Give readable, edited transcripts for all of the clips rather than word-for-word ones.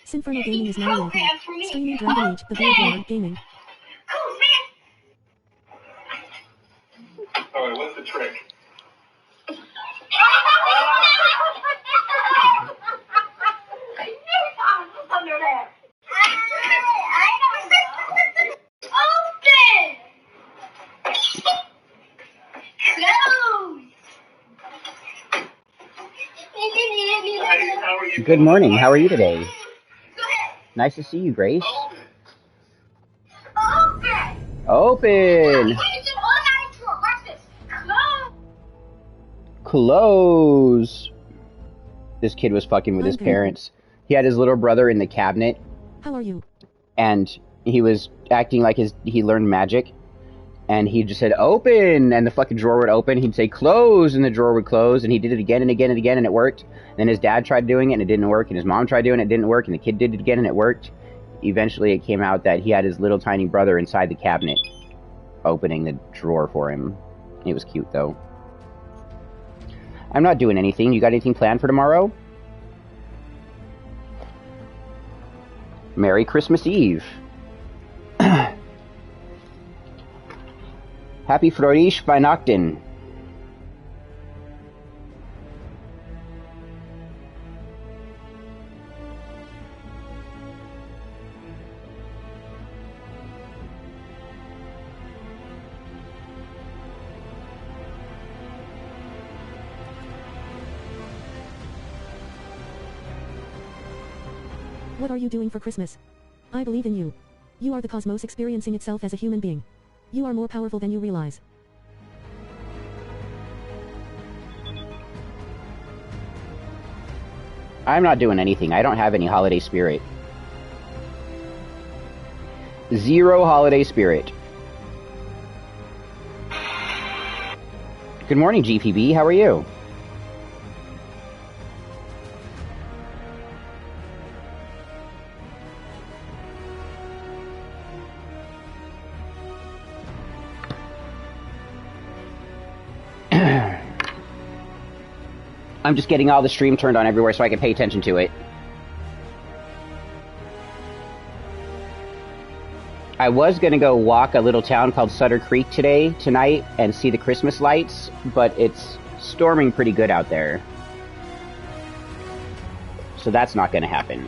Sinferno Gaming is now local. Streaming Dragon Age, the Beard Lord Gaming. Alright, what's the trick? Under there. Good morning. How are you today? Nice to see you, Grace. Open. Close. This kid was fucking with his parents. He had his little brother in the cabinet. How are you? And he was acting like he learned magic. And he just said, open, and the fucking drawer would open. He'd say, close, and the drawer would close. And he did it again and again and again, and it worked. And then his dad tried doing it, and it didn't work. And his mom tried doing it, and it didn't work. And the kid did it again, and it worked. Eventually, it came out that he had his little tiny brother inside the cabinet, opening the drawer for him. It was cute, though. I'm not doing anything. You got anything planned for tomorrow? Merry Christmas Eve. Happy Fröhliche Weihnachten. What are you doing for Christmas? I believe in you. You are the cosmos experiencing itself as a human being. You are more powerful than you realize. I'm not doing anything. I don't have any holiday spirit. Zero holiday spirit. Good morning, GPB. How are you? I'm just getting all the stream turned on everywhere so I can pay attention to it. I was going to go walk a little town called Sutter Creek tonight, and see the Christmas lights, but it's storming pretty good out there. So that's not going to happen.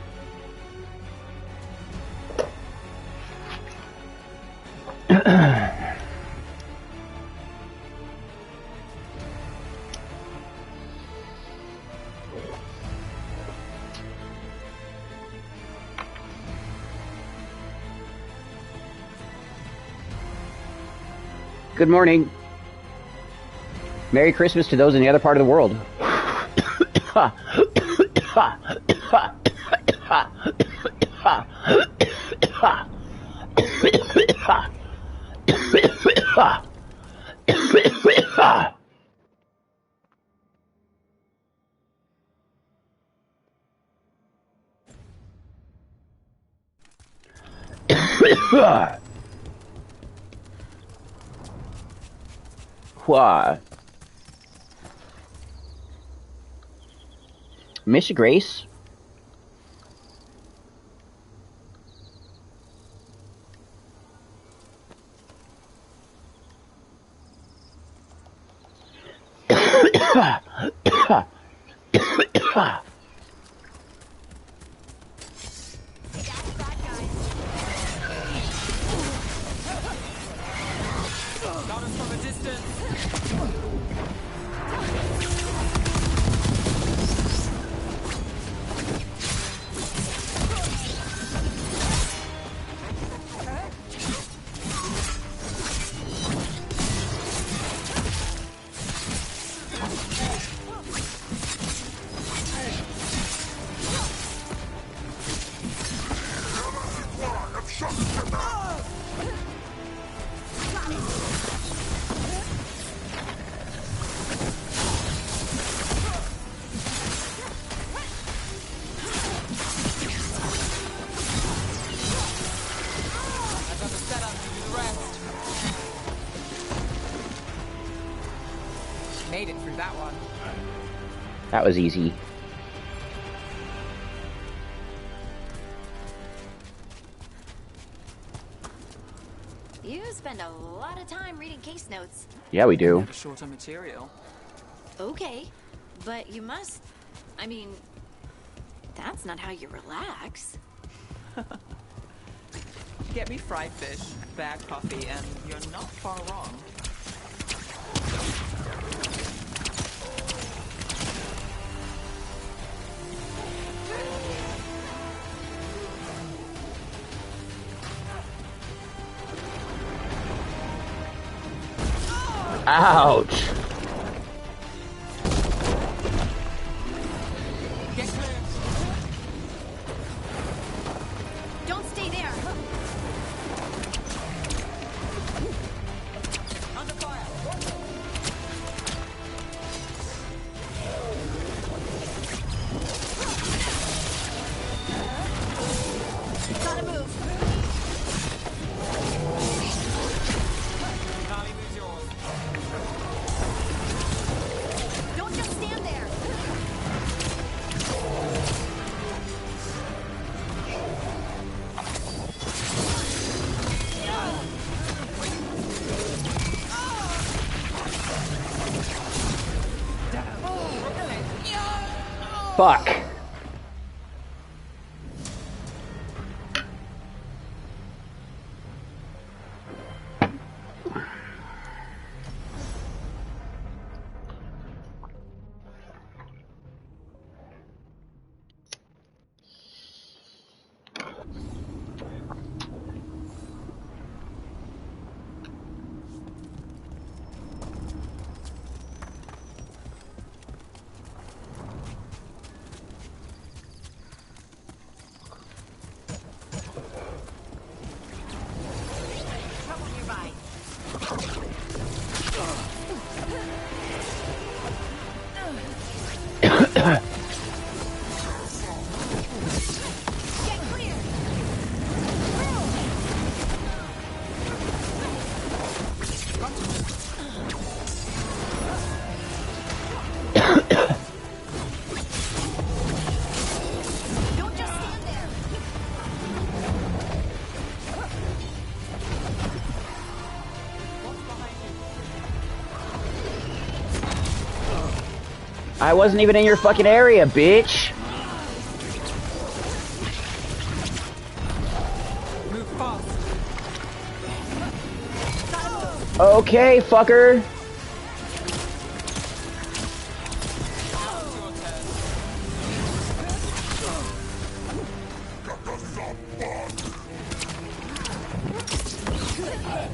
Good morning. Merry Christmas to those in the other part of the world. Why? Miss Grace? Made it through that one. That was easy. You spend a lot of time reading case notes. Yeah, we do. Never short on material. Okay, but you must... I mean, that's not how you relax. Get me fried fish, bad coffee, and you're not far wrong. Ouch! Get clear! Don't stay there! Under fire! Gotta move! Charlie, moves yours. Don't just stand there! Fuck. Trouble nearby. Get clear! Don't just stand there! I wasn't even in your fucking area, bitch. Move fast! Okay, fucker. Now it's your turn.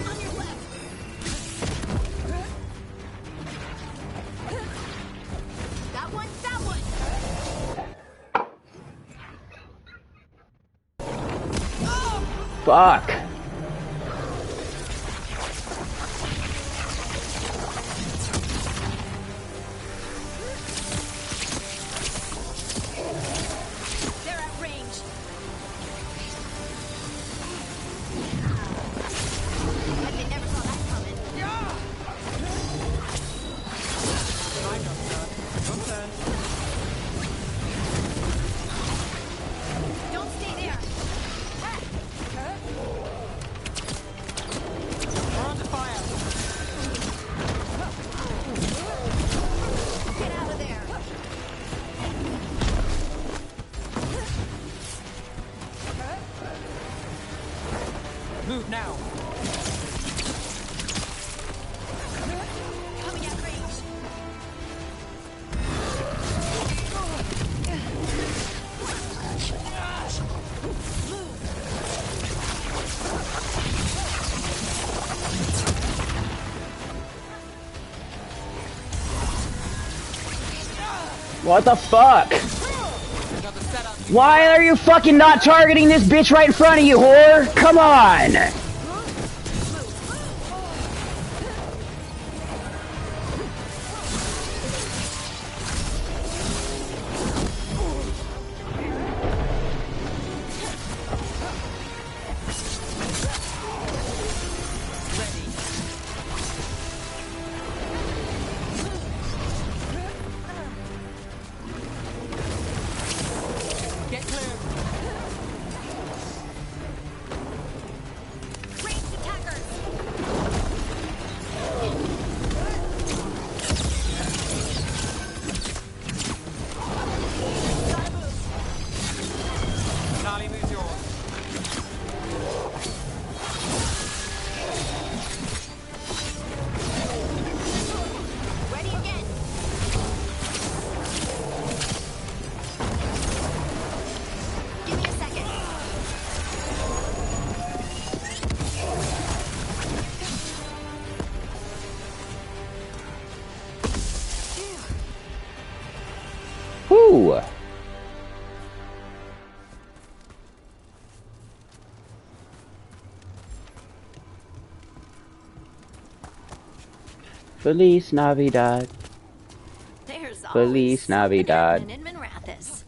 On your left! That one, that one! Fuck. They're at range. Bet they never saw that coming. My job, sir. Your turn. Don't stay there. We're under fire! Get out of there. Move now! Coming at range. What the fuck? Another setup. Why are you fucking not targeting this bitch right in front of you, whore? Come on! Feliz Navidad. There's Feliz always something Navidad. happening in Minrathis.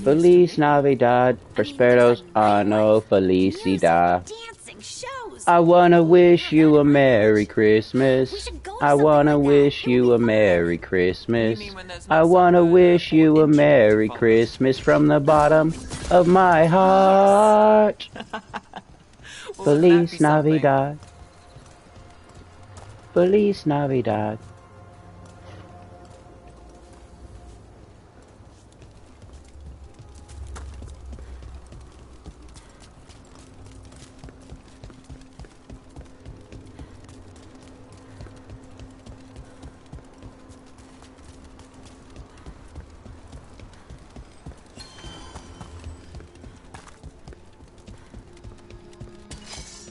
Feliz Navidad. Prosperos ano felicidad. Dancing shows. I wanna wish you a Merry We Christmas. should go to I something wanna like that. wish It'll you be a fun. Merry Christmas. You mean when there's no I wanna supper wish you or a Merry intrigue Christmas from the bottom of my heart. Well, wouldn't that be Feliz something? Navidad. Feliz Navidad.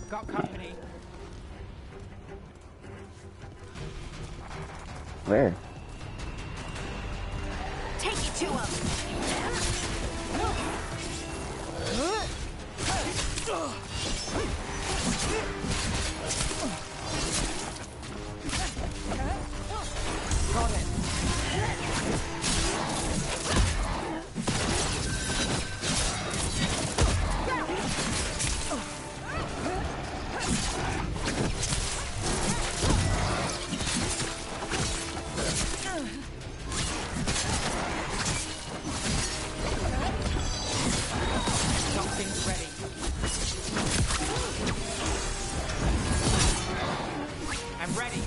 Got company. Where? Take it to him. Got it. Something's ready. I'm ready.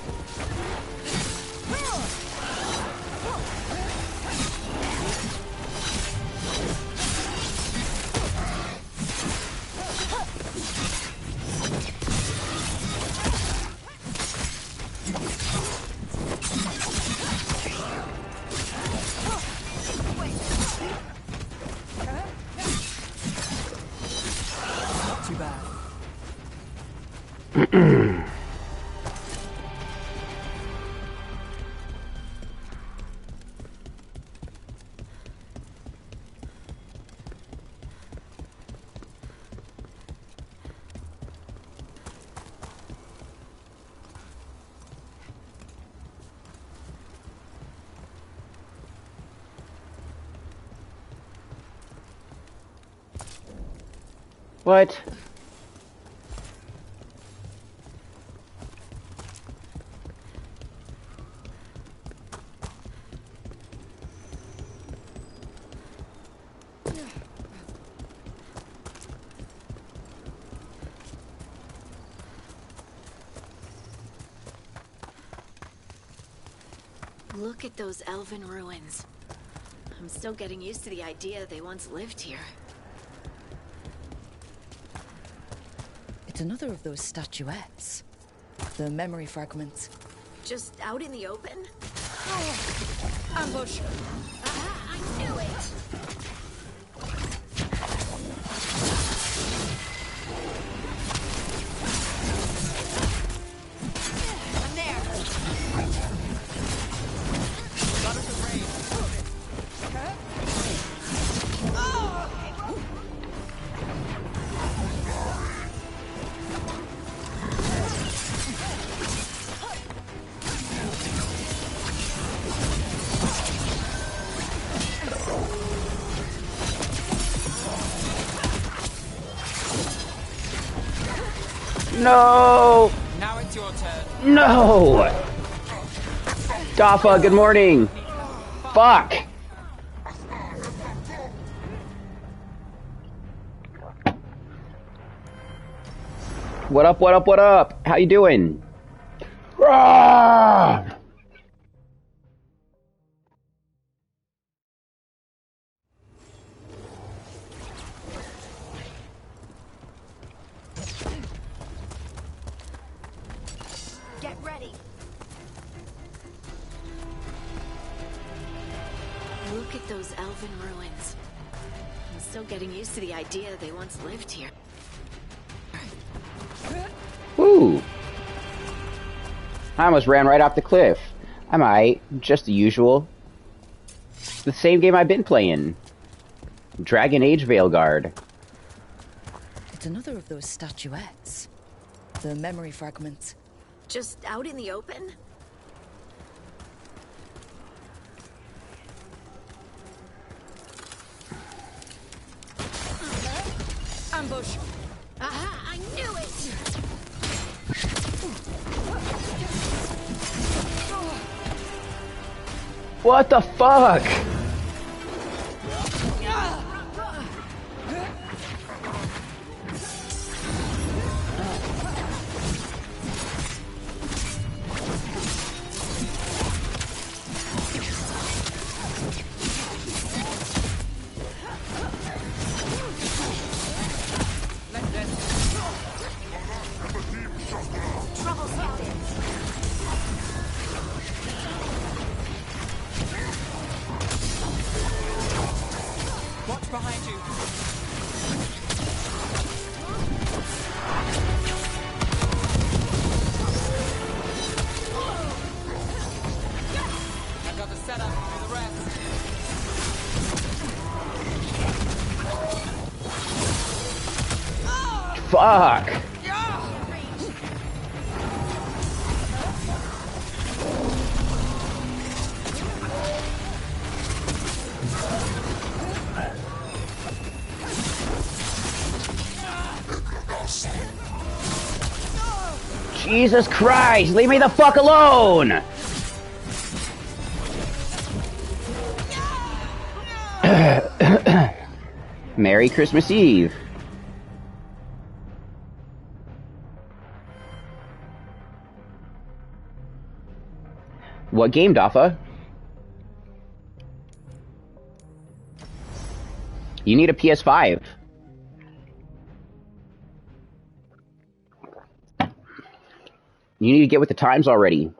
Not too bad. What? Look at those elven ruins. I'm still getting used to the idea they once lived here. It's another of those statuettes. The memory fragments. Just out in the open? Ambush! I knew it! I'm there! Got us a raid. No! Now it's your turn. No! Dafa, good morning. Fuck! What up, what up, what up? How you doing? Rah! Get ready! Look at those elven ruins. I'm still getting used to the idea they once lived here. Woo! I almost ran right off the cliff. I'm alright, just the usual. The same game I've been playing. Dragon Age Veilguard. It's another of those statuettes. The memory fragments. Just out in the open? ambush. Aha! I knew it! What the fuck? Trouble spotted. Watch behind you. I've got the setup for the rest. Fuck. Jesus Christ, leave me the fuck alone! Merry Christmas Eve. What game, Dafa? You need a PS5. You need to get with the times already.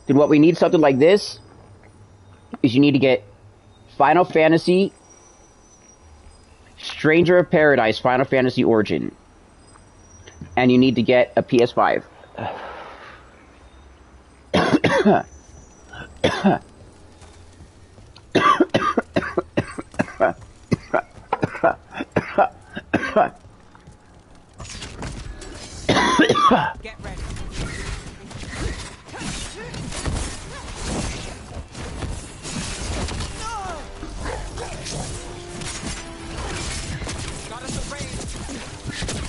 Then what we need something like this is you need to get Final Fantasy, Stranger of Paradise, Final Fantasy Origin. And you need to get a PS5. Get ready. Got us a range.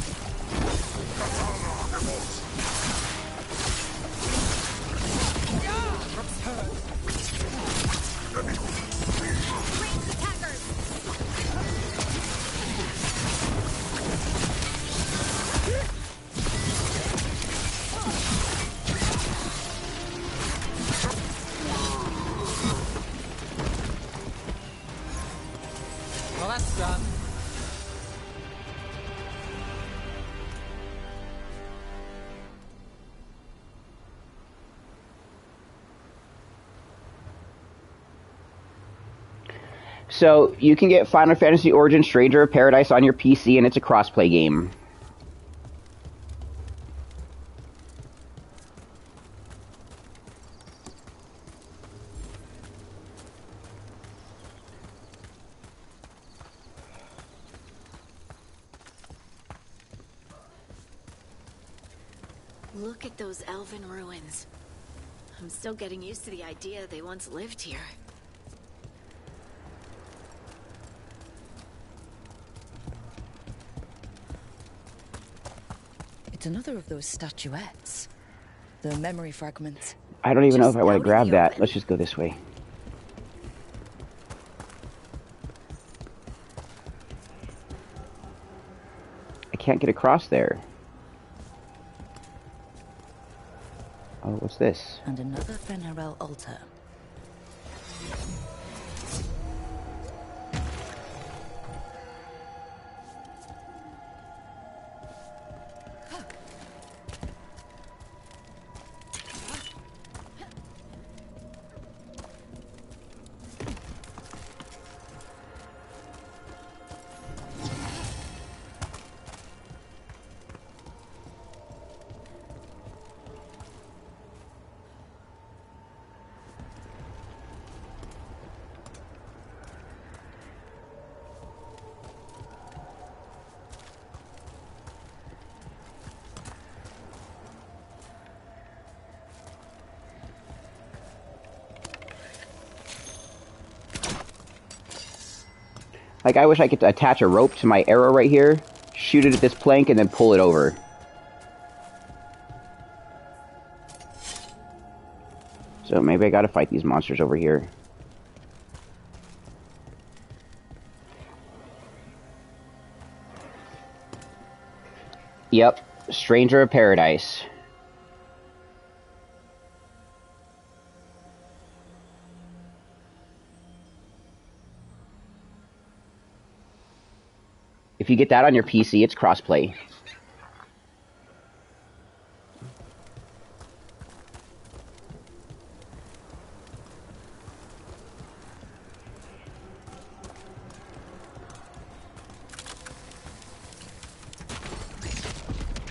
Ranged attackers! Well, that's done. So, you can get Final Fantasy Origin Stranger of Paradise on your PC, and it's a crossplay game. Look at those elven ruins. I'm still getting used to the idea they once lived here. It's another of those statuettes. The memory fragments. I don't even know if Just I want out to in grab the that. open. Let's just go this way. I can't get across there. Oh, what's this? And another Fenarel altar. Like, I wish I could attach a rope to my arrow right here, shoot it at this plank, and then pull it over. So maybe I gotta fight these monsters over here. Yep, Stranger of Paradise. If you get that on your PC, it's crossplay.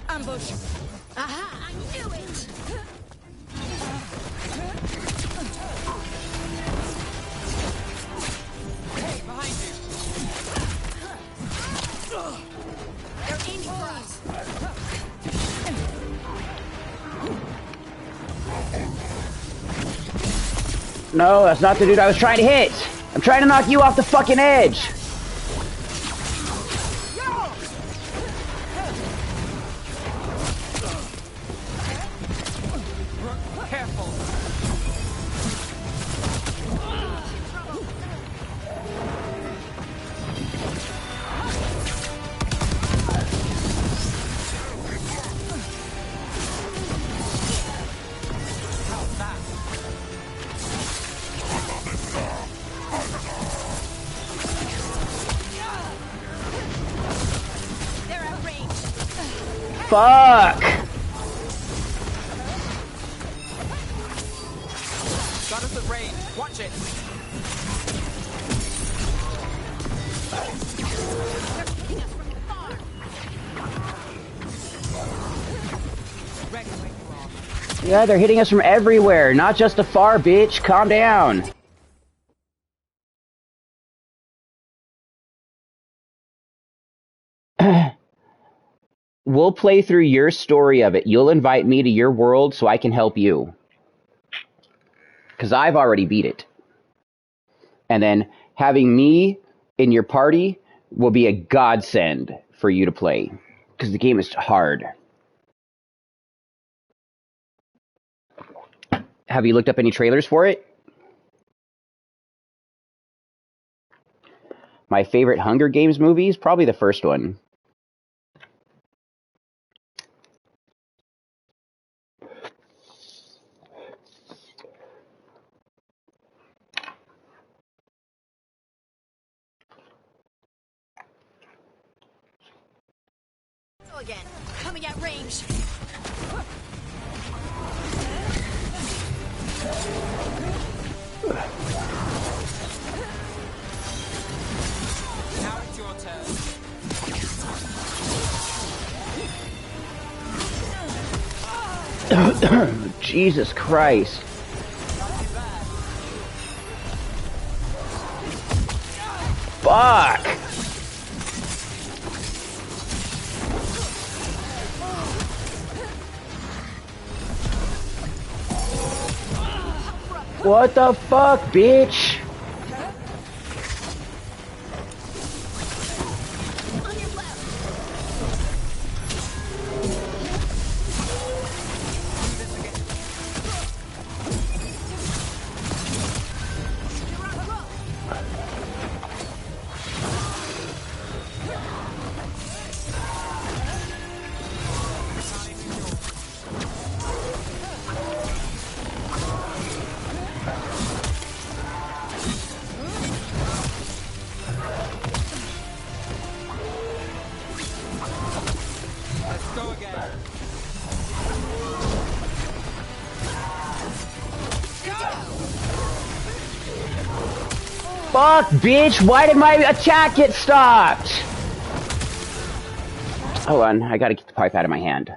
Ambush! Aha! I knew it! Hey, behind you! They're aiming for us. No, that's not the dude I was trying to hit! I'm trying to knock you off the fucking edge! Careful! How's that? They're at range. Fuck! Got us at range. Watch it. Hitting us from far. Ready when you are. Yeah, they're hitting us from everywhere, not just afar, bitch. Calm down. We'll play through your story of it. You'll invite me to your world so I can help you. Because I've already beat it. And then having me in your party will be a godsend for you to play. Because the game is hard. Have you looked up any trailers for it? My favorite Hunger Games movies? Probably the first one. So again, coming at range. Now it's your turn. Jesus Christ. Fuck! What the fuck, bitch? On your left. Let's go again. Fuck, bitch! Why did my attack get stopped? Hold on, I gotta get the pipe out of my hand.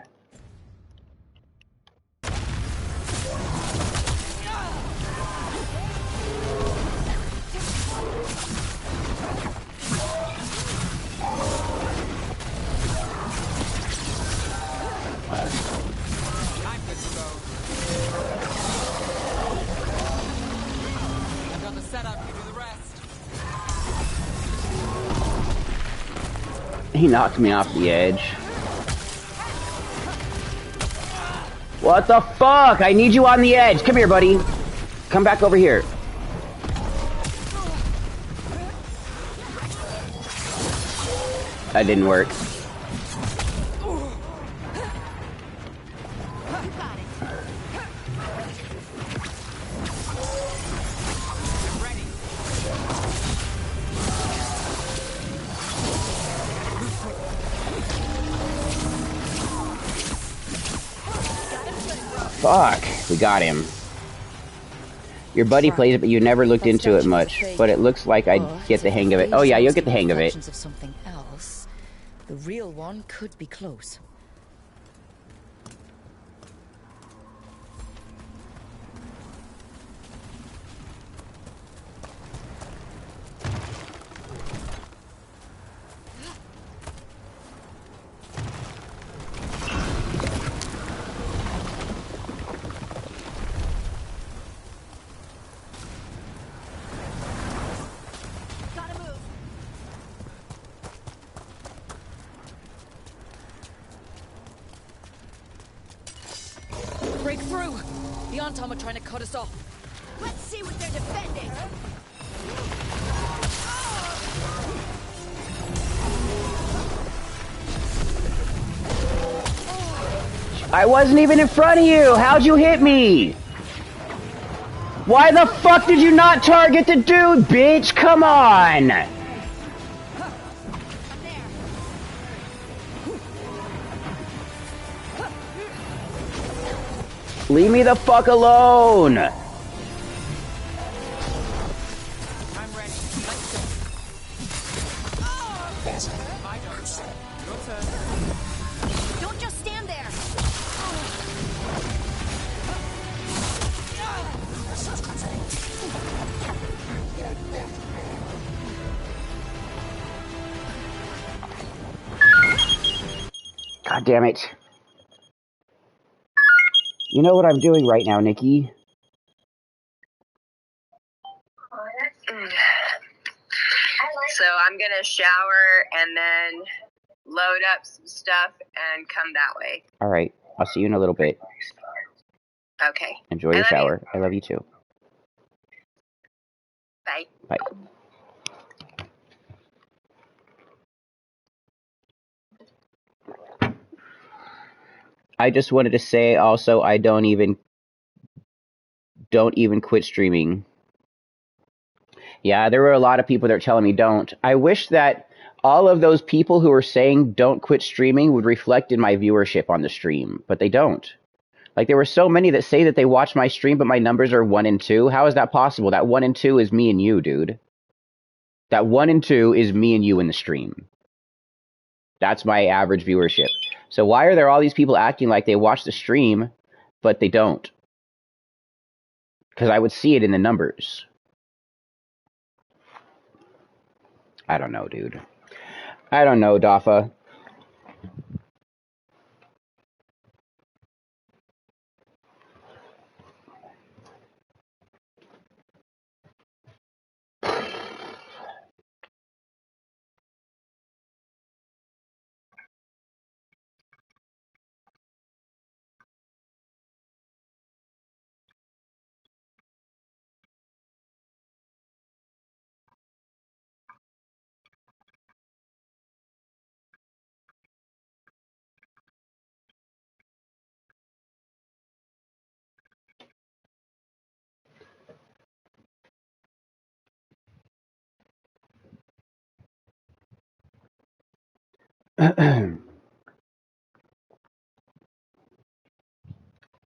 I'm good to go. I've got the setup, you do the rest. He knocked me off the edge. What the fuck? I need you on the edge. Come here, buddy. Come back over here. That didn't work. Fuck, we got him. Your buddy plays it, but you never looked into it much. But it looks like I'd get the hang of it. Oh yeah, you'll get the hang of it. Of something else, the real one could be close. Break through! The Antom are trying to cut us off. Let's see what they're defending. I wasn't even in front of you! How'd you hit me? Why the fuck did you not target the dude, bitch? Come on! Leave me the fuck alone! I'm ready. Let's go. My turn. Your turn. Don't just stand there. God damn it. You know what I'm doing right now, Nikki? So I'm gonna shower and then load up some stuff and come that way. Alright, I'll see you in a little bit. Okay. Enjoy your shower. I love you too. Bye. Bye. I just wanted to say also I don't even quit streaming. Yeah, there were a lot of people that are telling me don't. I wish that all of those people who are saying don't quit streaming would reflect in my viewership on the stream, but they don't. Like, there were so many that say that they watch my stream, but my numbers are 1 and 2. How is that possible? That 1 and 2 is me and you, dude. That 1 and 2 is me and you in the stream. That's my average viewership. So why are there all these people acting like they watch the stream, but they don't? Because I would see it in the numbers. I don't know, dude. I don't know, Dafa.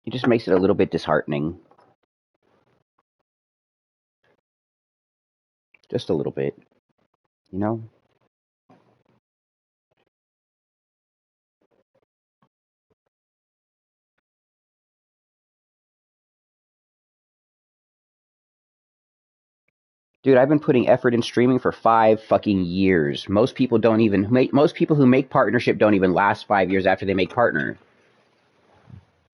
It just makes it a little bit disheartening. Just a little bit. You know? Dude, I've been putting effort in streaming for 5 fucking years. Most people who make partnership don't even last 5 years after they make partner.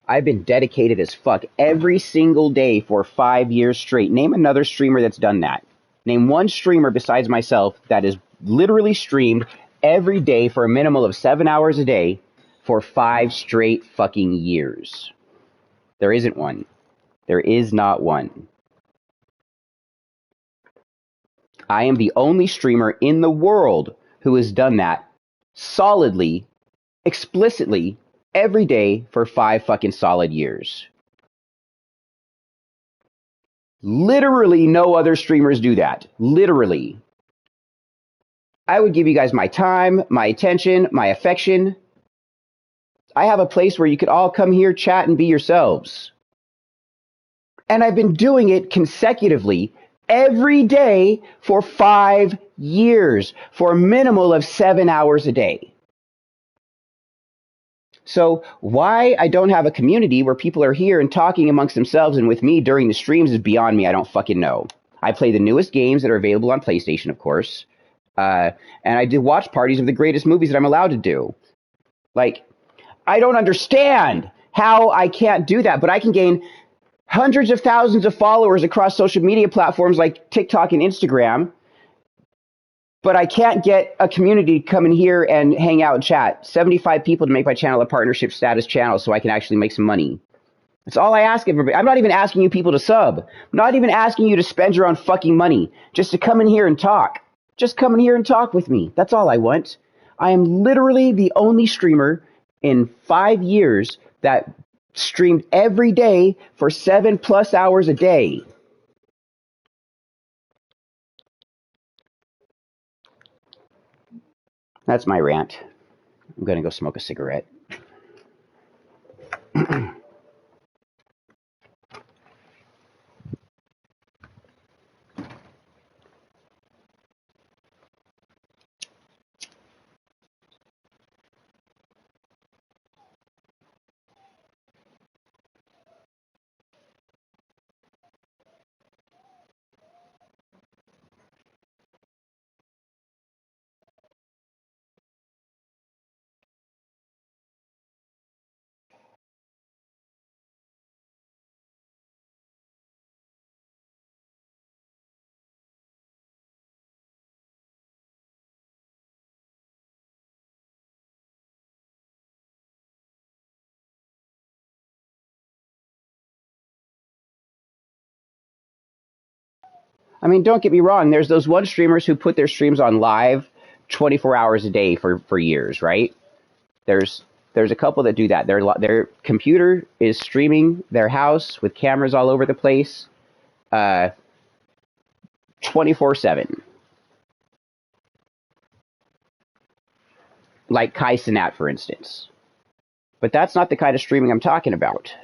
I've been dedicated as fuck every single day for 5 years straight. Name another streamer that's done that. Name one streamer besides myself that is literally streamed every day for a minimum of 7 hours a day for 5 straight fucking years. There isn't one. There is not one. I am the only streamer in the world who has done that solidly, explicitly, every day for 5 fucking solid years. Literally no other streamers do that. Literally. I would give you guys my time, my attention, my affection. I have a place where you could all come here, chat, and be yourselves. And I've been doing it consecutively every day for 5 years for a minimal of 7 hours a day. So why I don't have a community where people are here and talking amongst themselves and with me during the streams is beyond me. I don't fucking know. I play the newest games that are available on PlayStation, of course. And I do watch parties of the greatest movies that I'm allowed to do. Like, I don't understand how I can't do that, but I can gain hundreds of thousands of followers across social media platforms like TikTok and Instagram, but I can't get a community to come in here and hang out and chat. 75 people to make my channel a partnership status channel so I can actually make some money. That's all I ask everybody. I'm not even asking you people to sub. I'm not even asking you to spend your own fucking money just to come in here and talk. Just come in here and talk with me. That's all I want. I am literally the only streamer in 5 years that streamed every day for 7+ hours a day. That's my rant. I'm going to go smoke a cigarette. I mean, don't get me wrong. There's those one streamers who put their streams on live 24 hours a day for years, right? There's a couple that do that. Their computer is streaming their house with cameras all over the place 24/7. Like Kai Cenat, for instance. But that's not the kind of streaming I'm talking about.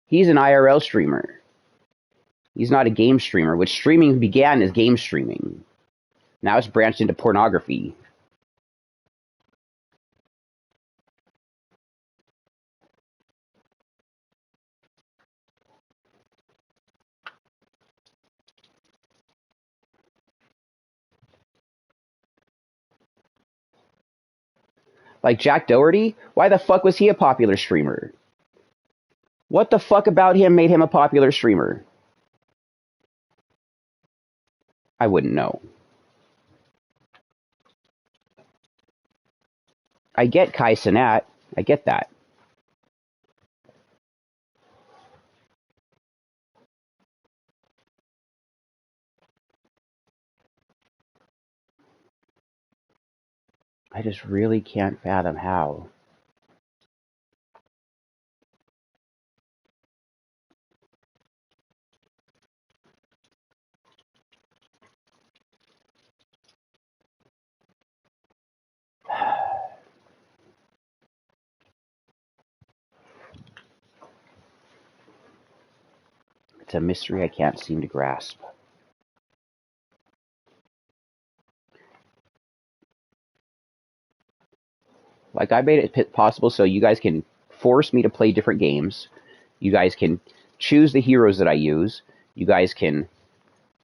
He's an IRL streamer. He's not a game streamer, which streaming began as game streaming. Now it's branched into pornography. Like Jack Doherty? Why the fuck was he a popular streamer? What the fuck about him made him a popular streamer? I wouldn't know. I get Kai Cenat. I get that. I just really can't fathom how. It's a mystery I can't seem to grasp. Like, I made it possible so you guys can force me to play different games. You guys can choose the heroes that I use. You guys can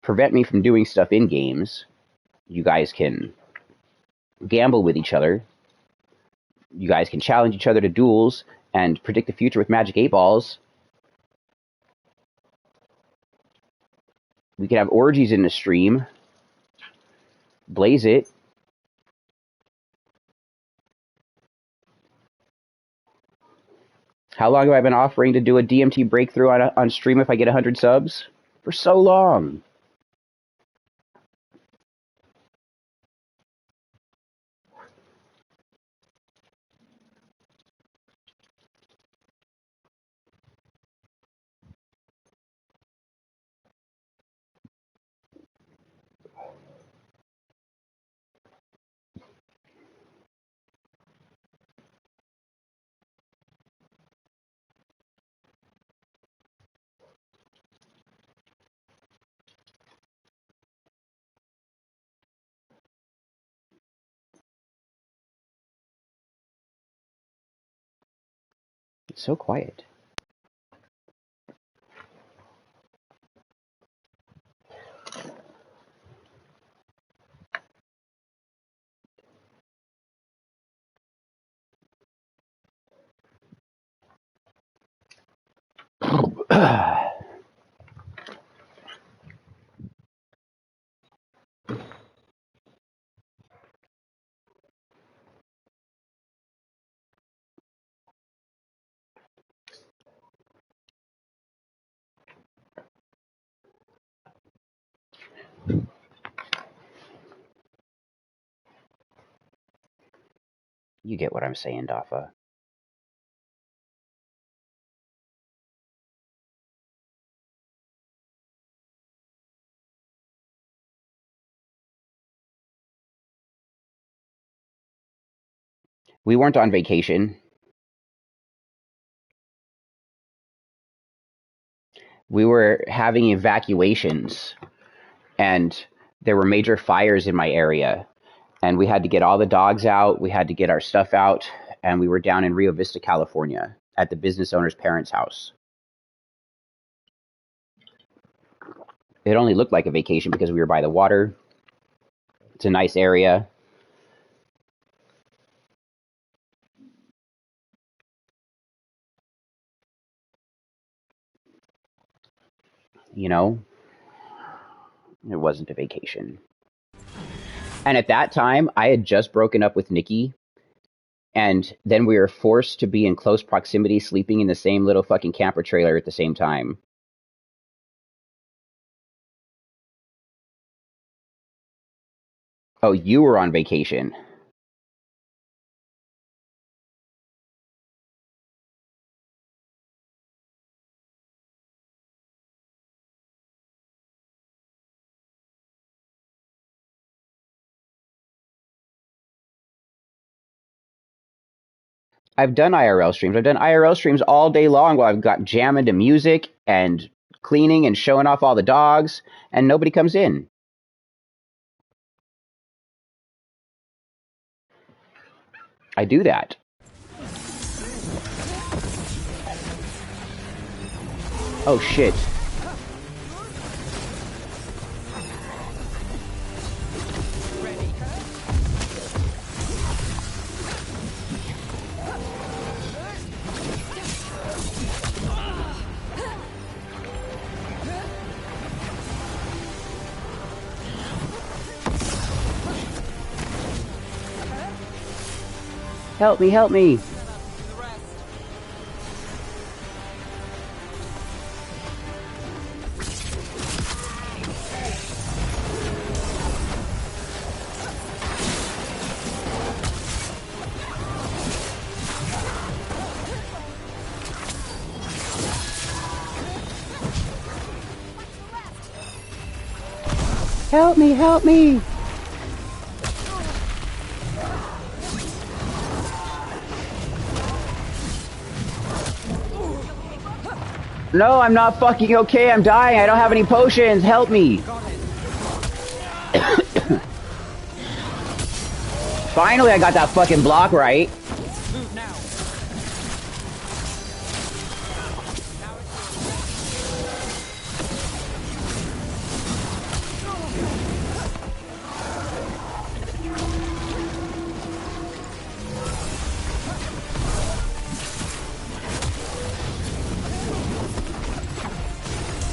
prevent me from doing stuff in games. You guys can gamble with each other. You guys can challenge each other to duels and predict the future with Magic 8 Balls. We could have orgies in the stream. Blaze it. How long have I been offering to do a DMT breakthrough on stream if I get 100 subs? For so long. It's so quiet. You get what I'm saying, Dafa. We weren't on vacation. We were having evacuations, and there were major fires in my area, and we had to get all the dogs out. We had to get our stuff out, and we were down in Rio Vista, California, at the business owner's parents' house. It only looked like a vacation because we were by the water. It's a nice area. You know, it wasn't a vacation. And at that time, I had just broken up with Nikki, and then we were forced to be in close proximity, sleeping in the same little fucking camper trailer at the same time. Oh, you were on vacation. I've done IRL streams. I've done IRL streams all day long while I've got jamming to music and cleaning and showing off all the dogs, and nobody comes in. I do that. Oh shit. Help me, help me. Help me, help me. No, I'm not fucking okay. I'm dying. I don't have any potions. Help me. Finally, I got that fucking block right. Move now.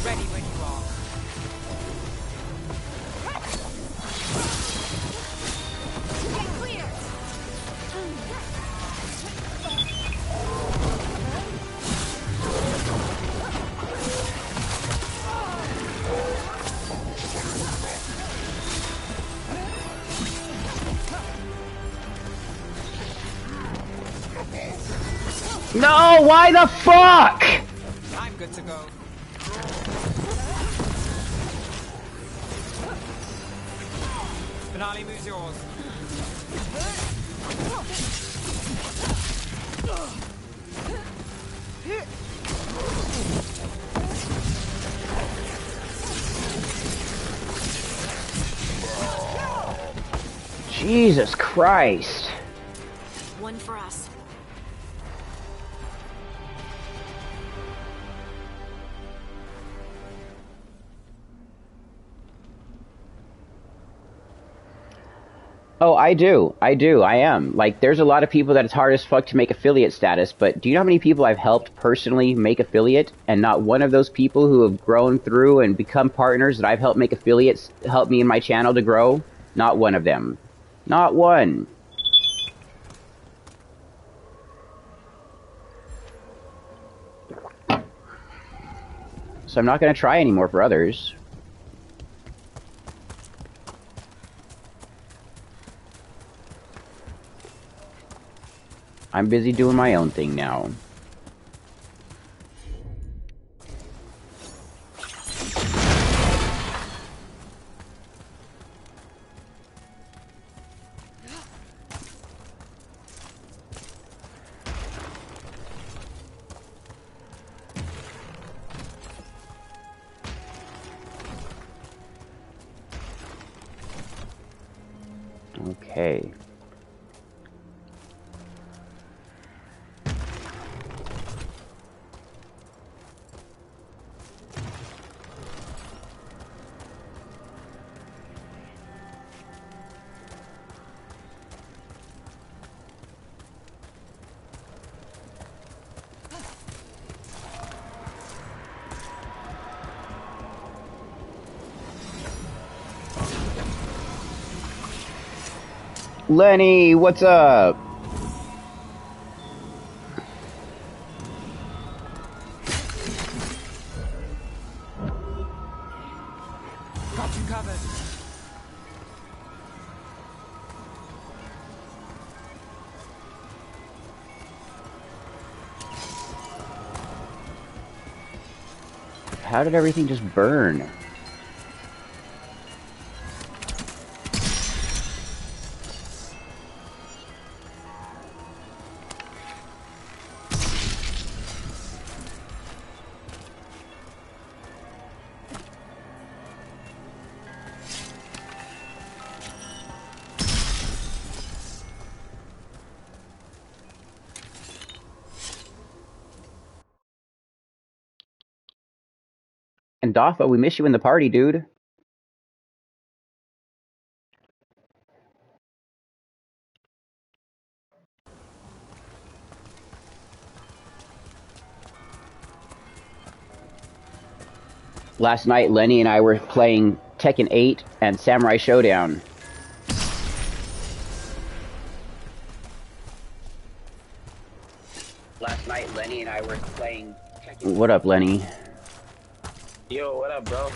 Ready when you are. No, why the fuck? I'm good to go. Finale moves yours. Jesus Christ. One for us. Oh, I am. Like, there's a lot of people that it's hard as fuck to make affiliate status, but do you know how many people I've helped personally make affiliate? And not one of those people who have grown through and become partners that I've helped make affiliates help me in my channel to grow? Not one of them. Not one. So I'm not going to try anymore for others. I'm busy doing my own thing now. Okay. Lenny, what's up? Got you covered. How did everything just burn? And Doffa, we miss you in the party, dude. Last night, Lenny and I were playing Tekken 8 and Samurai Showdown. Last night, Lenny and I were playing Tekken. What up, Lenny? Yo, what up, bro?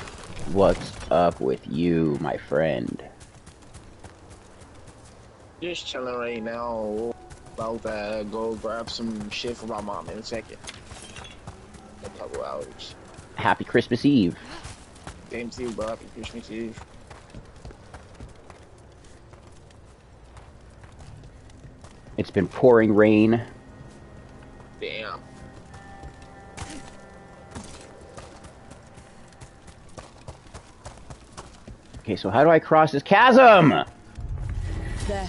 What's up with you, my friend? Just chilling right now. About to go grab some shit for my mom in a second. A couple hours. Happy Christmas Eve. Same to you, bro. Happy Christmas Eve. It's been pouring rain. Damn. Okay, so how do I cross this chasm? There.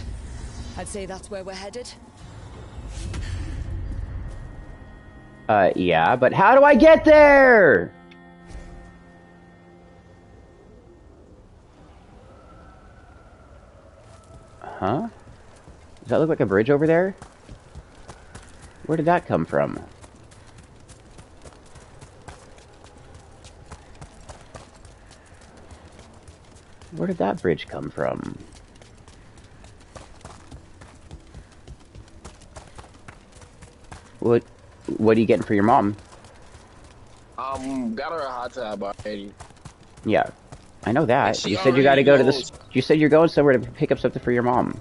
I'd say that's where we're headed. Yeah, but how do I get there? Huh? Does that look like a bridge over there? Where did that come from? Where did that bridge come from? What are you getting for your mom? Got her a hot tub already. Yeah, I know that. She You said you gotta go to knows. this. You said you're going somewhere to pick up something for your mom.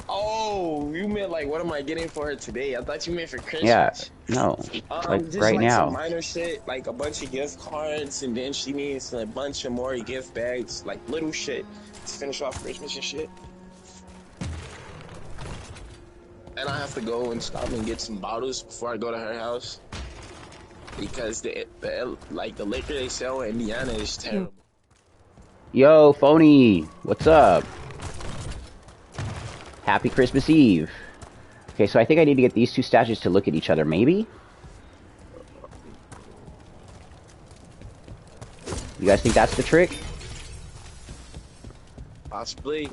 Oh, you meant like, what am I getting for her today? I thought you meant for Yeah, Christmas. no, like Just right like some now. minor shit, like a bunch of gift cards, and then she needs a bunch of more gift bags, like little shit to finish off Christmas and shit. And I have to go and stop and get some bottles before I go to her house because the liquor they sell in Indiana is terrible. Yo, Phony, what's up? Happy Christmas Eve. Okay, so I think I need to get these two statues to look at each other, maybe? You guys think that's the trick? Possibly.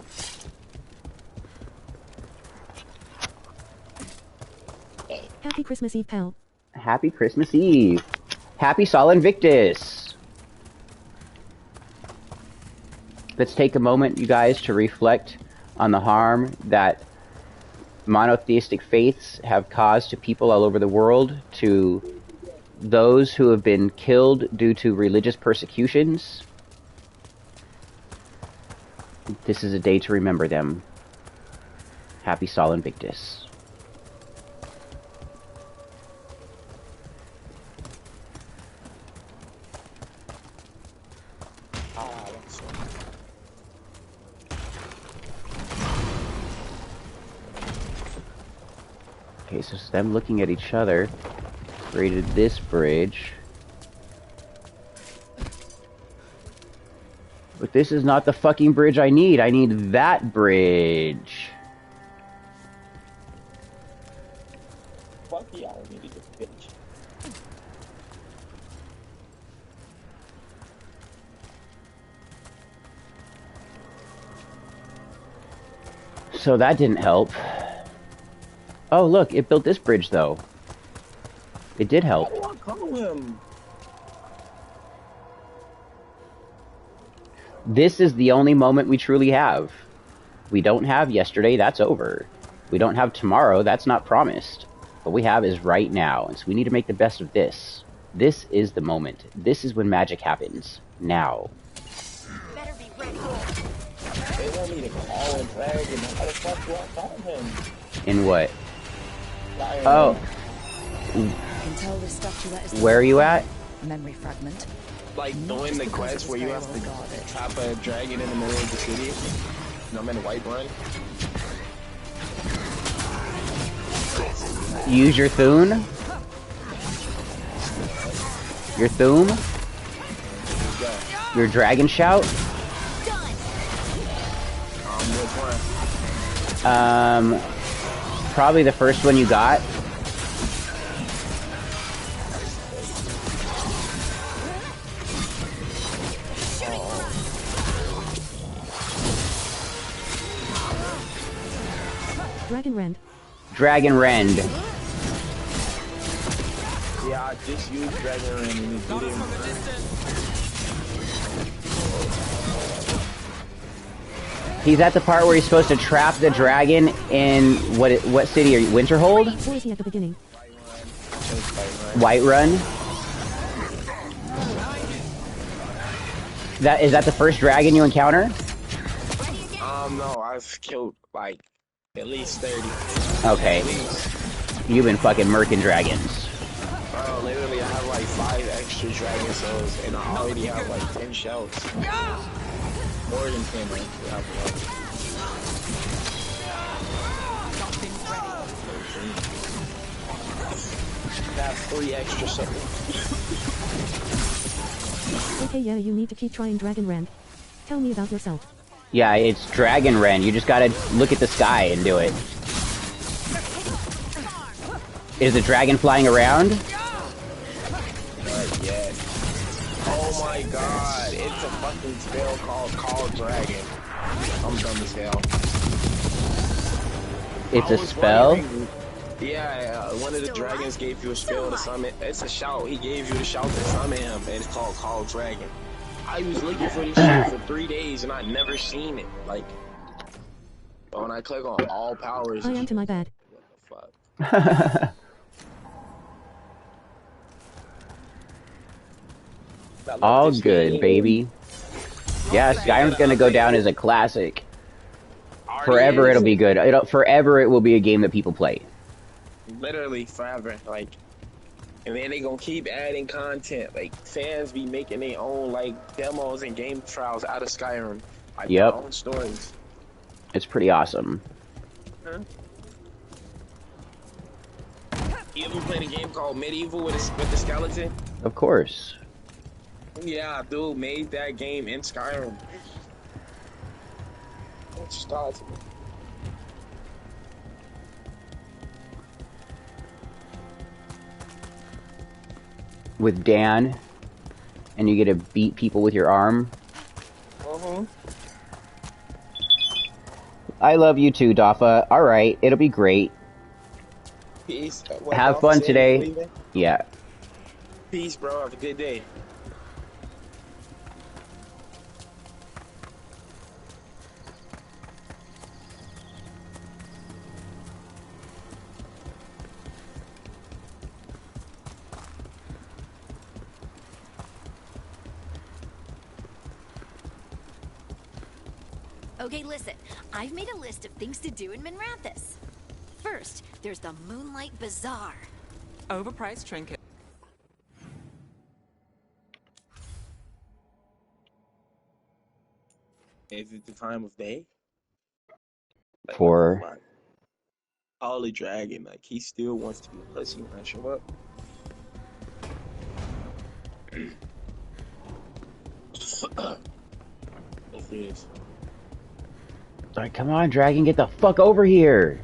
Happy Christmas Eve, pal. Happy Christmas Eve. Happy Sol Invictus. Let's take a moment, you guys, to reflect on the harm that monotheistic faiths have caused to people all over the world, to those who have been killed due to religious persecutions. This is a day to remember them. Happy Sol Invictus. Okay, so it's them looking at each other created this bridge. But this is not the fucking bridge I need. I need that bridge. Fuck yeah, I need to get the bitch. So that didn't help. Oh, look, it built this bridge, though. It did help. How do I call him? This is the only moment we truly have. We don't have yesterday, that's over. We don't have tomorrow, that's not promised. What we have is right now, and so we need to make the best of this. This is the moment. This is when magic happens. Now. Better be ready. They want me to call him Dragon. How the fuck do I call him? In what? Lion. Oh. You can tell this statuette is Where are you at? memory fragment. Like doing the quest where you have to trap a dragon in the middle of the city. And I'm in a white run. Use your Thune. Your Thune. Your Dragon Shout. Which one? Probably the first one you got. Dragon Rend. Dragon Rend. Yeah, I just used Dragon Rend and it didn't. He's at the part where he's supposed to trap the dragon in what city are you? Winterhold? Or is he at the beginning? Whiterun. Is that the first dragon you encounter? No, I've killed like at least 30. Okay. You've been fucking murking dragons. Bro, literally I have like 5 extra dragon souls and I already have like 10 shells. More than 10, man. I have 3 extra souls. Okay, yeah, you need to keep trying Dragon Rend. Tell me about yourself. Yeah, it's Dragon Rend. You just gotta look at the sky and do it. Is the dragon flying around? Not yet. Oh my god, it's a fucking spell called Call Dragon. I'm dumb as hell. It's a spell? Yeah, one of the dragons gave you a spell to summon. It's a shout. He gave you the shout to summon him, and it's called Call Dragon. I was looking for this shit for 3 days, and I never seen it. Like, when I click on all powers, I am to my bad. what the fuck? All good, baby. Yeah, Skyrim's gonna go down as a classic. Forever it'll be good. Forever it will be a game that people play. Literally forever. Like, and then they gonna keep adding content. Like, fans be making their own, like, demos and game trials out of Skyrim. Like, their own stories. It's pretty awesome. Huh? You ever played a game called Medieval with the skeleton? Of course. Yeah, dude made that game in Skyrim. Start. With Dan, and you get to beat people with your arm. I love you too, Dafa. Alright, it'll be great. Peace. Have fun today. Yeah. Peace, bro. Have a good day. Okay, listen. I've made a list of things to do in Minrathous. First, there's the Moonlight Bazaar. Overpriced trinket. Is it the time of day? Like, For Holy Dragon, like, he still wants to be a pussy when I show up. Let's do this. Alright, come on, Dragon, get the fuck over here.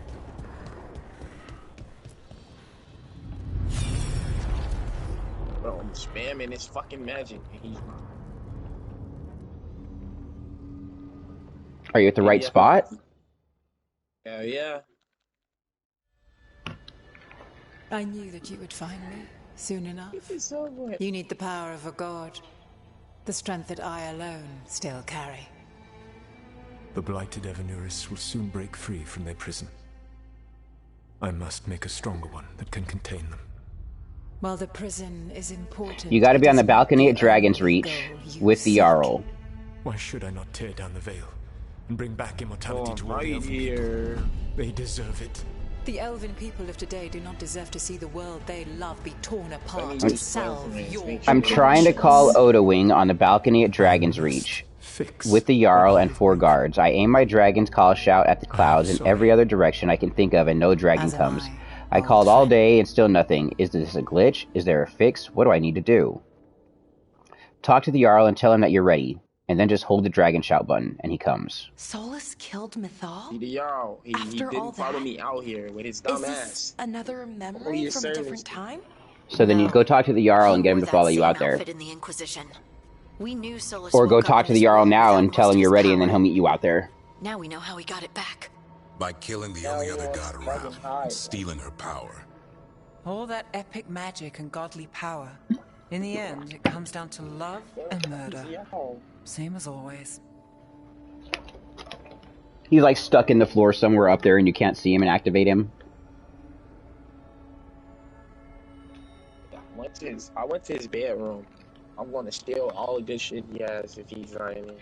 Bro, I'm spamming this fucking magic. Are you at the right spot? Hell yeah. I knew that you would find me soon enough. You need the power of a god. The strength that I alone still carry. The blighted Evanuris will soon break free from their prison. I must make a stronger one that can contain them. While the prison is important, You gotta be on the balcony at Dragon's Reach with the Jarl. Why should I not tear down the veil and bring back immortality to all the elven people? They deserve it. The elven people of today do not deserve to see the world they love be torn apart to salve your... I'm trying to call Odawing on the balcony at Dragon's Reach with the Jarl and 4 guards. I aim my dragon's call shout at the clouds in every other direction I can think of, and no dragon comes. I called all day and still nothing. Is this a glitch? Is there a fix? What do I need to do? Talk to the Jarl and tell him that you're ready, and then just hold the dragon shout button, and he comes. Solus killed Mythal? The Jarl. He didn't follow me out here with his dumb ass. Is this another memory from a different time? So then you go talk to the Jarl and get him to follow you out there. In the Inquisition. We knew Solus Or go talk to the Jarl now and tell him you're ready, and then he'll meet you out there. Now we know how he got it back. By killing the only other god around and stealing her power. All that epic magic and godly power. In the end, it comes down to love and murder. Same as always. He's like stuck in the floor somewhere up there and you can't see him and activate him. I went to his bedroom. I'm going to steal all the good shit he has if he's not in it.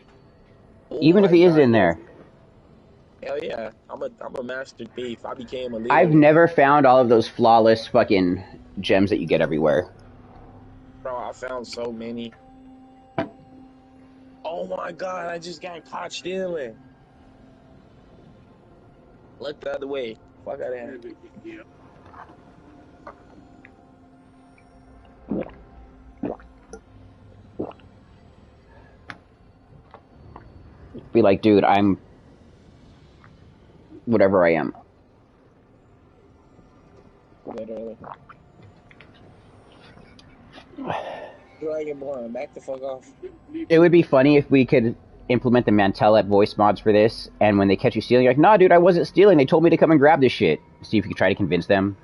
Even if he is in there. Hell yeah. I'm a master thief. I became a leader. I've never found all of those flawless fucking gems that you get everywhere. Bro, I found so many. Oh my god, I just got caught stealing. Look the other way. Fuck out of here. Be like, dude, I'm whatever I am. Literally. Dragonborn, back the fuck off. It would be funny if we could implement the Mantellet voice mods for this, and when they catch you stealing, you're like, nah, dude, I wasn't stealing. They told me to come and grab this shit. See if you could try to convince them.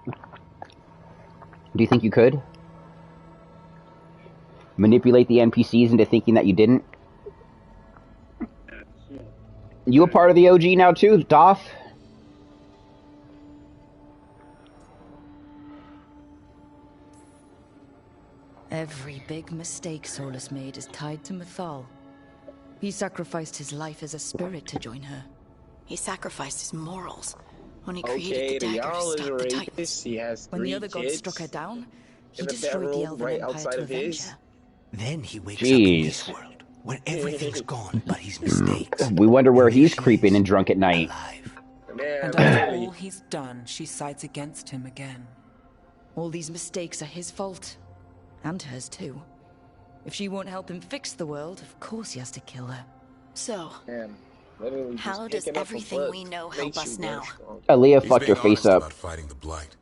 Do you think you could? Manipulate the NPCs into thinking that you didn't? You a part of the OG now too, Doff? Every big mistake Solus made is tied to Mythal. He sacrificed his life as a spirit to join her. He sacrificed his morals when he Okay, created the the dagger to Jarl is a stop the Titans. rapist. He has When 3 the other gods kids struck her down, he in a destroyed the bedroom Elven right Empire outside to of avenge his. her. Then he wakes up in this world, when everything's gone but his mistakes. We wonder where he's creeping and drunk at night. Yeah, And after all he's done, she sides against him again. All these mistakes are his fault. And hers too. If she won't help him fix the world, of course he has to kill her. So, literally how just does picking up a everything book we know help makes us you now? more strong. Aaliyah He's fucked her being face honest up. about fighting the blight.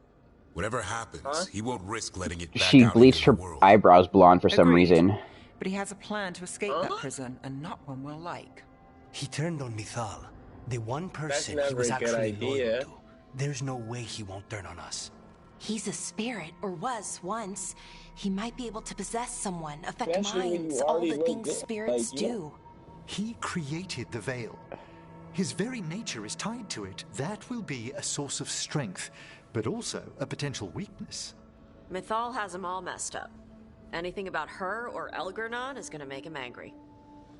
Whatever happens, he won't risk letting it back She out bleached into her the world. eyebrows blonde for some Agreed. reason. But he has a plan to escape that prison, and not one we'll like. He turned on Mithal, the one person That's he was never a good actually loyal idea. to. There's no way he won't turn on us. He's a spirit, or was once. He might be able to possess someone, affect Especially when minds, you all already the look things good, spirits like, you do. know. He created the veil. His very nature is tied to it. That will be a source of strength, but also a potential weakness. Mithal has him all messed up. Anything about her or Elgernon is gonna make him angry.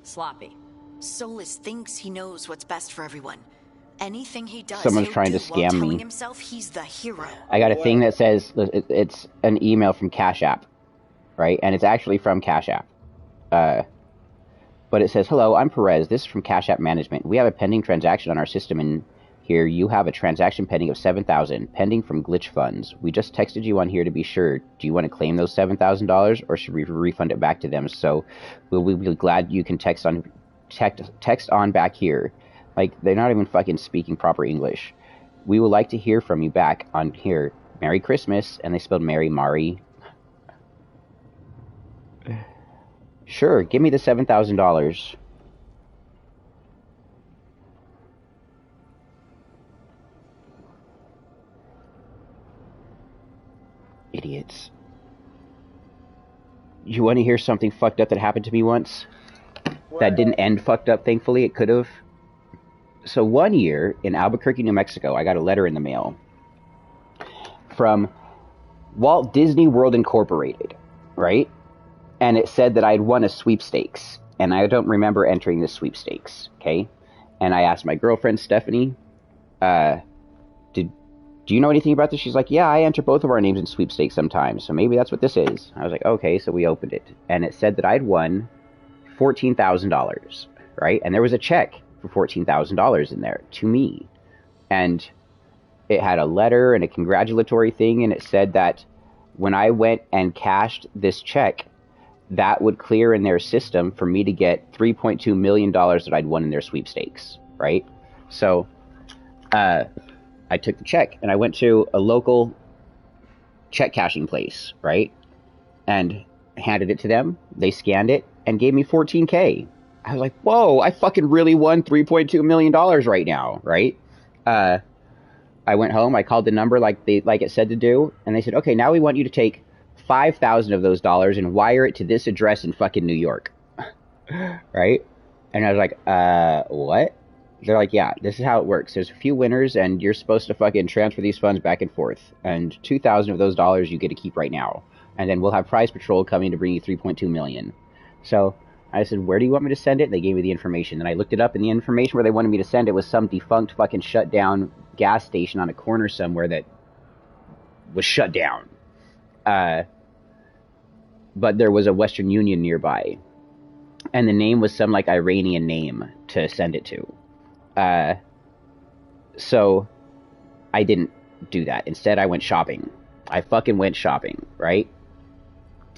Sloppy. Solus thinks he knows what's best for everyone. Anything he does, Someone's he'll trying do to while scam me. telling himself he's the hero. I got a thing that says it's an email from Cash App, right? And it's actually from Cash App. But it says, "Hello, I'm Perez. This is from Cash App Management. We have a pending transaction on our system, and here you have a transaction pending of $7,000, pending from glitch funds. We just texted you on here to be sure. Do you want to claim those $7,000, or should we refund it back to them? So we'll be glad you can text on back here." Like, they're not even fucking speaking proper English. "We would like to hear from you back on here. Merry Christmas." And they spelled Mary Mari. Sure, give me the $7,000. Idiots. You want to hear something fucked up that happened to me once? That didn't end fucked up, thankfully. It could have. So one year in Albuquerque, New Mexico, I got a letter in the mail from Walt Disney World Incorporated, right? And it said that I'd won a sweepstakes. And I don't remember entering this sweepstakes, okay? And I asked my girlfriend, Stephanie, do you know anything about this? She's like, yeah, I enter both of our names in sweepstakes sometimes, so maybe that's what this is. I was like, okay, so we opened it. And it said that I'd won $14,000, right? And there was a check for $14,000 in there to me. And it had a letter and a congratulatory thing, and it said that when I went and cashed this check, that would clear in their system for me to get $3.2 million that I'd won in their sweepstakes, right? So, I took the check and I went to a local check cashing place, right? And handed it to them. They scanned it and gave me $14K. I was like, whoa, I fucking really won $3.2 million right now, right? I went home, I called the number like it said to do, and they said, okay, now we want you to take 5,000 of those dollars and wire it to this address in fucking New York. Right? And I was like, what? They're like, yeah, this is how it works. There's a few winners, and you're supposed to fucking transfer these funds back and forth. And 2,000 of those dollars you get to keep right now. And then we'll have Prize Patrol coming to bring you 3.2 million. So I said, where do you want me to send it? They gave me the information. And I looked it up, and the information where they wanted me to send it was some defunct fucking shut down gas station on a corner somewhere that was shut down. But there was a Western Union nearby. And the name was some like Iranian name to send it to. So I didn't do that. Instead, I went shopping. I fucking went shopping, right?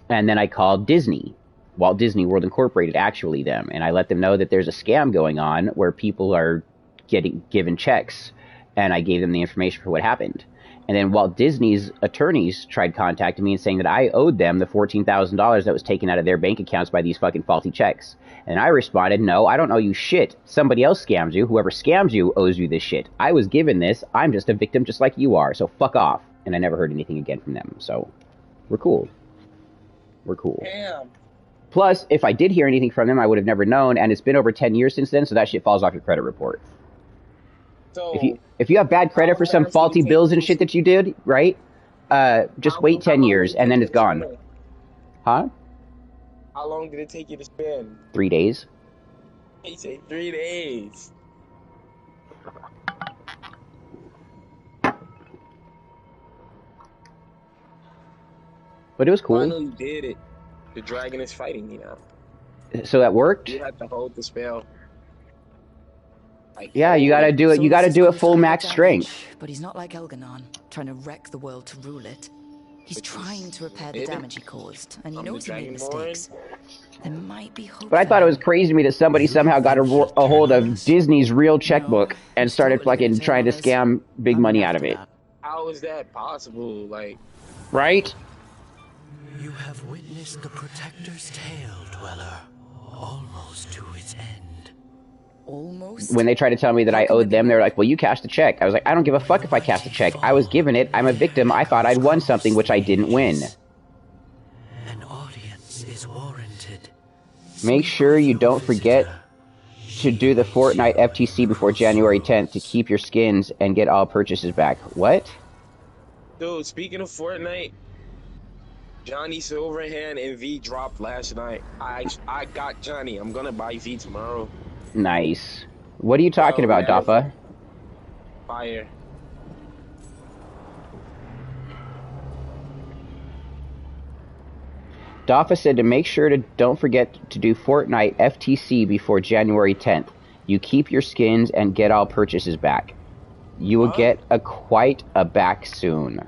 And then I called Disney, Walt Disney World Incorporated, actually them, and I let them know that there's a scam going on where people are getting given checks, and I gave them the information for what happened. And then Walt Disney's attorneys tried contacting me and saying that I owed them the $14,000 that was taken out of their bank accounts by these fucking faulty checks. And I responded, no, I don't owe you shit. Somebody else scams you. Whoever scams you owes you this shit. I was given this. I'm just a victim just like you are. So fuck off. And I never heard anything again from them. So we're cool. We're cool. Damn. Plus, if I did hear anything from them, I would have never known. And it's been over 10 years since then. So that shit falls off your credit report. So, if you have bad credit for some faulty bills and shit that you did, right? Just wait 10 years and then it's gone. Huh? How long did it take you to spend? 3 days. He said 3 days. But it was cool. Finally did it. The dragon is fighting me now. So that worked? You have to hold the spell. Yeah, you gotta do it. You gotta do it full max strength. But he's not like Elganon, trying to wreck the world to rule it. He's trying to repair the damage he caused, and he knows he made mistakes. There might be hope. But I thought it was crazy to me that somebody somehow got a hold of Disney's real checkbook and started fucking trying to scam big money out of it. How is that possible? Like, right? You have witnessed the Protector's tale, Dweller, almost to its end. Almost? When they tried to tell me that I owed them, they were like, well, you cashed a check. I was like, I don't give a fuck if I cashed a check. I was given it. I'm a victim. I thought I'd won something, which I didn't win. An audience is warranted. Make sure you don't forget to do the Fortnite FTC before January 10th to keep your skins and get all purchases back. What? dude, speaking of Fortnite, Johnny Silverhand and V dropped last night. I got Johnny. I'm gonna buy V tomorrow. Nice. What are you talking about, Dafa? Fire. Dafa said to make sure to don't forget to do Fortnite FTC before January 10th. You keep your skins and get all purchases back. You will get quite a back soon.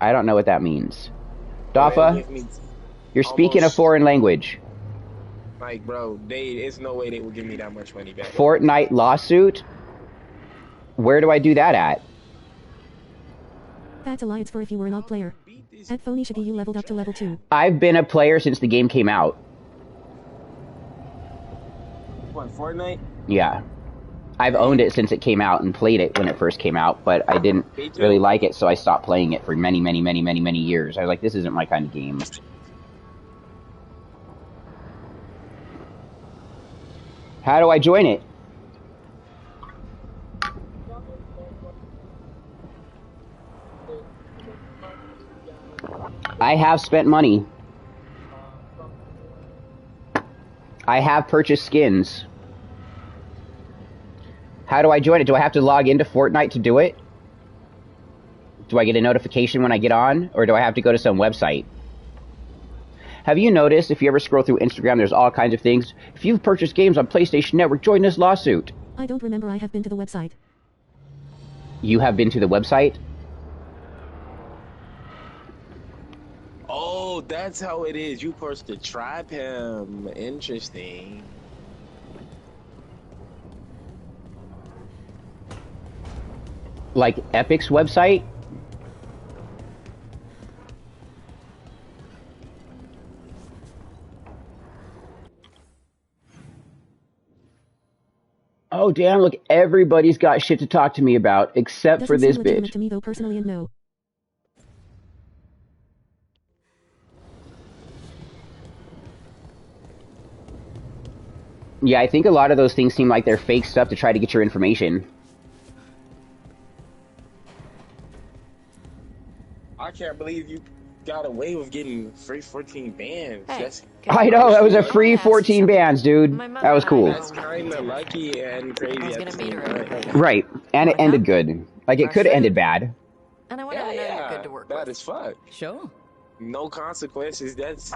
I don't know what that means. Dafa, you're speaking a foreign language. Like, bro, there's no way they will give me that much money back. Fortnite lawsuit? Where do I do that at? That's Alliance for if you were an odd player. At Phonishiki you leveled up to level 2. I've been a player since the game came out. What, Fortnite? Yeah. I've owned it since it came out and played it when it first came out, but I didn't really like it, so I stopped playing it for many years. I was like, this isn't my kind of game. How do I join it? I have spent money. I have purchased skins. How do I join it? Do I have to log into Fortnite to do it? Do I get a notification when I get on? Or do I have to go to some website? Have you noticed, if you ever scroll through Instagram, there's all kinds of things? If you've purchased games on PlayStation Network, join this lawsuit. I don't remember. I have been to the website. You have been to the website? Oh, that's how it is. You supposed to tribe him. Interesting. Like Epic's website? Oh damn, look, everybody's got shit to talk to me about, except for this bitch. To me though, personally, and no. Yeah, I think a lot of those things seem like they're fake stuff to try to get your information. I can't believe you got away with getting free 14 bands. Hey, I know, that was a free 14 bands, dude. That was cool. That's kind of lucky and crazy. I was gonna meet her. Right, and it ended good. Like, it could have ended bad. And I want to know you're good to work Bad with. as fuck. Sure. No consequences. That's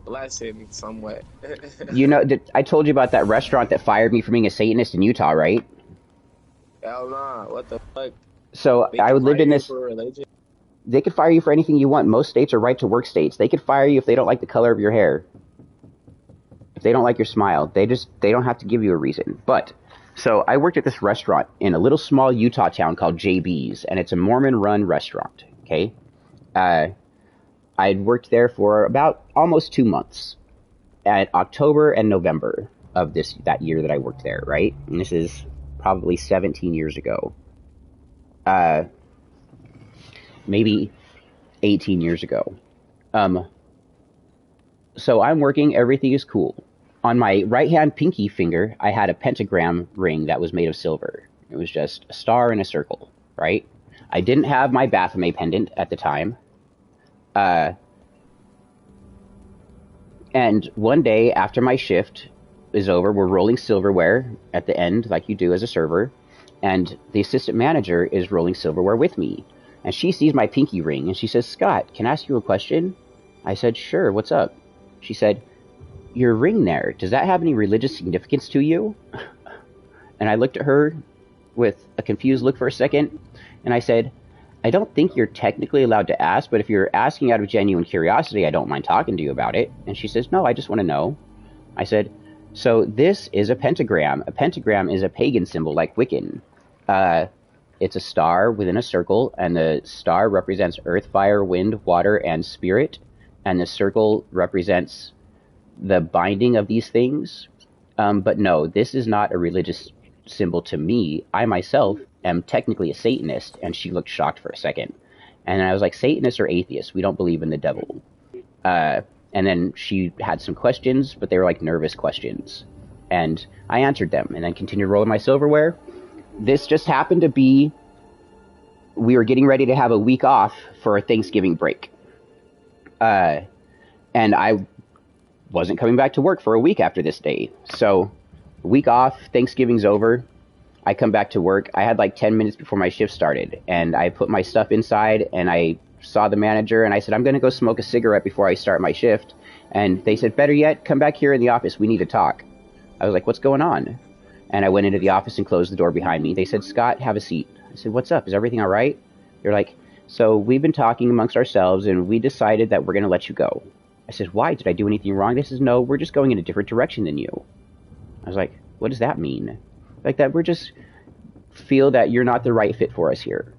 blessing somewhat. You know, I told you about that restaurant that fired me for being a Satanist in Utah, right? Hell nah. What the fuck? So I lived in this. For religion? They could fire you for anything you want. Most states are right to work states. They could fire you if they don't like the color of your hair. If they don't like your smile. They don't have to give you a reason. But, so I worked at this restaurant in a little small Utah town called JB's, and it's a Mormon-run restaurant, okay? I'd worked there for about almost 2 months. At October and November of that year that I worked there, right? And this is probably 17 years ago. Maybe 18 years ago. So I'm working, everything is cool. On my right-hand pinky finger, I had a pentagram ring that was made of silver. It was just a star and a circle, right? I didn't have my Baphomet pendant at the time. And one day after my shift, is over. We're rolling silverware at the end, like you do as a server. And the assistant manager is rolling silverware with me. And she sees my pinky ring, and she says, Scott, can I ask you a question? I said, sure, what's up? She said, your ring there, does that have any religious significance to you? And I looked at her with a confused look for a second, and I said, I don't think you're technically allowed to ask, but if you're asking out of genuine curiosity, I don't mind talking to you about it. And she says, no, I just want to know. I said, so this is a pentagram. A pentagram is a pagan symbol, like Wiccan. It's a star within a circle, and the star represents earth, fire, wind, water, and spirit. And the circle represents the binding of these things. But no, this is not a religious symbol to me. I myself am technically a Satanist. And she looked shocked for a second. And I was like, Satanists are atheists. We don't believe in the devil. And then she had some questions, but they were like nervous questions. And I answered them and then continued rolling my silverware. This just happened to be, we were getting ready to have a week off for a Thanksgiving break. And I wasn't coming back to work for a week after this day. So, week off, Thanksgiving's over. I come back to work. I had like 10 minutes before my shift started. And I put my stuff inside and I saw the manager and I said, I'm going to go smoke a cigarette before I start my shift. And they said, better yet, come back here in the office. We need to talk. I was like, what's going on? And I went into the office and closed the door behind me. They said, Scott, have a seat. I said, what's up? Is everything all right? They're like, so we've been talking amongst ourselves and we decided that we're going to let you go. I said, why? Did I do anything wrong? They says, no, we're just going in a different direction than you. I was like, what does that mean? Like that we're just feel that you're not the right fit for us here.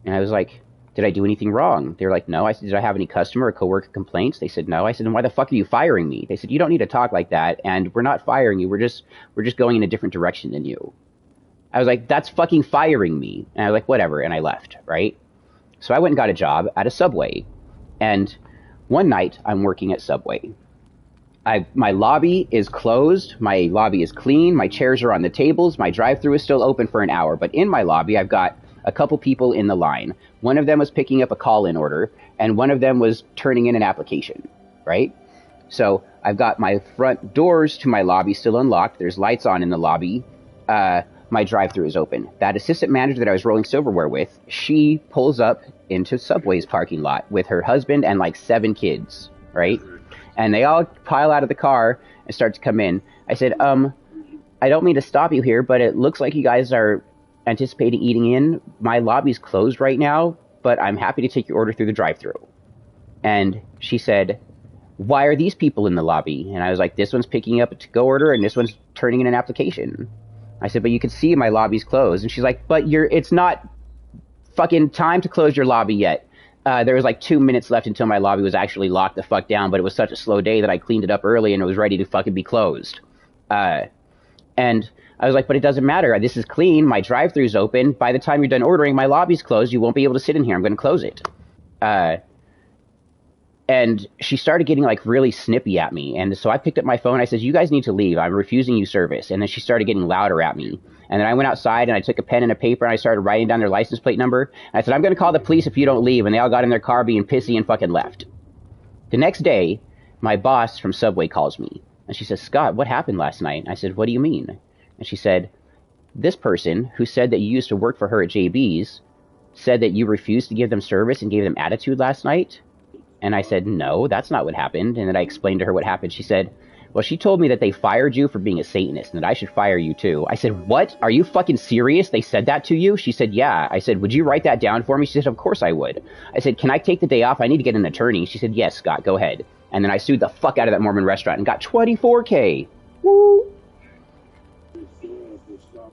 And I was like, did I do anything wrong? They were like, no. I said, did I have any customer or coworker complaints? They said, no. I said, then why the fuck are you firing me? They said, you don't need to talk like that, and we're not firing you. We're just going in a different direction than you. I was like, that's fucking firing me. And I was like, whatever, and I left, right? So I went and got a job at a Subway. And one night, I'm working at Subway. My lobby is closed, my lobby is clean, my chairs are on the tables, my drive-thru is still open for an hour. But in my lobby, I've got a couple people in the line. One of them was picking up a call-in order, and one of them was turning in an application, right? So I've got my front doors to my lobby still unlocked. There's lights on in the lobby. My drive-thru is open. That assistant manager that I was rolling silverware with, she pulls up into Subway's parking lot with her husband and like 7 kids, right? And they all pile out of the car and start to come in. I said, I don't mean to stop you here, but it looks like you guys are anticipating eating in. My lobby's closed right now, but I'm happy to take your order through the drive-thru. And she said, why are these people in the lobby? And I was like, this one's picking up a to-go order and this one's turning in an application. I said, but you can see my lobby's closed. And she's like, but it's not fucking time to close your lobby yet. There was like 2 minutes left until my lobby was actually locked the fuck down, but it was such a slow day that I cleaned it up early and it was ready to fucking be closed. And I was like, but it doesn't matter. This is clean. My drive-thru's open. By the time you're done ordering, my lobby's closed. You won't be able to sit in here. I'm going to close it. And she started getting like really snippy at me. And so I picked up my phone. I said, you guys need to leave. I'm refusing you service. And then she started getting louder at me. And then I went outside and I took a pen and a paper and I started writing down their license plate number. And I said, I'm going to call the police if you don't leave. And they all got in their car being pissy and fucking left. The next day, my boss from Subway calls me. And she says, Scott, what happened last night? And I said, what do you mean? And she said, this person who said that you used to work for her at JB's said that you refused to give them service and gave them attitude last night. And I said, no, that's not what happened. And then I explained to her what happened. She said, well, she told me that they fired you for being a Satanist and that I should fire you too. I said, what? Are you fucking serious? They said that to you? She said, yeah. I said, would you write that down for me? She said, of course I would. I said, can I take the day off? I need to get an attorney. She said, yes, Scott, go ahead. And then I sued the fuck out of that Mormon restaurant and got $24K. Woo!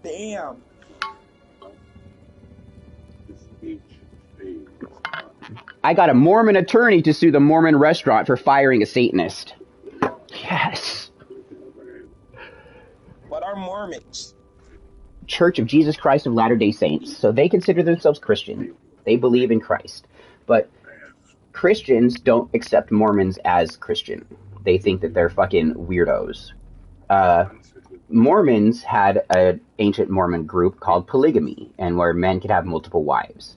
Damn. I got a Mormon attorney to sue the Mormon restaurant for firing a Satanist. Yes. What are Mormons? Church of Jesus Christ of Latter-day Saints. So they consider themselves Christian. They believe in Christ. But Christians don't accept Mormons as Christian. They think that they're fucking weirdos. Mormons had an ancient Mormon group called polygamy, and where men could have multiple wives.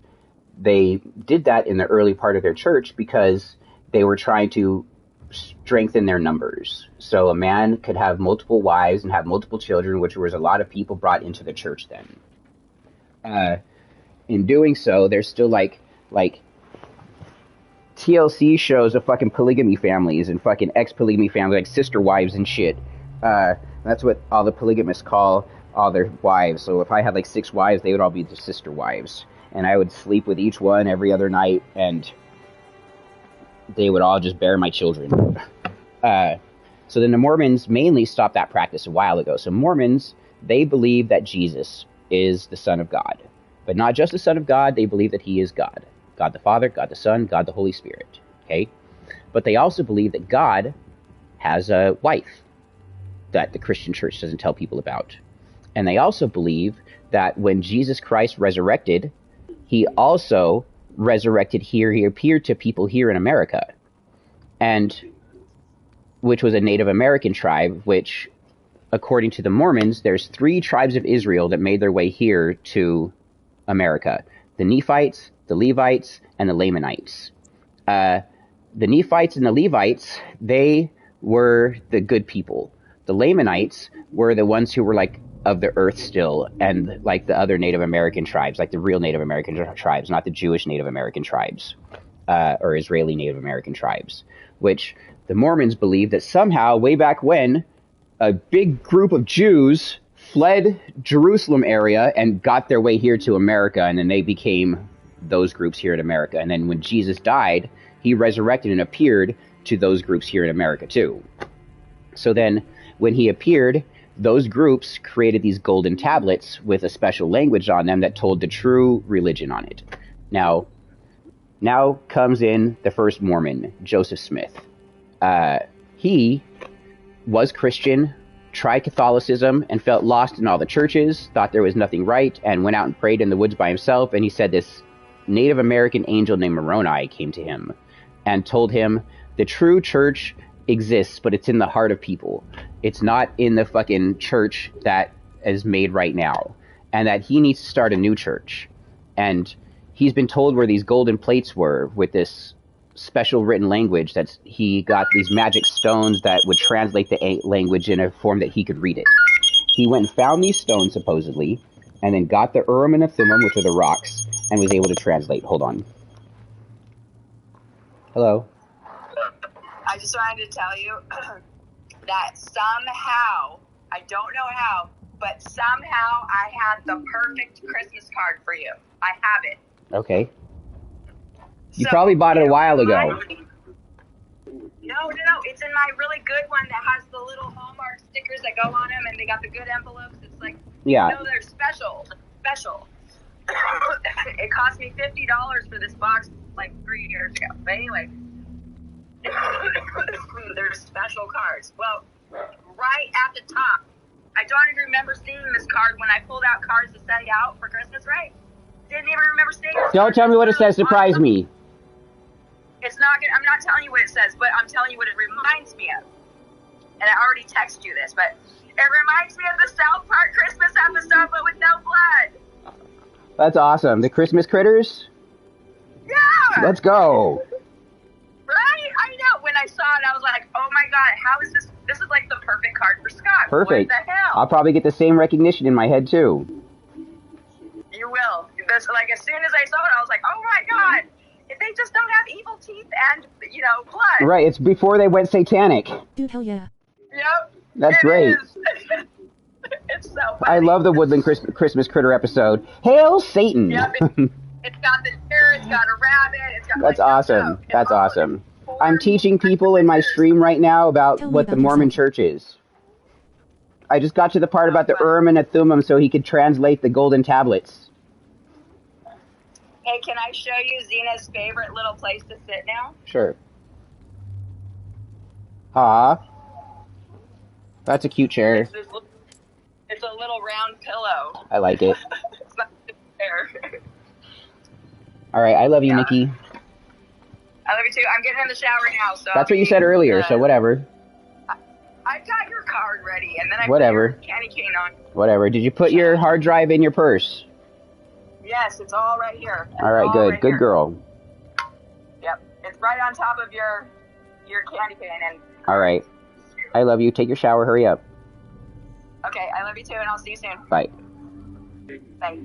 They did that in the early part of their church because they were trying to strengthen their numbers. So a man could have multiple wives and have multiple children, which was a lot of people brought into the church then. In doing so, there's still like TLC shows of fucking polygamy families and fucking ex-polygamy families, like sister wives and shit. That's what all the polygamists call all their wives. So if I had like 6 wives, they would all be the sister wives. And I would sleep with each one every other night, and they would all just bear my children. So then the Mormons mainly stopped that practice a while ago. So Mormons, they believe that Jesus is the Son of God. But not just the Son of God, they believe that he is God. God the Father, God the Son, God the Holy Spirit. Okay? But they also believe that God has a wife that the Christian church doesn't tell people about. And they also believe that when Jesus Christ resurrected, he also resurrected here. He appeared to people here in America, and which was a Native American tribe, which, according to the Mormons, there's 3 tribes of Israel that made their way here to America. The Nephites, the Levites, and the Lamanites. The Nephites and the Levites, they were the good people. The Lamanites were the ones who were like of the earth still, and like the other Native American tribes, like the real Native American tribes, not the Jewish Native American tribes, or Israeli Native American tribes, which the Mormons believe that somehow, way back when, a big group of Jews fled Jerusalem area and got their way here to America, and then they became those groups here in America. And then when Jesus died, he resurrected and appeared to those groups here in America too. So then, when he appeared, those groups created these golden tablets with a special language on them that told the true religion on it. Now comes in the first Mormon, Joseph Smith. He was Christian, tried Catholicism, and felt lost in all the churches, thought there was nothing right, and went out and prayed in the woods by himself. And he said this Native American angel named Moroni came to him and told him the true church exists, but it's in the heart of people. It's not in the fucking church that is made right now, and that he needs to start a new church. And he's been told where these golden plates were with this special written language. That he got these magic stones that would translate the language in a form that he could read it. He went and found these stones supposedly, and then got the Urim and the Thummim, which are the rocks, and was able to translate. Hold on. Hello. I just wanted to tell you that somehow, I don't know how, but somehow I had the perfect Christmas card for you. I have it. Okay. You probably bought it a while ago. No. It's in my really good one that has the little Hallmark stickers that go on them, and they got the good envelopes. It's like, yeah. No, they're special. It cost me $50 for this box like 3 years ago. But anyway, they're special cards. Well, right at the top, I don't even remember seeing this card when I pulled out cards to send out for Christmas, right? Didn't even remember seeing it. Don't tell me what it says. Surprise me. It's not good. I'm not telling you what it says, but I'm telling you what it reminds me of. And I already texted you this, but it reminds me of the South Park Christmas episode, but with no blood. That's awesome. The Christmas critters? Yeah! Let's go. Right? I know. When I saw it, I was like, oh my god, how is this? This is like the perfect card for Scott. Perfect. What the hell? I'll probably get the same recognition in my head, too. You will. This, like, as soon as I saw it, I was like, oh my god. If they just don't have evil teeth and, blood. Right, it's before they went satanic. Dude, hell yeah. Yep. That's great. It's so funny. I love the Woodland Christmas Critter episode. Hail Satan! Yep, it's got the deer, it's got a rabbit, it's got... That's awesome. That's awesome. I'm teaching people in my stream right now about what the Mormon church is. I just got to the part about the Urim and the Thummim so he could translate the golden tablets. Hey, can I show you Zena's favorite little place to sit now? Sure. Aw. That's a cute chair. It's a little round pillow. I like it. It's not fair. Alright, I love you, Nikki. I love you too. I'm getting in the shower now, so... That's what you said earlier, so whatever. I got your card ready, and then I whatever. put your candy cane on. Whatever. Did you put your hard drive in your purse? Yes, it's all right here. Alright, good. Good girl. Yep. It's right on top of your your candy cane and... All right. I love you. Take your shower. Hurry up. Okay, I love you too, and I'll see you soon. Bye. Bye.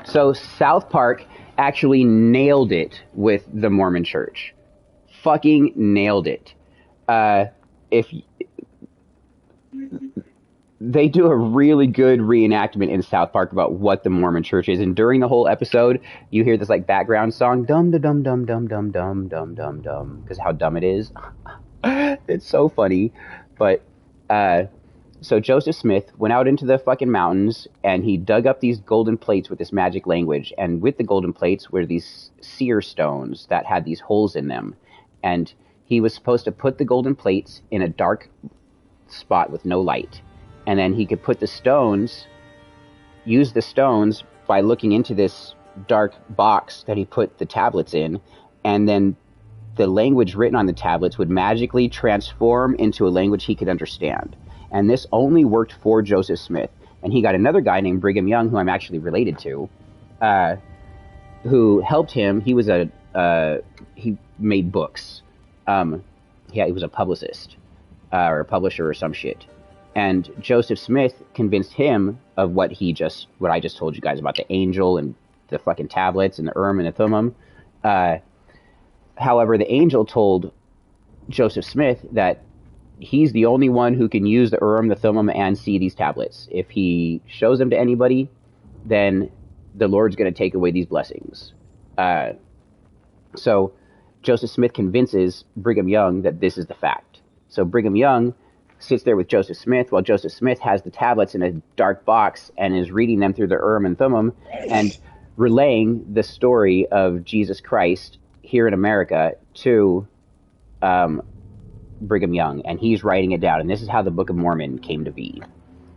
So South Park actually nailed it with the Mormon Church. Fucking nailed it. They do a really good reenactment in South Park about what the Mormon Church is, and during the whole episode, you hear this like background song, dum dum dum dum dum dum dum dum dum dum, because how dumb it is. It's so funny. But so Joseph Smith went out into the fucking mountains and he dug up these golden plates with this magic language, and with the golden plates were these seer stones that had these holes in them, and he was supposed to put the golden plates in a dark spot with no light. And then he could put the stones, use the stones by looking into this dark box that he put the tablets in, and then the language written on the tablets would magically transform into a language he could understand. And this only worked for Joseph Smith. And he got another guy named Brigham Young, who I'm actually related to, who helped him. He was he made books. He was a publicist or a publisher or some shit. And Joseph Smith convinced him of what I just told you guys about the angel and the fucking tablets and the Urim and the Thummim. However, the angel told Joseph Smith that he's the only one who can use the Urim, the Thummim, and see these tablets. If he shows them to anybody, then the Lord's going to take away these blessings. So Joseph Smith convinces Brigham Young that this is the fact. So Brigham Young sits there with Joseph Smith while Joseph Smith has the tablets in a dark box and is reading them through the Urim and Thummim and relaying the story of Jesus Christ here in America to Brigham Young, and he's writing it down. And this is how the Book of Mormon came to be.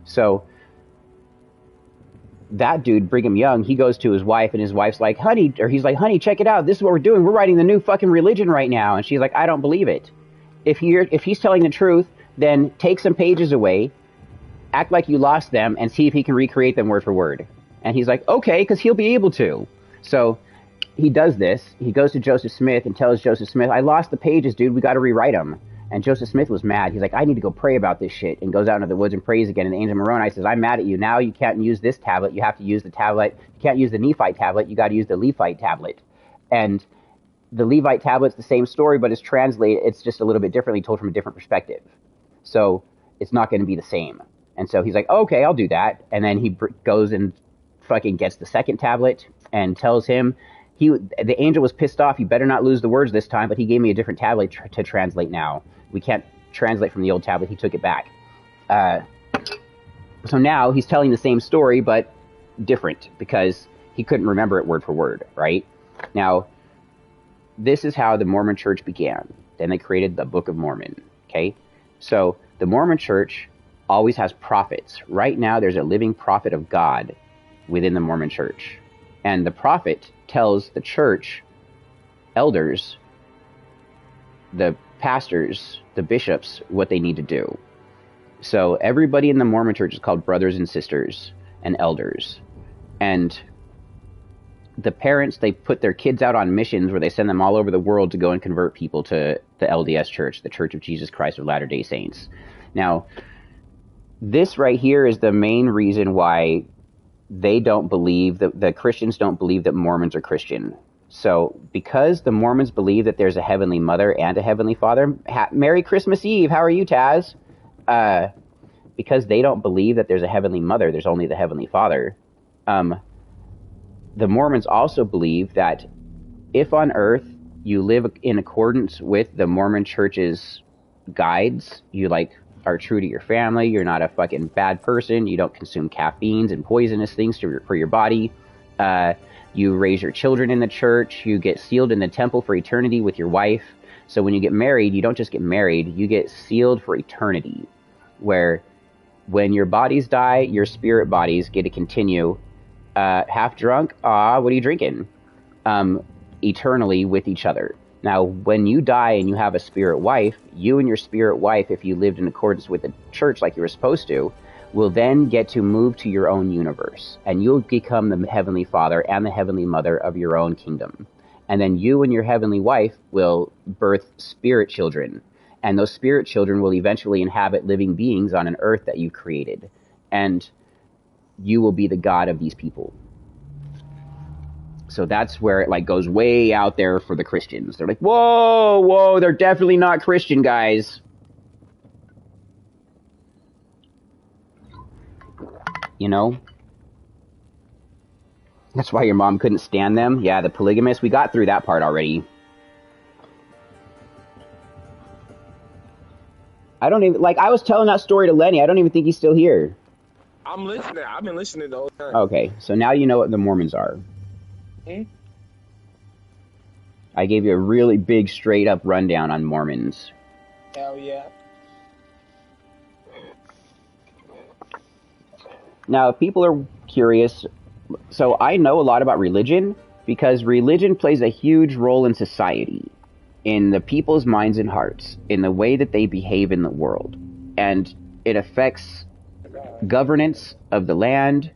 So that dude, Brigham Young, he goes to his wife, and his wife's like, he's like, honey, check it out. This is what we're doing. We're writing the new fucking religion right now. And she's like, I don't believe it. If he's telling the truth, then take some pages away, act like you lost them, and see if he can recreate them word for word. And he's like, okay, because he'll be able to. So he does this. He goes to Joseph Smith and tells Joseph Smith, I lost the pages, dude. We got to rewrite them. And Joseph Smith was mad. He's like, I need to go pray about this shit, and goes out into the woods and prays again. And the angel Moroni says, I'm mad at you. Now you can't use this tablet. You have to use the tablet. You can't use the Nephite tablet. You got to use the Levite tablet. And the Levite tablet's the same story, but it's translated. It's just a little bit differently told from a different perspective. So it's not going to be the same. And so he's like, okay, I'll do that. And then he goes and fucking gets the second tablet and tells him, the angel was pissed off. You better not lose the words this time, but he gave me a different tablet to translate now. We can't translate from the old tablet. He took it back. So now he's telling the same story, but different, because he couldn't remember it word for word, right? Now, this is how the Mormon Church began. Then they created the Book of Mormon, okay? So the Mormon Church always has prophets. Right now, there's a living prophet of God within the Mormon Church. And the prophet tells the church elders, the pastors, the bishops, what they need to do. So everybody in the Mormon Church is called brothers and sisters and elders. And the parents, they put their kids out on missions where they send them all over the world to go and convert people to the LDS Church, the Church of Jesus Christ of Latter-day Saints. Now, this right here is the main reason why they don't believe, that the Christians don't believe that Mormons are Christian. So because the Mormons believe that there's a Heavenly Mother and a Heavenly Father, Merry Christmas Eve, how are you, Taz? Because they don't believe that there's a Heavenly Mother, there's only the Heavenly Father. The Mormons also believe that if on Earth you live in accordance with the Mormon Church's guides, you are true to your family, you're not a fucking bad person, you don't consume caffeines and poisonous things for your body, you raise your children in the church, you get sealed in the temple for eternity with your wife. So when you get married, you don't just get married, you get sealed for eternity, where when your bodies die, your spirit bodies get to continue half drunk, what are you drinking? Eternally with each other. Now, when you die and you have a spirit wife, you and your spirit wife, if you lived in accordance with the church like you were supposed to, will then get to move to your own universe. And you'll become the Heavenly Father and the Heavenly Mother of your own kingdom. And then you and your heavenly wife will birth spirit children. And those spirit children will eventually inhabit living beings on an earth that you created. And you will be the god of these people. So that's where it like goes way out there for the Christians. They're like, whoa, they're definitely not Christian, guys. You know? That's why your mom couldn't stand them. Yeah, the polygamists, we got through that part already. I don't even, like, I was telling that story to Lenny. I don't even think he's still here. I'm listening. I've been listening the whole time. Okay, so now you know what the Mormons are. I gave you a really big, straight-up rundown on Mormons. Hell yeah. Now, if people are curious, so I know a lot about religion because religion plays a huge role in society, in the people's minds and hearts, in the way that they behave in the world. And it affects governance of the land.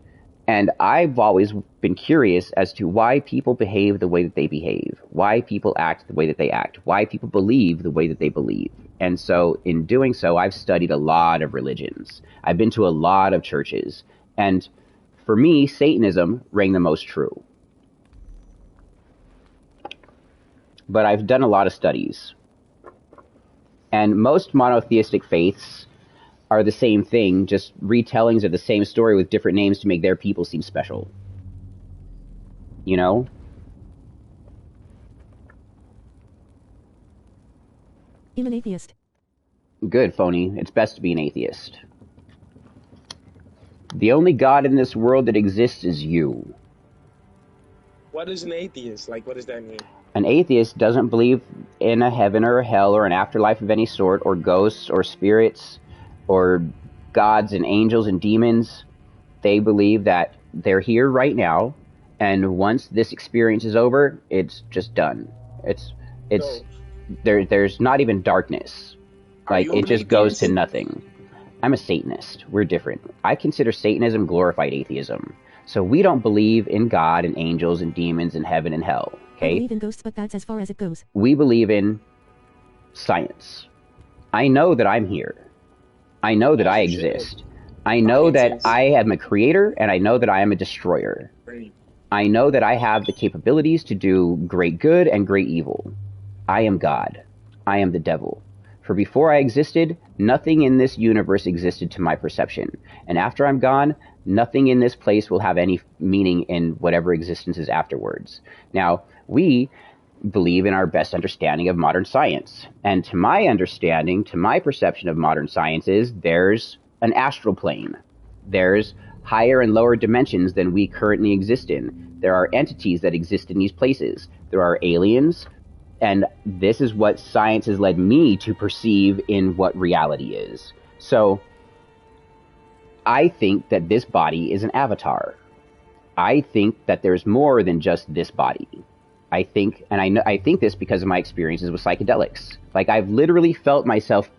And I've always been curious as to why people behave the way that they behave, why people act the way that they act, why people believe the way that they believe. And so in doing so, I've studied a lot of religions. I've been to a lot of churches. And for me, Satanism rang the most true. But I've done a lot of studies. And most monotheistic faiths are the same thing, just retellings of the same story with different names to make their people seem special. You know? I'm an atheist. Good, phony. It's best to be an atheist. The only God in this world that exists is you. What is an atheist? Like, what does that mean? An atheist doesn't believe in a heaven or a hell or an afterlife of any sort, or ghosts or spirits, or gods and angels and demons. They believe that they're here right now, and once this experience is over, it's just done. There's not even darkness. Like, it just goes to nothing. I'm a Satanist. We're different. I consider Satanism glorified atheism. So we don't believe in God and angels and demons and heaven and hell. Okay? I believe in ghosts, but that's as far as it goes. We believe in science. I know that I'm here. I know that I exist. I know that I am a creator, and I know that I am a destroyer. I know that I have the capabilities to do great good and great evil. I am God. I am the devil. For before I existed, nothing in this universe existed to my perception. And after I'm gone, nothing in this place will have any meaning in whatever existence is afterwards. Now, we believe in our best understanding of modern science. And to my understanding, to my perception of modern science is there's an astral plane. There's higher and lower dimensions than we currently exist in. There are entities that exist in these places. There are aliens. And this is what science has led me to perceive in what reality is. So I think that this body is an avatar. I think that there's more than just this body. I think, and I think this because of my experiences with psychedelics. Like, I've literally felt myself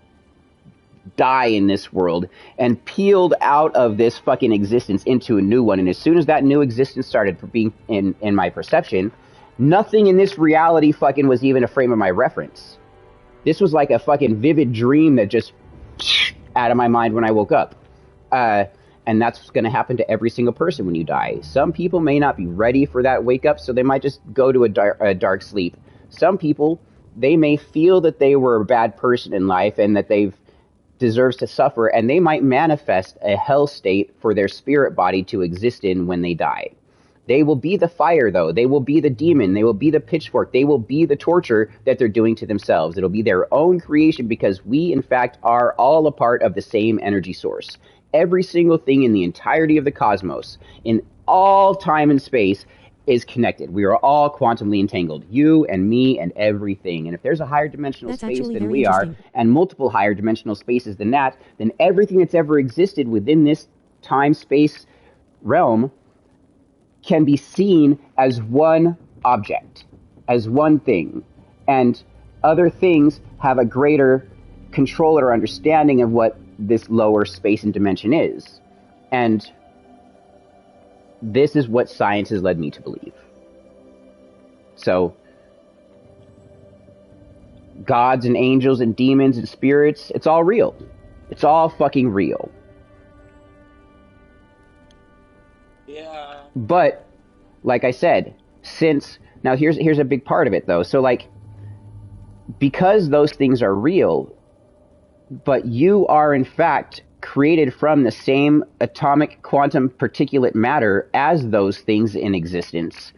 die in this world and peeled out of this fucking existence into a new one. And as soon as that new existence started being in my perception, nothing in this reality fucking was even a frame of my reference. This was like a fucking vivid dream that just out of my mind when I woke up. And that's going to happen to every single person when you die. Some people may not be ready for that wake up, so they might just go to a dark sleep. Some people, they may feel that they were a bad person in life and that they've deserves to suffer, and they might manifest a hell state for their spirit body to exist in when they die. They will be the fire, though. They will be the demon. They will be the pitchfork. They will be the torture that they're doing to themselves. It'll be their own creation because we, in fact, are all a part of the same energy source. Every single thing in the entirety of the cosmos, in all time and space, is connected. We are all quantumly entangled. You and me and everything. And if there's a higher dimensional space than we are, and multiple higher dimensional spaces than that, then everything that's ever existed within this time-space realm can be seen as one object, as one thing. And other things have a greater control or understanding of what this lower space and dimension is. And this is what science has led me to believe. So gods and angels and demons and spirits. It's all real. It's all fucking real. Yeah. But, like I said, now here's a big part of it though. So like, because those things are real, but you are in fact created from the same atomic quantum particulate matter as those things in existence.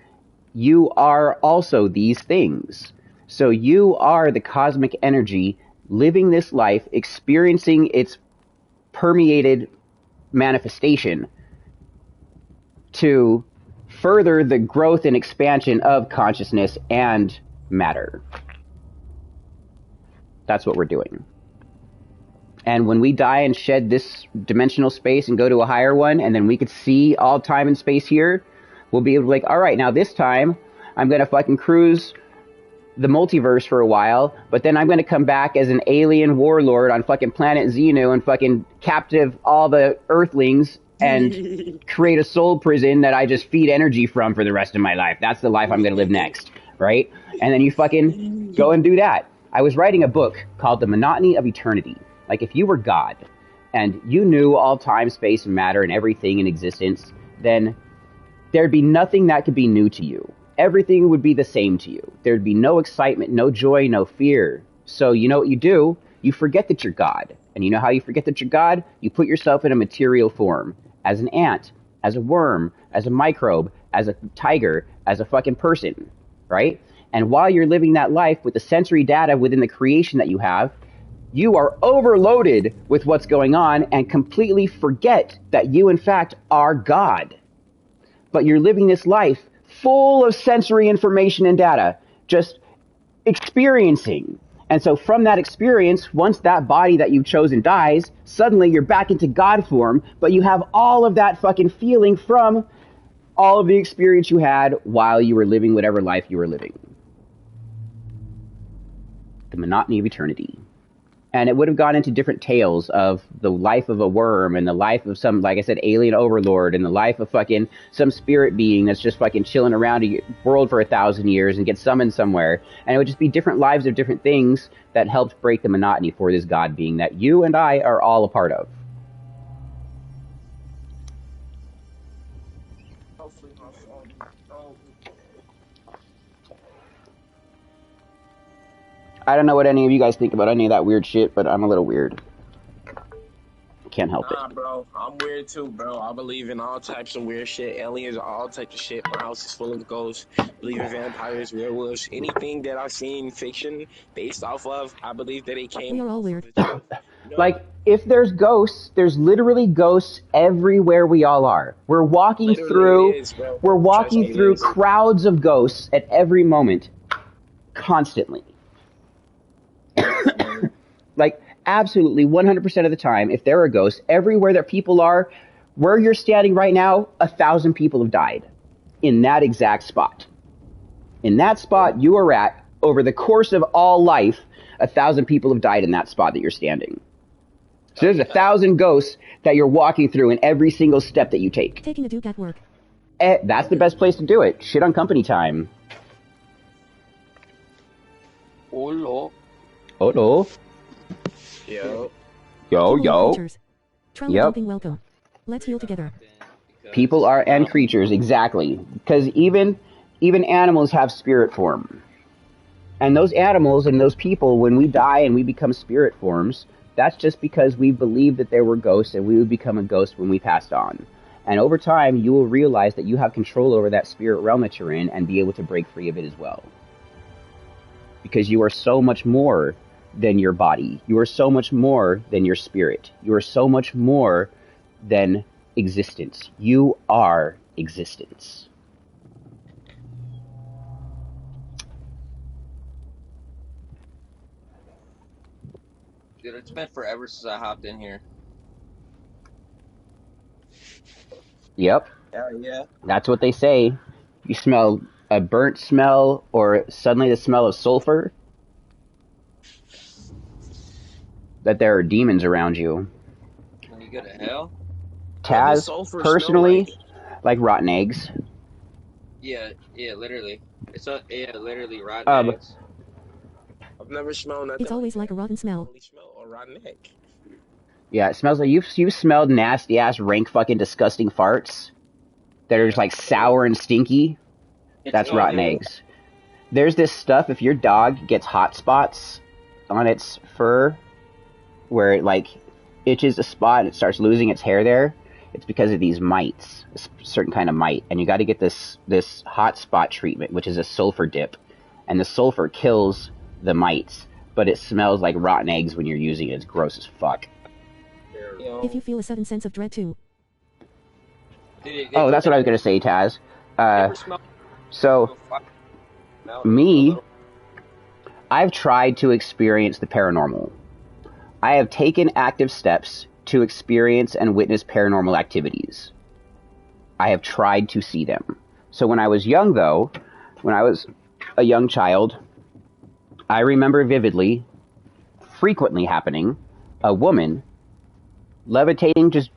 You are also these things. So you are the cosmic energy living this life, experiencing its permeated manifestation to further the growth and expansion of consciousness and matter. That's what we're doing. And when we die and shed this dimensional space and go to a higher one, and then we could see all time and space here, we'll be able to like, all right, now this time I'm going to fucking cruise the multiverse for a while, but then I'm going to come back as an alien warlord on fucking planet Xenu and fucking captive all the earthlings and create a soul prison that I just feed energy from for the rest of my life. That's the life I'm going to live next, right? And then you fucking go and do that. I was writing a book called The Monotony of Eternity. Like, if you were God and you knew all time, space, and matter and everything in existence, then there'd be nothing that could be new to you. Everything would be the same to you. There'd be no excitement, no joy, no fear. So you know what you do? You forget that you're God. And you know how you forget that you're God? You put yourself in a material form. As an ant, as a worm, as a microbe, as a tiger, as a fucking person, right? And while you're living that life with the sensory data within the creation that you have, you are overloaded with what's going on and completely forget that you, in fact, are God. But you're living this life full of sensory information and data, just experiencing. And so from that experience, once that body that you've chosen dies, suddenly you're back into God form, but you have all of that fucking feeling from all of the experience you had while you were living whatever life you were living. The monotony of eternity. And it would have gone into different tales of the life of a worm and the life of some, like I said, alien overlord and the life of fucking some spirit being that's just fucking chilling around a world for 1,000 years and gets summoned somewhere. And it would just be different lives of different things that helped break the monotony for this God being that you and I are all a part of. I don't know what any of you guys think about any of that weird shit, but I'm a little weird. Can't help it. Nah, bro, I'm weird too, bro. I believe in all types of weird shit. Aliens, all types of shit. My house is full of ghosts. Believe in vampires, werewolves, anything that I've seen fiction based off of. I believe that it came. We are all weird. Like, if there's ghosts, there's literally ghosts everywhere we all are. We're walking through crowds of ghosts at every moment, constantly. Like, absolutely 100% of the time, if there are ghosts, everywhere that people are, where you're standing right now, 1,000 people have died in that exact spot. In that spot you are at, over the course of all life, 1,000 people have died in that spot that you're standing. So there's 1,000 ghosts that you're walking through in every single step that you take. Taking a Duke at work. That's the best place to do it. Shit on company time. Hello. Hello. Yo. Yo. Trauma dumping, welcome. Let's heal together. People are and creatures, exactly. Because even animals have spirit form. And those animals and those people, when we die and we become spirit forms, that's just because we believed that there were ghosts and we would become a ghost when we passed on. And over time, you will realize that you have control over that spirit realm that you're in and be able to break free of it as well. Because you are so much more than your body. You are so much more than your spirit. You are so much more than existence. You are existence. Dude, it's been forever since I hopped in here. Yep. Yeah. That's what they say. You smell a burnt smell or suddenly the smell of sulfur, that there are demons around you. When you go to hell? Taz, personally, like rotten eggs. Yeah, literally. It's literally rotten eggs. I've never smelled nothing. It's always like a rotten smell. Holy smell or rotten egg. Yeah, it smells like you've smelled nasty ass, rank, fucking disgusting farts that are just like sour and stinky. That's rotten eggs. There's this stuff, if your dog gets hot spots on its fur where it like itches a spot and it starts losing its hair there, it's because of these mites, a certain kind of mite. And you got to get this hot spot treatment, which is a sulfur dip. And the sulfur kills the mites, but it smells like rotten eggs when you're using it. It's gross as fuck. If you feel a sudden sense of dread too. Oh, that's what I was going to say, Taz. So, me, I've tried to experience the paranormal. I have taken active steps to experience and witness paranormal activities. I have tried to see them. So when I was young, though, when I was a young child, I remember vividly, frequently happening, a woman levitating just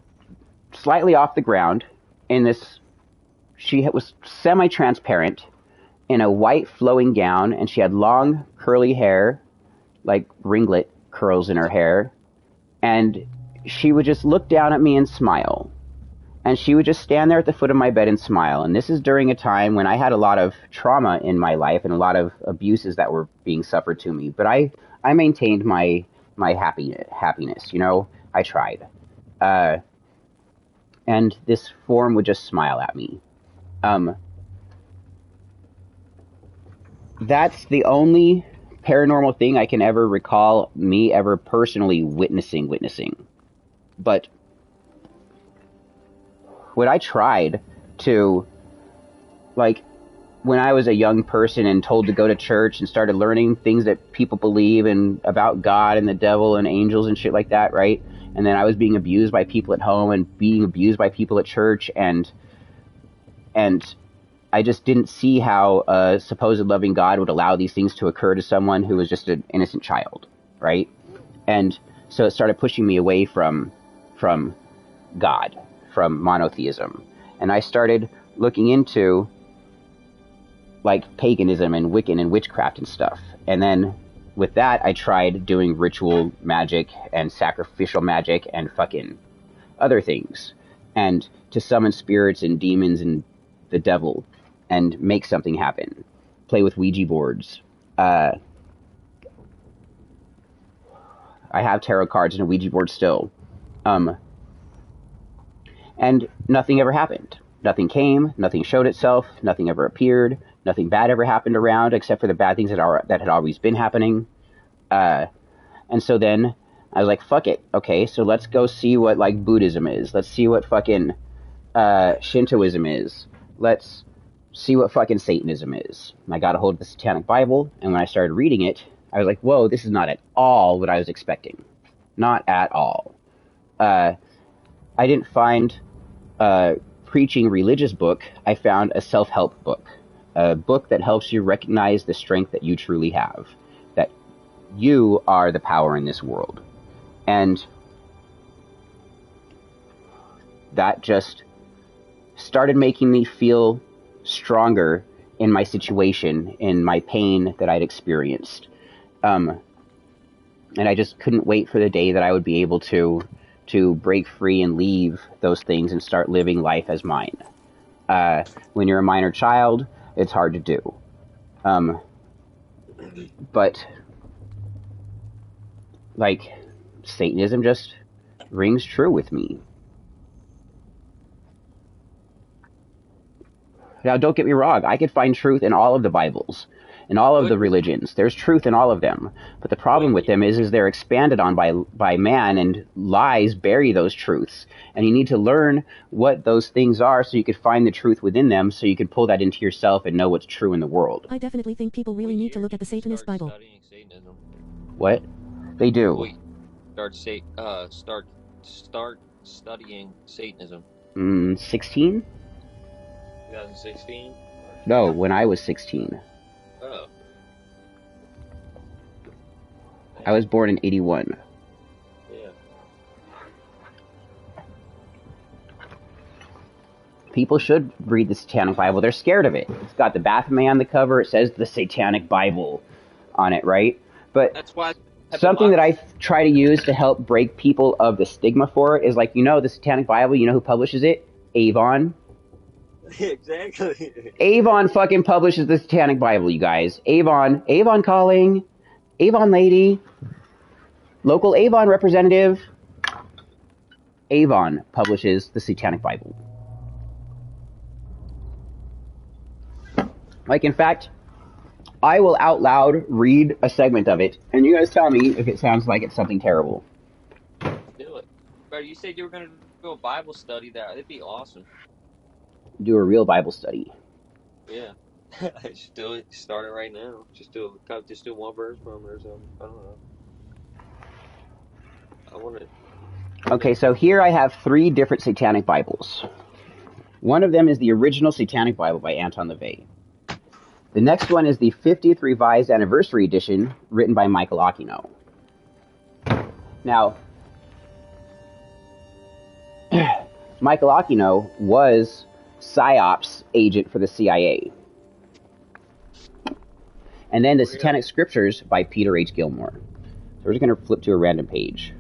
slightly off the ground in this, she was semi-transparent in a white flowing gown, and she had long curly hair, like ringlet curls in her hair, and she would just look down at me and smile. And she would just stand there at the foot of my bed and smile. And this is during a time when I had a lot of trauma in my life and a lot of abuses that were being suffered to me. But I maintained my happiness, you know? I tried. And this form would just smile at me. That's the only paranormal thing I can ever recall me ever personally witnessing. But when I tried to, like, when I was a young person and told to go to church and started learning things that people believe and about God and the devil and angels and shit like that, right? And then I was being abused by people at home and being abused by people at church, and I just didn't see how a supposed loving God would allow these things to occur to someone who was just an innocent child, right? And so it started pushing me away from God, from monotheism. And I started looking into, like, paganism and Wiccan and witchcraft and stuff. And then with that, I tried doing ritual magic and sacrificial magic and fucking other things. And to summon spirits and demons and the devil and make something happen. Play with Ouija boards. I have tarot cards and a Ouija board still. And nothing ever happened. Nothing came, nothing showed itself, nothing ever appeared, nothing bad ever happened around except for the bad things that had always been happening. And so then I was like, fuck it. Okay, so let's go see what, like, Buddhism is. Let's see what fucking Shintoism is. Let's see what fucking Satanism is. And I got a hold of the Satanic Bible, and when I started reading it, I was like, whoa, this is not at all what I was expecting. Not at all. I didn't find a preaching religious book. I found a self-help book. A book that helps you recognize the strength that you truly have. That you are the power in this world. And that just started making me feel stronger in my situation, in my pain that I'd experienced. And I just couldn't wait for the day that I would be able to break free and leave those things and start living life as mine. When you're a minor child, it's hard to do. But, like, Satanism just rings true with me. Now, don't get me wrong, I could find truth in all of the Bibles, in all of the religions. There's truth in all of them. But the problem with them is they're expanded on by man, and lies bury those truths. And you need to learn what those things are so you could find the truth within them, so you could pull that into yourself and know what's true in the world. I definitely think people really need to look at the Satanist Bible. What? They do. Start studying Satanism. 16? 2016? No, when I was 16. Oh. I was born in 81. Yeah. People should read the Satanic Bible. They're scared of it. It's got the Baphomet on the cover. It says the Satanic Bible on it, right? But that's why something that I try to use to help break people of the stigma for it is like, the Satanic Bible, you know who publishes it? Avon. Exactly. Avon fucking publishes the Satanic Bible, you guys. Avon calling. Avon lady. Local Avon representative. Avon publishes the Satanic Bible. Like, in fact, I will out loud read a segment of it, and you guys tell me if it sounds like it's something terrible. Do it. But you said you were going to do a Bible study there. That'd be awesome. Do a real Bible study. Yeah. Just do it. Start it right now. Just do one verse from it or something. I don't know. I want to... Okay, so here I have 3 different Satanic Bibles. One of them is the original Satanic Bible by Anton LaVey. The next one is the 50th Revised Anniversary Edition, written by Michael Aquino. Now, Michael Aquino was PSYOP's agent for the CIA. And then the Satanic Scriptures by Peter H. Gilmore. So we're just going to flip to a random page.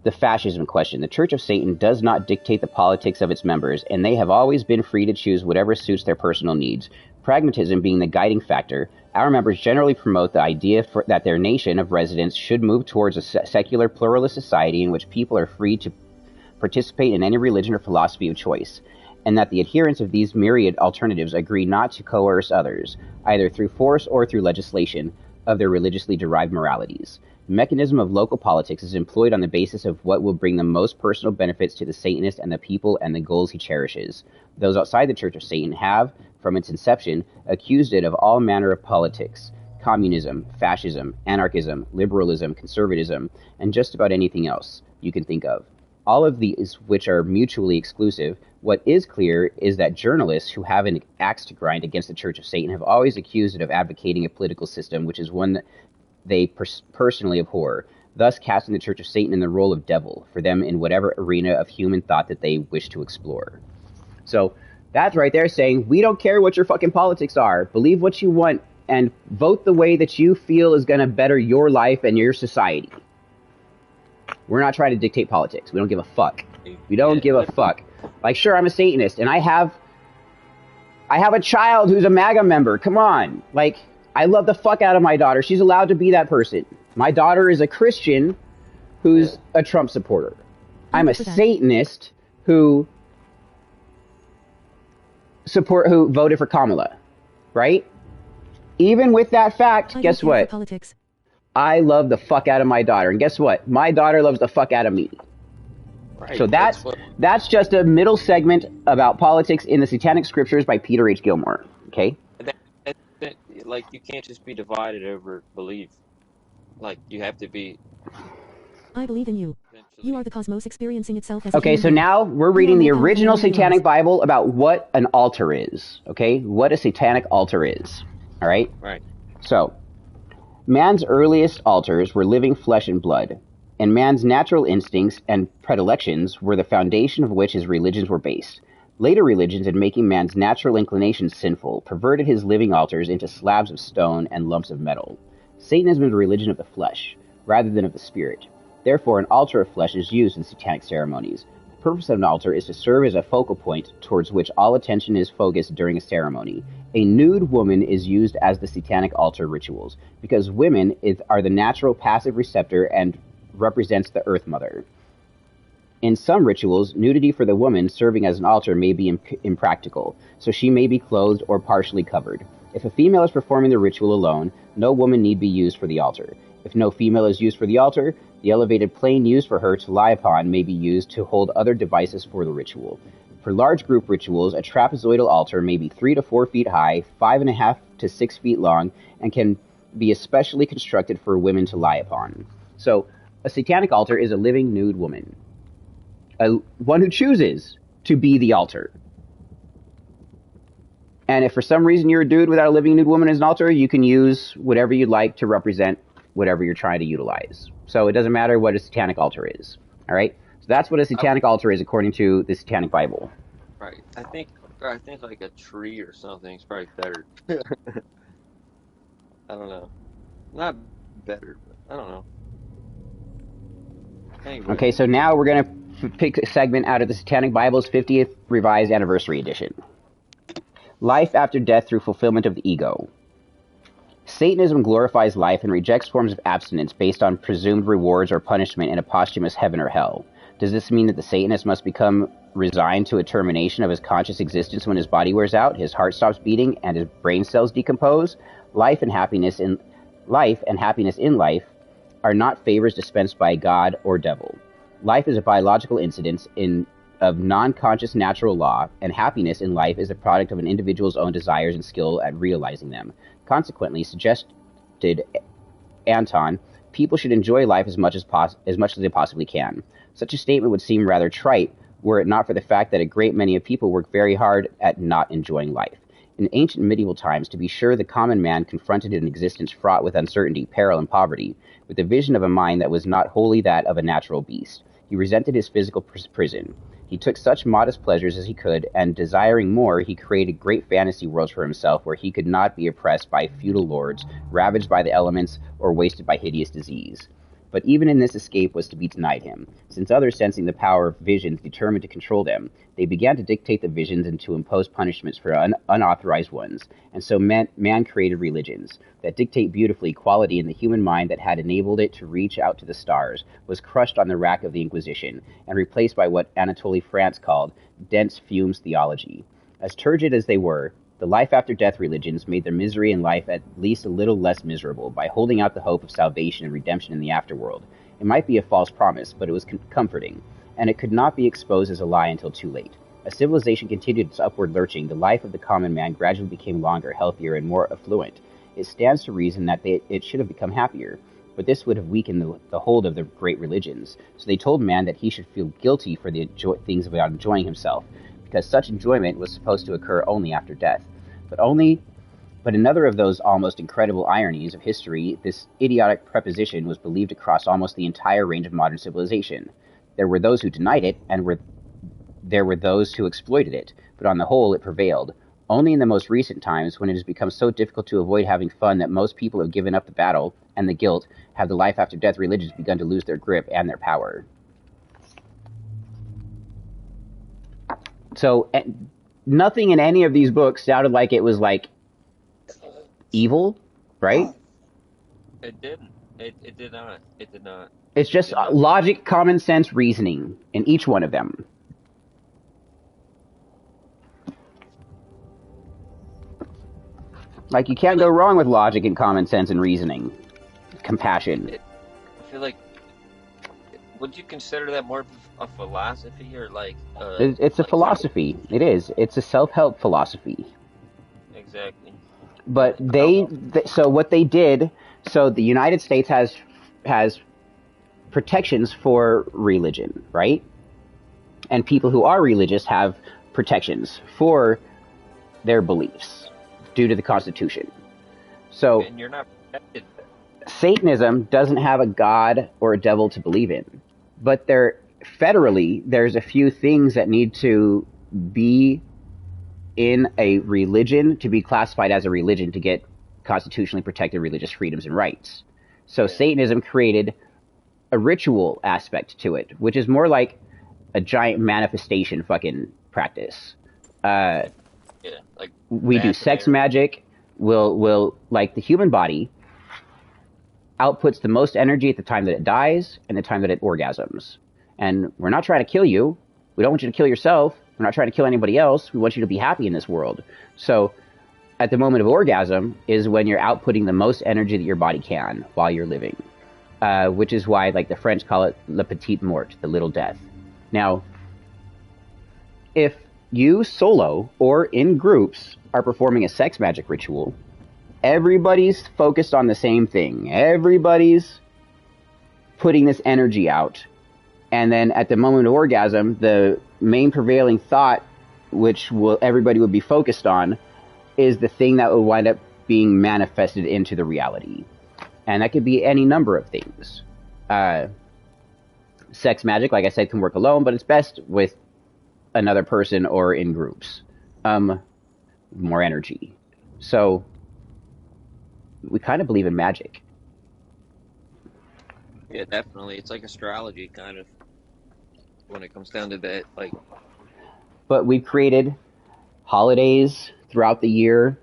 The fascism question. The Church of Satan does not dictate the politics of its members, and they have always been free to choose whatever suits their personal needs. Pragmatism being the guiding factor, our members generally promote the idea that their nation of residence should move towards a secular pluralist society in which people are free to participate in any religion or philosophy of choice, and that the adherents of these myriad alternatives agree not to coerce others, either through force or through legislation, of their religiously derived moralities. The mechanism of local politics is employed on the basis of what will bring the most personal benefits to the Satanist and the people and the goals he cherishes. Those outside the Church of Satan have, from its inception, accused it of all manner of politics, communism, fascism, anarchism, liberalism, conservatism, and just about anything else you can think of. All of these which are mutually exclusive. What is clear is that journalists who have an axe to grind against the Church of Satan have always accused it of advocating a political system which is one that they personally abhor, thus casting the Church of Satan in the role of devil for them in whatever arena of human thought that they wish to explore. So that's right there saying, we don't care what your fucking politics are. Believe what you want and vote the way that you feel is going to better your life and your society. We're not trying to dictate politics. We don't give a fuck. We don't give a fuck. Like, sure, I'm a Satanist, and I have a child who's a MAGA member. Come on. Like, I love the fuck out of my daughter. She's allowed to be that person. My daughter is a Christian who's a Trump supporter. I'm a Satanist who voted for Kamala. Right? Even with that fact, guess what? I love the fuck out of my daughter. And guess what? My daughter loves the fuck out of me. Right. So that's just a middle segment about politics in the Satanic Scriptures by Peter H. Gilmore. Okay? Like, you can't just be divided over belief. Like, you have to be... I believe in you. You are the cosmos experiencing itself as Okay, so now we're reading the original Satanic Bible about what an altar is. Okay? What a Satanic altar is. Alright? Right. So, man's earliest altars were living flesh and blood, and man's natural instincts and predilections were the foundation of which his religions were based. Later religions, in making man's natural inclinations sinful, perverted his living altars into slabs of stone and lumps of metal. Satanism is a religion of the flesh, rather than of the spirit. Therefore, an altar of flesh is used in satanic ceremonies. The purpose of an altar is to serve as a focal point towards which all attention is focused during a ceremony. A nude woman is used as the satanic altar rituals, because women are the natural passive receptor and represents the Earth Mother. In some rituals, nudity for the woman serving as an altar may be impractical, so she may be clothed or partially covered. If a female is performing the ritual alone, no woman need be used for the altar. If no female is used for the altar, the elevated plane used for her to lie upon may be used to hold other devices for the ritual. For large group rituals, a trapezoidal altar may be 3 to 4 feet high, 5.5 to 6 feet long, and can be especially constructed for women to lie upon. So, a satanic altar is a living nude woman. One who chooses to be the altar. And if for some reason you're a dude without a living nude woman as an altar, you can use whatever you'd like to represent whatever you're trying to utilize. So it doesn't matter what a satanic altar is. All right? So that's what a satanic altar is according to the Satanic Bible. Right. I think like a tree or something is probably better. I don't know. Not better, but I don't know. Anyway. Okay, so now we're going to pick a segment out of the Satanic Bible's 50th Revised Anniversary Edition. Life after death through fulfillment of the ego. Satanism glorifies life and rejects forms of abstinence based on presumed rewards or punishment in a posthumous heaven or hell. Does this mean that the Satanist must become resigned to a termination of his conscious existence when his body wears out, his heart stops beating, and his brain cells decompose? Life and happiness in life are not favors dispensed by God or devil. Life is a biological incidence of non-conscious natural law, and happiness in life is a product of an individual's own desires and skill at realizing them. Consequently, suggested Anton, people should enjoy life as much as they possibly can. Such a statement would seem rather trite were it not for the fact that a great many of people work very hard at not enjoying life. In ancient medieval times, to be sure, the common man confronted an existence fraught with uncertainty, peril, and poverty, with the vision of a mind that was not wholly that of a natural beast. He resented his physical prison. He took such modest pleasures as he could, and desiring more, he created great fantasy worlds for himself where he could not be oppressed by feudal lords, ravaged by the elements, or wasted by hideous disease. But even in this escape was to be denied him, since others, sensing the power of visions, determined to control them. They began to dictate the visions and to impose punishments for unauthorized ones, and so man created religions that dictate beautifully quality in the human mind that had enabled it to reach out to the stars, was crushed on the rack of the Inquisition, and replaced by what Anatole France called dense fumes theology. As turgid as they were, the life-after-death religions made their misery in life at least a little less miserable by holding out the hope of salvation and redemption in the afterworld. It might be a false promise, but it was comforting, and it could not be exposed as a lie until too late. As civilization continued its upward lurching, the life of the common man gradually became longer, healthier, and more affluent. It stands to reason that it should have become happier, but this would have weakened the hold of the great religions. So they told man that he should feel guilty for the things about enjoying himself, because such enjoyment was supposed to occur only after death. But another of those almost incredible ironies of history, this idiotic preposition was believed across almost the entire range of modern civilization. There were those who denied it, and there were those who exploited it, but on the whole it prevailed. Only in the most recent times, when it has become so difficult to avoid having fun that most people have given up the battle and the guilt, have the life-after-death religions begun to lose their grip and their power. So, nothing in any of these books sounded like it was, like, evil, right? It didn't. It did not. It did not. It's just logic, common sense, reasoning in each one of them. Like, you can't go wrong with logic and common sense and reasoning. Compassion. I feel like, would you consider that more of a philosophy or like... it's a philosophy. It is. It's a self-help philosophy. Exactly. But so what they did, so the United States has protections for religion, right? And people who are religious have protections for their beliefs due to the Constitution. So and you're not protected. Satanism doesn't have a god or a devil to believe in, but federally there's a few things that need to be in a religion to be classified as a religion to get constitutionally protected religious freedoms and rights. So Satanism created a ritual aspect to it, which is more like a giant manifestation fucking practice. Like we do sex magic. We'll like the human body outputs the most energy at the time that it dies and the time that it orgasms. And we're not trying to kill you. We don't want you to kill yourself. We're not trying to kill anybody else. We want you to be happy in this world. So at the moment of orgasm is when you're outputting the most energy that your body can while you're living. Which is why, like, the French call it le petit mort, the little death. Now, if you solo or in groups are performing a sex magic ritual, everybody's focused on the same thing. Everybody's putting this energy out. And then at the moment of orgasm, the main prevailing thought, which everybody would be focused on, is the thing that will wind up being manifested into the reality. And that could be any number of things. Sex magic, like I said, can work alone, but it's best with another person or in groups. More energy. So we kind of believe in magic. Yeah, definitely. It's like astrology, kind of, when it comes down to that. Like, but we've created holidays throughout the year.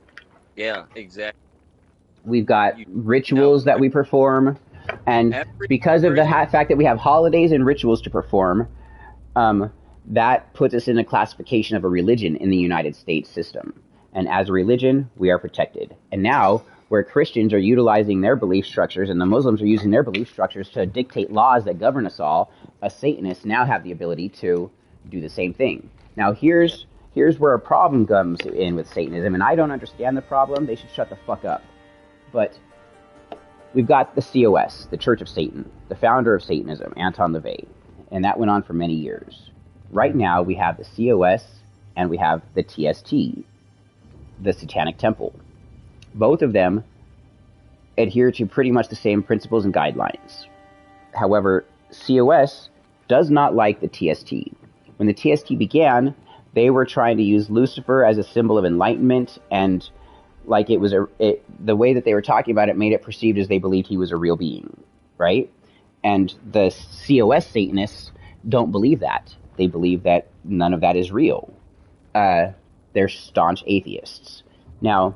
yeah, exactly. We've got rituals that we perform, and because of the fact that we have holidays and rituals to perform, that puts us in a classification of a religion in the United States system. And as a religion, we are protected. And now, where Christians are utilizing their belief structures and the Muslims are using their belief structures to dictate laws that govern us all, us Satanists now have the ability to do the same thing. Now, here's where a problem comes in with Satanism, and I don't understand the problem. They should shut the fuck up. But we've got the COS, the Church of Satan, the founder of Satanism, Anton LaVey, and that went on for many years. Right now, we have the COS and we have the TST, the Satanic Temple. Both of them adhere to pretty much the same principles and guidelines. However, COS does not like the TST. When the TST began, they were trying to use Lucifer as a symbol of enlightenment, and like it was the way that they were talking about it made it perceived as they believed he was a real being, right? And the COS Satanists don't believe that. They believe that none of that is real. They're staunch atheists. Now,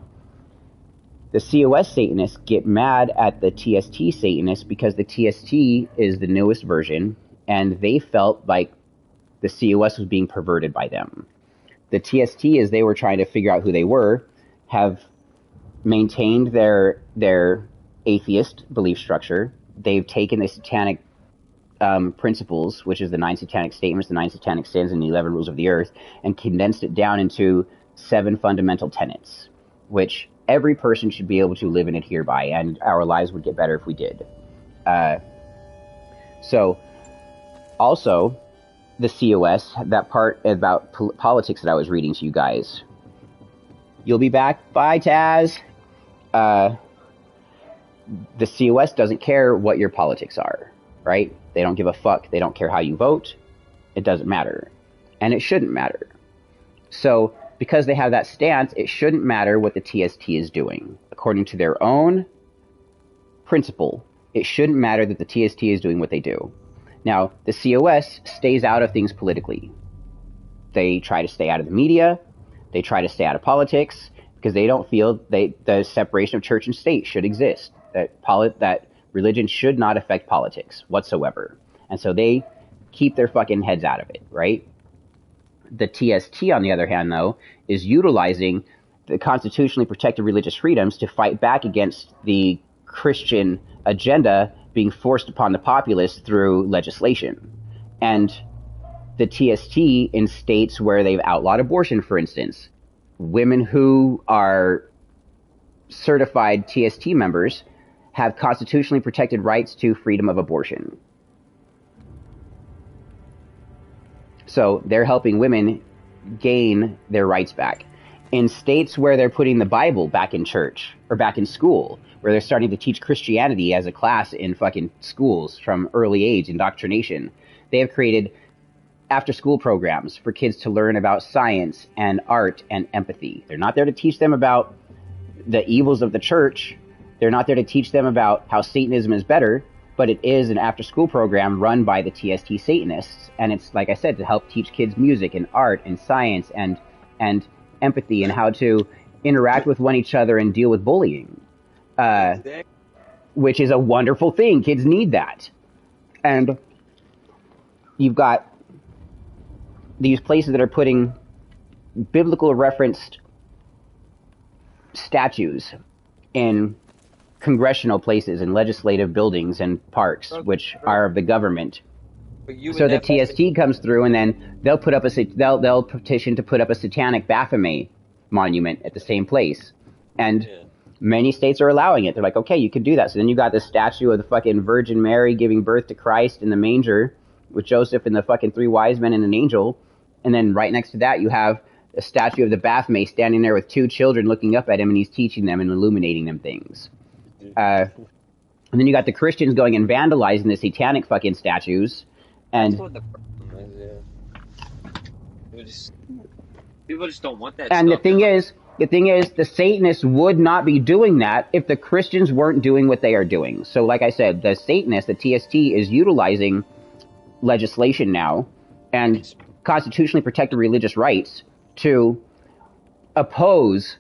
the COS Satanists get mad at the TST Satanists because the TST is the newest version, and they felt like the COS was being perverted by them. The TST, as they were trying to figure out who they were, have maintained their atheist belief structure. They've taken the satanic principles, which is the 9 satanic statements, the 9 satanic sins, and the 11 rules of the earth, and condensed it down into 7 fundamental tenets, which every person should be able to live and adhere by, and our lives would get better if we did. So, also, the COS, that part about politics that I was reading to you guys. You'll be back. Bye, Taz. The COS doesn't care what your politics are, right? They don't give a fuck. They don't care how you vote. It doesn't matter. And it shouldn't matter. So, because they have that stance, it shouldn't matter what the TST is doing. According to their own principle, it shouldn't matter that the TST is doing what they do. Now, the COS stays out of things politically. They try to stay out of the media. They try to stay out of politics because they don't feel the separation of church and state should exist. That religion should not affect politics whatsoever. And so they keep their fucking heads out of it, right? The TST, on the other hand, though, is utilizing the constitutionally protected religious freedoms to fight back against the Christian agenda being forced upon the populace through legislation. And the TST, in states where they've outlawed abortion, for instance, women who are certified TST members have constitutionally protected rights to freedom of abortion. So they're helping women gain their rights back. In states where they're putting the Bible back in church or back in school, where they're starting to teach Christianity as a class in fucking schools from early age, indoctrination, they have created after-school programs for kids to learn about science and art and empathy. They're not there to teach them about the evils of the church. They're not there to teach them about how Satanism is better, but it is an after-school program run by the TST Satanists. And it's, like I said, to help teach kids music and art and science and empathy and how to interact with one each other and deal with bullying, which is a wonderful thing. Kids need that. And you've got these places that are putting biblical referenced statues in congressional places and legislative buildings and parks, which are of the government. So the TST comes through, and then they'll put up they'll petition to put up a satanic Baphomet monument at the same place, and many states are allowing it. They're like, okay, you can do that. So then you got the statue of the fucking Virgin Mary giving birth to Christ in the manger with Joseph and the fucking 3 wise men and an angel, and then right next to that you have a statue of the Baphomet standing there with 2 children looking up at him, and he's teaching them and illuminating them things. And then you got the Christians going and vandalizing the satanic fucking statues. And that's what the problem is, yeah. People just don't want that and stuff. the thing is, The thing is, the Satanists would not be doing that if the Christians weren't doing what they are doing. So like I said, the Satanists, the TST, is utilizing legislation now and constitutionally protected religious rights to oppose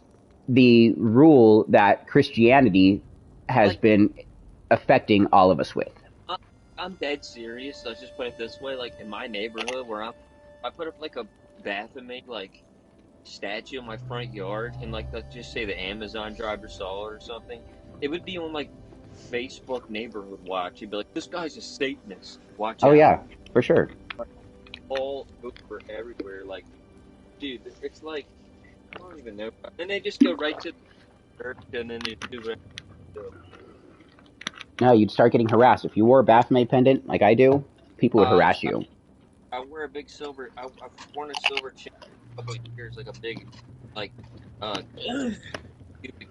the rule that Christianity has been affecting all of us with. I'm dead serious. Let's just put it this way: like in my neighborhood where I put up like a Baphomet like statue in my front yard, and like let's just say the Amazon driver saw it or something. It would be on like Facebook neighborhood watch. You'd be like, "This guy's a Satanist. Watch out!" Oh yeah, for sure. All over everywhere. Like, dude, it's like I don't even know. And they just go right to the church, and then they do it. No, you'd start getting harassed. If you wore a Baphomet pendant, like I do, people would harass you. I wear a big silver. I've worn a silver chain for a couple of years, like a big, like,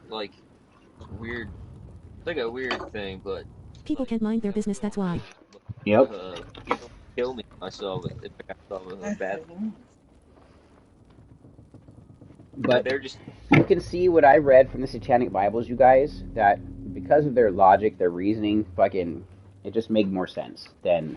like weird. It's like a weird thing, but people can't mind their business. That's why. Yep. People kill me if I saw it. If I saw it with a Baphomet. But they're just. You can see what I read from the Satanic Bibles, you guys, that because of their logic, their reasoning, fucking, it just made more sense than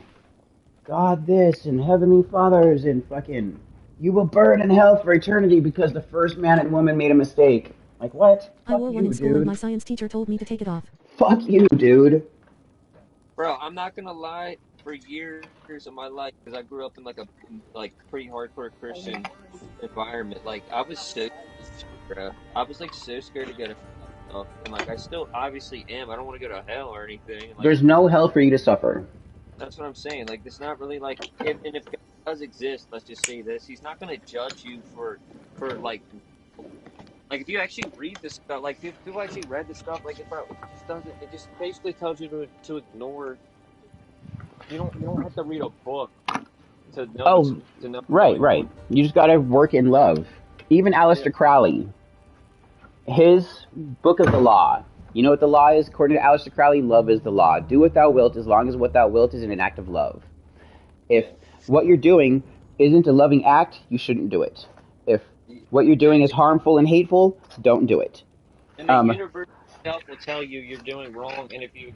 God this and Heavenly Fathers and fucking, you will burn in hell for eternity because the first man and woman made a mistake. Like, what? I wore one in school and my science teacher told me to take it off. Fuck you, dude. Bro, I'm not gonna lie. For years of my life, because I grew up in like a pretty hardcore Christian environment, like I was so scared, I was like so scared to go to hell, and like I still obviously am. I don't want to go to hell or anything. Like, there's no hell for you to suffer. That's what I'm saying. Like, it's not really like, if God does exist, let's just say this, He's not gonna judge you for like if you actually read this stuff, like if you actually read this stuff, like it just doesn't. It just basically tells you to ignore. You don't have to read a book to know. To know. Right. You just gotta work in love. Even Aleister Crowley, his book of the law. You know what the law is? According to Aleister Crowley, love is the law. Do what thou wilt, as long as what thou wilt is in an act of love. If what you're doing isn't a loving act, you shouldn't do it. If what you're doing is harmful and hateful, don't do it. And the universe itself will tell you you're doing wrong, and if you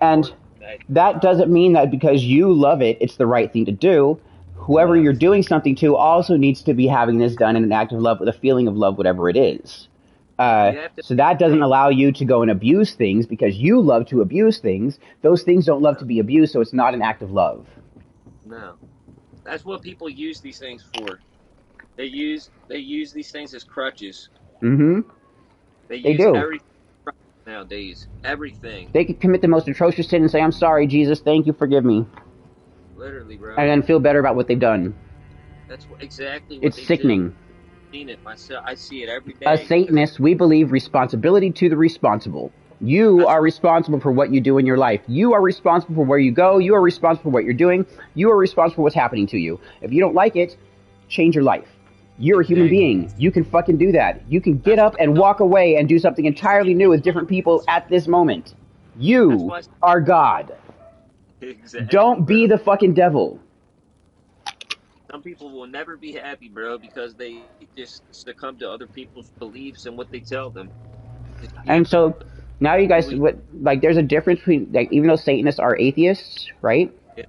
that doesn't mean that because you love it, it's the right thing to do. Whoever you're doing something to also needs to be having this done in an act of love, with a feeling of love, whatever it is. So that doesn't allow you to go and abuse things because you love to abuse things. Those things don't love to be abused, so it's not an act of love. No. That's what people use these things for. They use these things as crutches. Mm-hmm. They do. Everything nowadays. Everything. They could commit the most atrocious sin and say, I'm sorry, Jesus, thank you, forgive me. Literally, bro. And then feel better about what they've done. That's exactly what it's sickening. I've seen it myself. I see it every day. As Satanists, we believe responsibility to the responsible. You are responsible for what you do in your life. You are responsible for where you go. You are responsible for what you're doing. You are responsible for what's happening to you. If you don't like it, change your life. You're a human being. You can fucking do that. You can get up and walk away and do something entirely new with different people at this moment. You are God. Exactly, don't be the fucking devil. Some people will never be happy, bro, because they just succumb to other people's beliefs and what they tell them. And so now you guys, there's a difference between, like, even though Satanists are atheists, right? Yeah.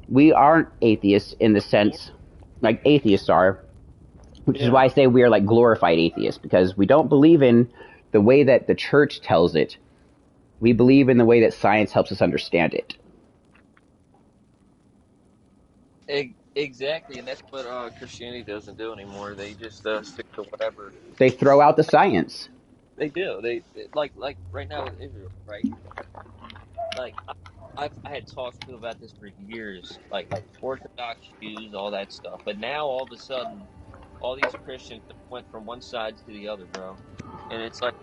We aren't atheists in the sense, like atheists are, which is why I say we are like glorified atheists, because we don't believe in the way that the church tells it. We believe in the way that science helps us understand it. Exactly, and that's what Christianity doesn't do anymore. They just stick to whatever. They throw out the science. They do. They like right now with Israel, right? Like I had talked to people about this for years, like Orthodox Jews, all that stuff. But now all of a sudden, all these Christians went from one side to the other, bro. And it's like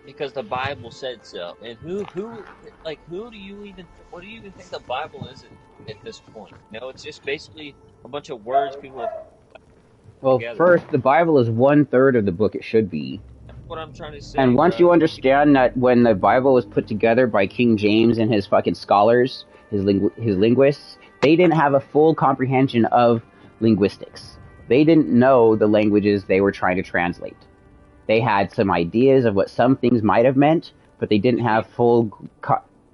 because the Bible said so. And what do you even think the Bible is at this point? You know, it's just basically a bunch of words people have. Well, together. First, the Bible is 1/3 of the book it should be. That's what I'm trying to say. And once you understand that when the Bible was put together by King James and his fucking scholars, his linguists, they didn't have a full comprehension of linguistics. They didn't know the languages they were trying to translate. They had some ideas of what some things might have meant, but they didn't have full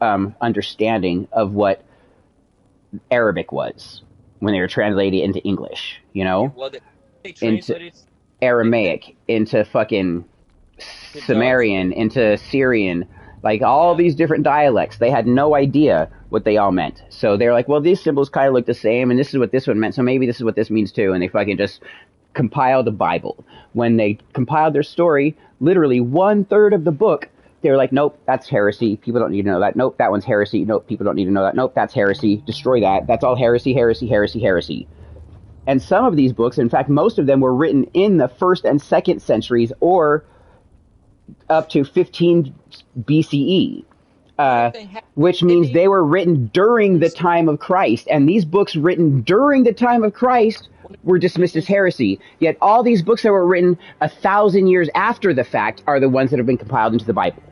understanding of what Arabic was when they were translating it into English, you know? Well, they into translated Aramaic, into fucking Sumerian, into Syrian, like all these different dialects. They had no idea what they all meant. So they're like, well, these symbols kind of look the same, and this is what this one meant, so maybe this is what this means too. And they fucking just compiled the Bible. When they compiled their story, literally 1/3 of the book, they were like, nope, that's heresy. People don't need to know that. Nope, that one's heresy. Nope, people don't need to know that. Nope, that's heresy. Destroy that. That's all heresy, heresy, heresy, heresy. And some of these books, in fact, most of them were written in the 1st and 2nd centuries or up to 15 BCE, which means they were written during the time of Christ. And these books written during the time of Christ were dismissed as heresy. Yet all these books that were written 1,000 years after the fact are the ones that have been compiled into the Bible.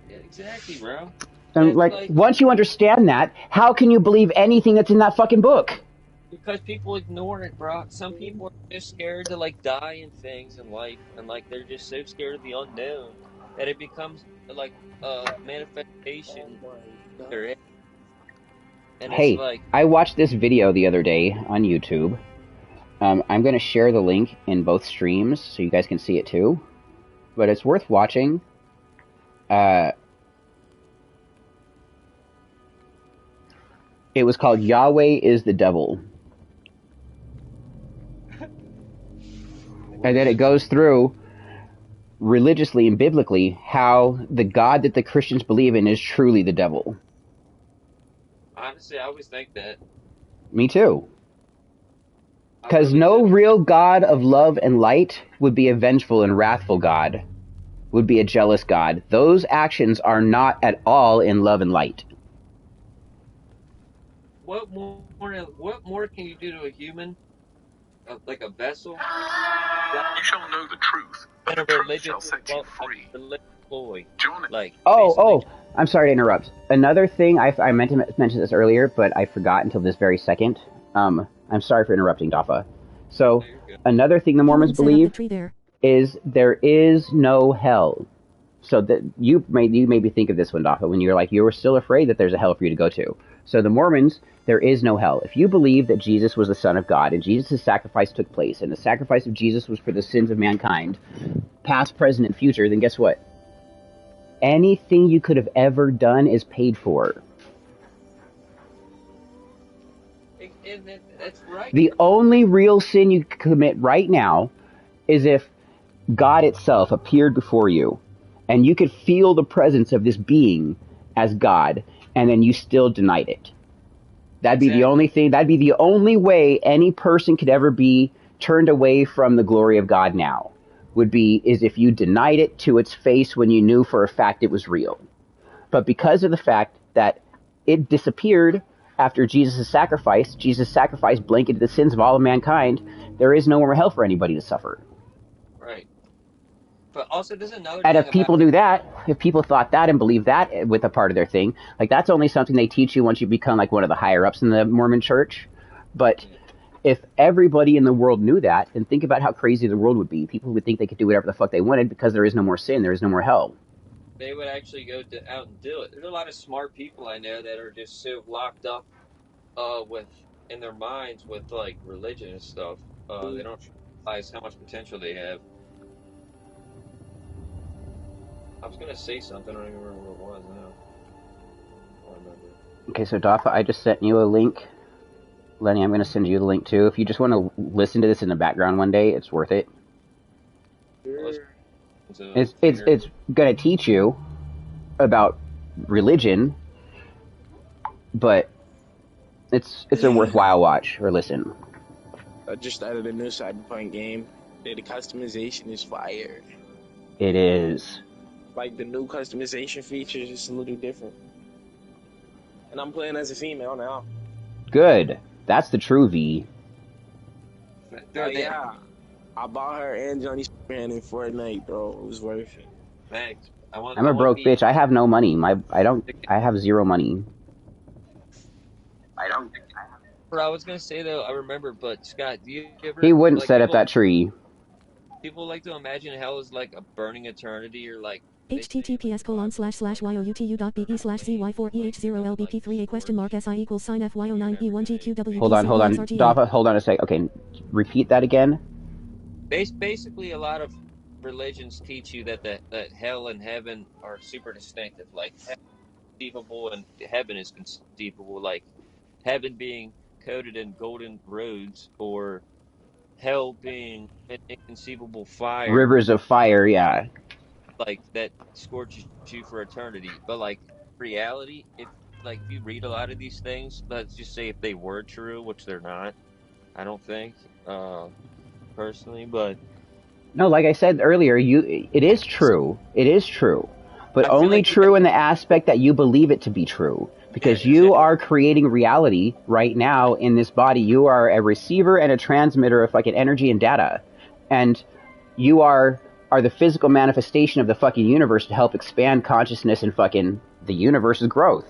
Yeah, exactly, bro. And like, once you understand that, how can you believe anything that's in that fucking book? Because people ignore it, bro. Some people are just scared to like die in things in life, and like they're just so scared of the unknown that it becomes like a manifestation. And Hey, it's like, I watched this video the other day on YouTube. I'm going to share the link in both streams so you guys can see it too. But it's worth watching. It was called Yahweh is the Devil. And then it goes through religiously and biblically how the God that the Christians believe in is truly the devil. honestly, I always think that. Me too. Because no real God of love and light would be a vengeful and wrathful God, would be a jealous God. Those actions are not at all in love and light. What more can you do to a human, like a vessel? You shall know the truth, and the truth shall set you free. Like, I'm sorry to interrupt. Another thing, I meant to mention this earlier, but I forgot until this very second. I'm sorry for interrupting, Dafa. So, another thing the Mormons believe is there is no hell. So that you maybe think of this one, Dafa, when you're like, you were still afraid that there's a hell for you to go to. So the Mormons, there is no hell. If you believe that Jesus was the Son of God and Jesus' sacrifice took place, and the sacrifice of Jesus was for the sins of mankind, past, present, and future, then guess what? Anything you could have ever done is paid for. That's right. The only real sin you can commit right now is if God itself appeared before you and you could feel the presence of this being as God, and then you still denied it. That'd be the only thing. That'd be the only way any person could ever be turned away from the glory of God now. Is if you denied it to its face when you knew for a fact it was real. But because of the fact that it disappeared after Jesus' sacrifice blanketed the sins of all of mankind, there is no more hell for anybody to suffer. Right. But also, there's another And thing if people knew that, if people thought that and believed that with a part of their thing, like that's only something they teach you once you become like one of the higher ups in the Mormon church. But if everybody in the world knew that, then think about how crazy the world would be. People would think they could do whatever the fuck they wanted because there is no more sin, there is no more hell. They would actually go out and do it. There's a lot of smart people I know that are just so locked up in their minds with like religion and stuff. They don't realize how much potential they have. I was gonna say something, I don't even remember what it was now. I don't remember. Okay, so Dafa, I just sent you a link. Lenny, I'm going to send you the link too. If you just want to listen to this in the background one day, it's worth it. It's going to teach you about religion, but it's a worthwhile watch or listen. I just started a new Cyberpunk game. The customization is fire. It is. Like the new customization features is a little different. And I'm playing as a female now. Good. That's the true V. Yeah. I bought her and Johnny Superman in Fortnite, bro. It was worth it. Thanks. I'm a broke bitch. I have no money. I have zero money. What I was gonna say though, I remember, but Scott, do you ever He wouldn't like set up people? that tree. People like to imagine hell is like a burning eternity, or like https://youtu.be/zy4e80lbp3a?/sy y4e809e1gqw Hold on, hold on. Dappa, hold on a sec. Okay, repeat that again. basically a lot of religions teach you that that hell and heaven are super distinctive. Like hell is conceivable and heaven is conceivable. Like heaven being coated in golden roads, or hell being an inconceivable fire, Rivers of fire, yeah. like that scorches you for eternity. But like reality, if you read a lot of these things, let's just say if they were true, which they're not, I don't think, personally, but No, like I said earlier, it is true. It is true. But I feel only like true in the aspect that you believe it to be true. Because you are creating reality right now in this body. You are a receiver and a transmitter of fucking energy and data. And you are the physical manifestation of the fucking universe to help expand consciousness and fucking the universe's growth.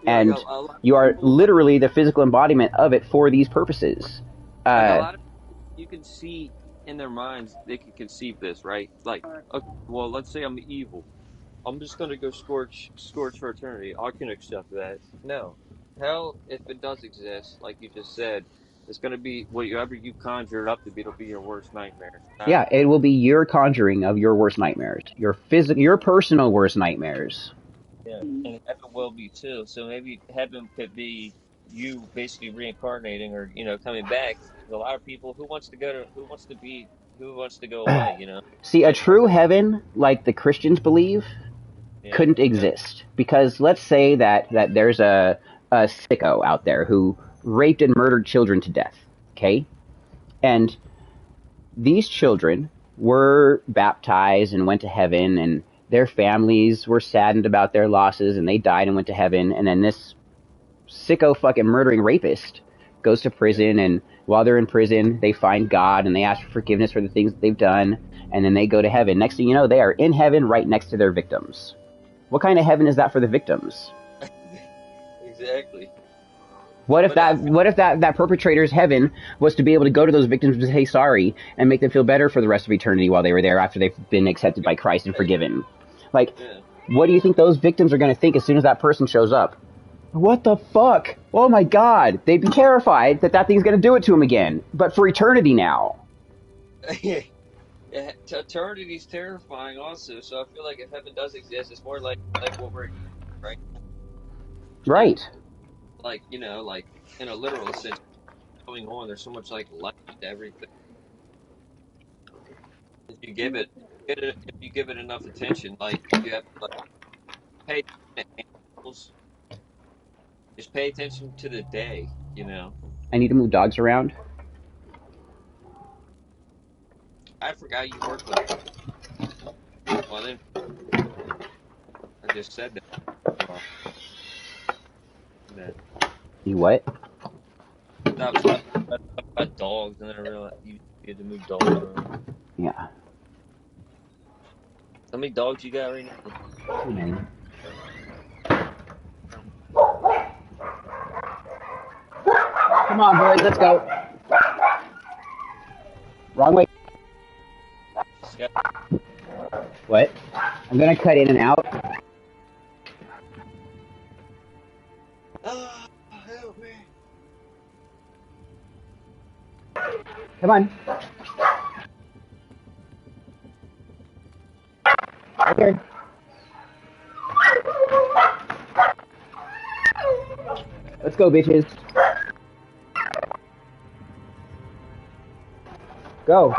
Yeah, And like a lot you are of people, literally the physical embodiment of it for these purposes. like a lot of you can see in their minds, they can conceive this, right? Like, okay, well, let's say I'm evil. I'm just gonna go scorch for eternity. I can accept that. No, hell, if it does exist, like you just said, it's gonna be whatever you conjure it up to be. It'll be your worst nightmare. Yeah, it will be your conjuring of your worst nightmares, your personal worst nightmares. Yeah, and heaven will be too. So maybe heaven could be you basically reincarnating, or coming back. There's a lot of people who wants to go away. See, a Like, true heaven, like the Christians believe, couldn't exist. Because let's say that there's a sicko out there who raped and murdered children to death, okay? And these children were baptized and went to heaven, and their families were saddened about their losses, and they died and went to heaven. And then this sicko fucking murdering rapist goes to prison, and while they're in prison, they find God, and they ask for forgiveness for the things that they've done, and then they go to heaven. Next thing you know, they are in heaven right next to their victims. What kind of heaven is that for the victims? Exactly. What if that perpetrator's heaven was to be able to go to those victims and say sorry and make them feel better for the rest of eternity while they were there after they've been accepted by Christ and forgiven? Like, what do you think those victims are going to think as soon as that person shows up? What the fuck? Oh my god. They'd be terrified that thing's going to do it to them again. But for eternity now. Yeah, eternity's terrifying also. So I feel like if heaven does exist, it's more like what we're right. Right. Like like in a literal sense, going on. There's so much like light to everything. If you give it enough attention, like you have to pay attention to animals. Just pay attention to the day. I need to move dogs around. I forgot you work with. Well, then I just said that. You what? That was about dogs, and then I realized you had to move dogs around. Yeah. How many dogs you got right now? Too many. Come on, boys, let's go. Wrong way. What? I'm gonna cut in and out. Help me. Come on. Okay. Let's go, bitches. Go.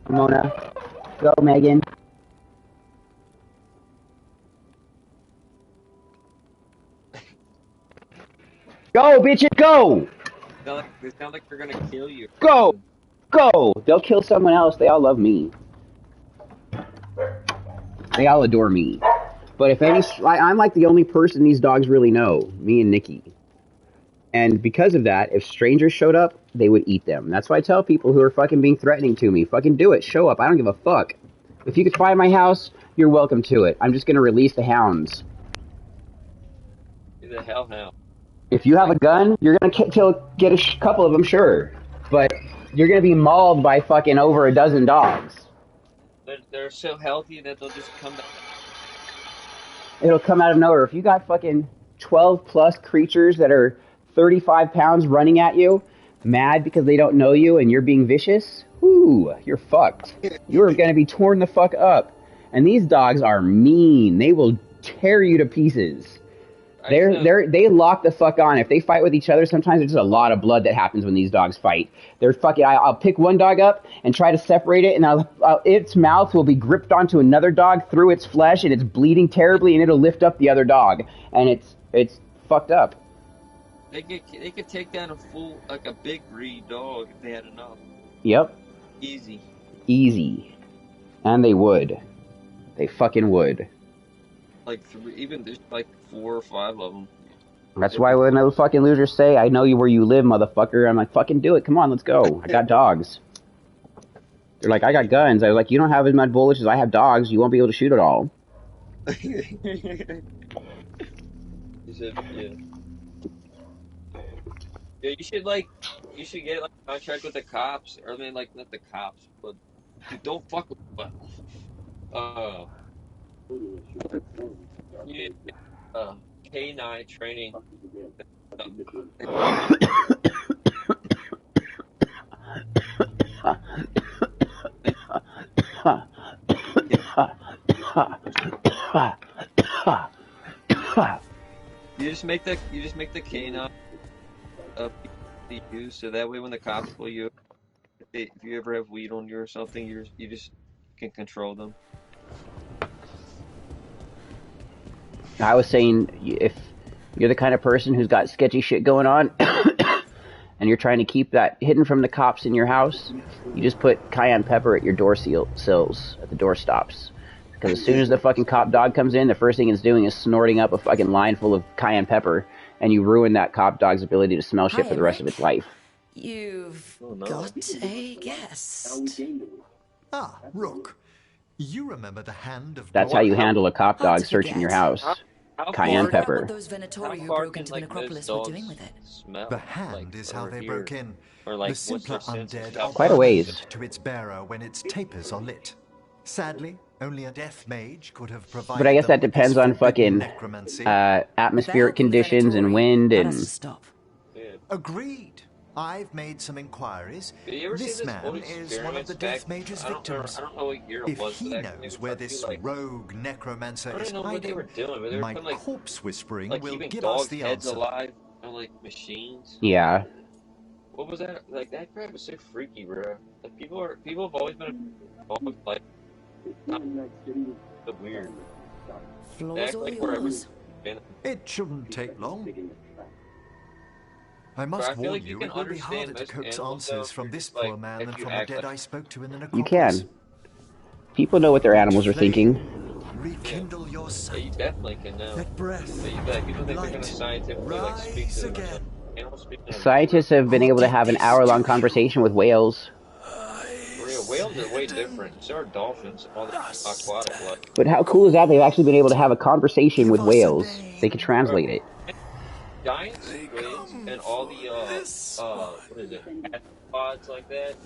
Mona. Go, Megan. Go, bitches, go! They sound like they're gonna kill you. Go! Go! They'll kill someone else. They all love me. They all adore me. But if I'm like the only person these dogs really know. Me and Nikki. And because of that, if strangers showed up, they would eat them. That's why I tell people who are fucking being threatening to me, fucking do it. Show up. I don't give a fuck. If you could find my house, You're welcome to it. I'm just gonna release the hounds. Who the hell now? If you have a gun, you're gonna get a couple of them, sure. But you're gonna be mauled by fucking over a dozen dogs. They're so healthy that they'll just come back. It'll come out of nowhere. If you got fucking 12 plus creatures that are 35 pounds running at you, mad because they don't know you and you're being vicious, ooh, you're fucked. You're gonna be torn the fuck up. And these dogs are mean. They will tear you to pieces. They lock the fuck on. If they fight with each other, sometimes there's just a lot of blood that happens when these dogs fight. They're fucking. I'll pick one dog up and try to separate it, and its mouth will be gripped onto another dog through its flesh, and it's bleeding terribly, and it'll lift up the other dog, and it's fucked up. They could take down a big breed dog if they had enough. Yep. Easy. And they would. They fucking would. Like there's like 4 or 5 of them. That's why when those fucking losers say, "I know you where you live, motherfucker," I'm like, "Fucking do it! Come on, let's go. I got dogs." They're like, "I got guns." I was like, "You don't have as much bullets as I have dogs. You won't be able to shoot it all." You said, yeah. Yeah, you should get like a contract with the cops, or then like not the cops, but don't fuck with K9 training. You just make the K9 use, so that way when the cops pull you, if you ever have weed on you or something, you just can control them. I was saying, if you're the kind of person who's got sketchy shit going on, and you're trying to keep that hidden from the cops in your house, you just put cayenne pepper at your door sills, at the door stops. Because as soon as the fucking cop dog comes in, the first thing it's doing is snorting up a fucking line full of cayenne pepper, and you ruin that cop dog's ability to smell shit for the rest of its life. You've got a guest. Ah, Rook. You remember the hand of... That's how you handle a cop dog searching your house. Cayenne pepper. What those Venatori who broke into the necropolis were doing with it. The hand is how they broke in. Or like, the simpler undead are quite a ways to its bearer when its tapers are lit. Sadly, only a death mage could have provided. But I guess that depends on fucking atmospheric conditions and wind and. Agreed. I've made some inquiries. This man is one of the death mage's victims. I don't know what year it if was. He knows where this rogue necromancer is hiding. What they were doing, but they were my putting, corpse whispering like will keeping give dogs' us the heads answer. alive, like machines. Yeah. What was that? Like that crap was so freaky, bro. Like people have always been like the weird. Floors all yours. It shouldn't take long. I must warn like you, can it will be harder to coax answers from this poor man than from the dead I spoke to in the necropolis. You can. People know what their animals are thinking. Rekindle your sight. Yeah, you definitely can know. That breath. People think they're going to scientifically like speak to them. Scientists have been able to have an hour-long conversation with whales. Whales are way different. So are dolphins, all the aquatic life. But how cool is that? They've actually been able to have a conversation with whales. They can translate it. Giant squids and all the what is it? Arthropods like that.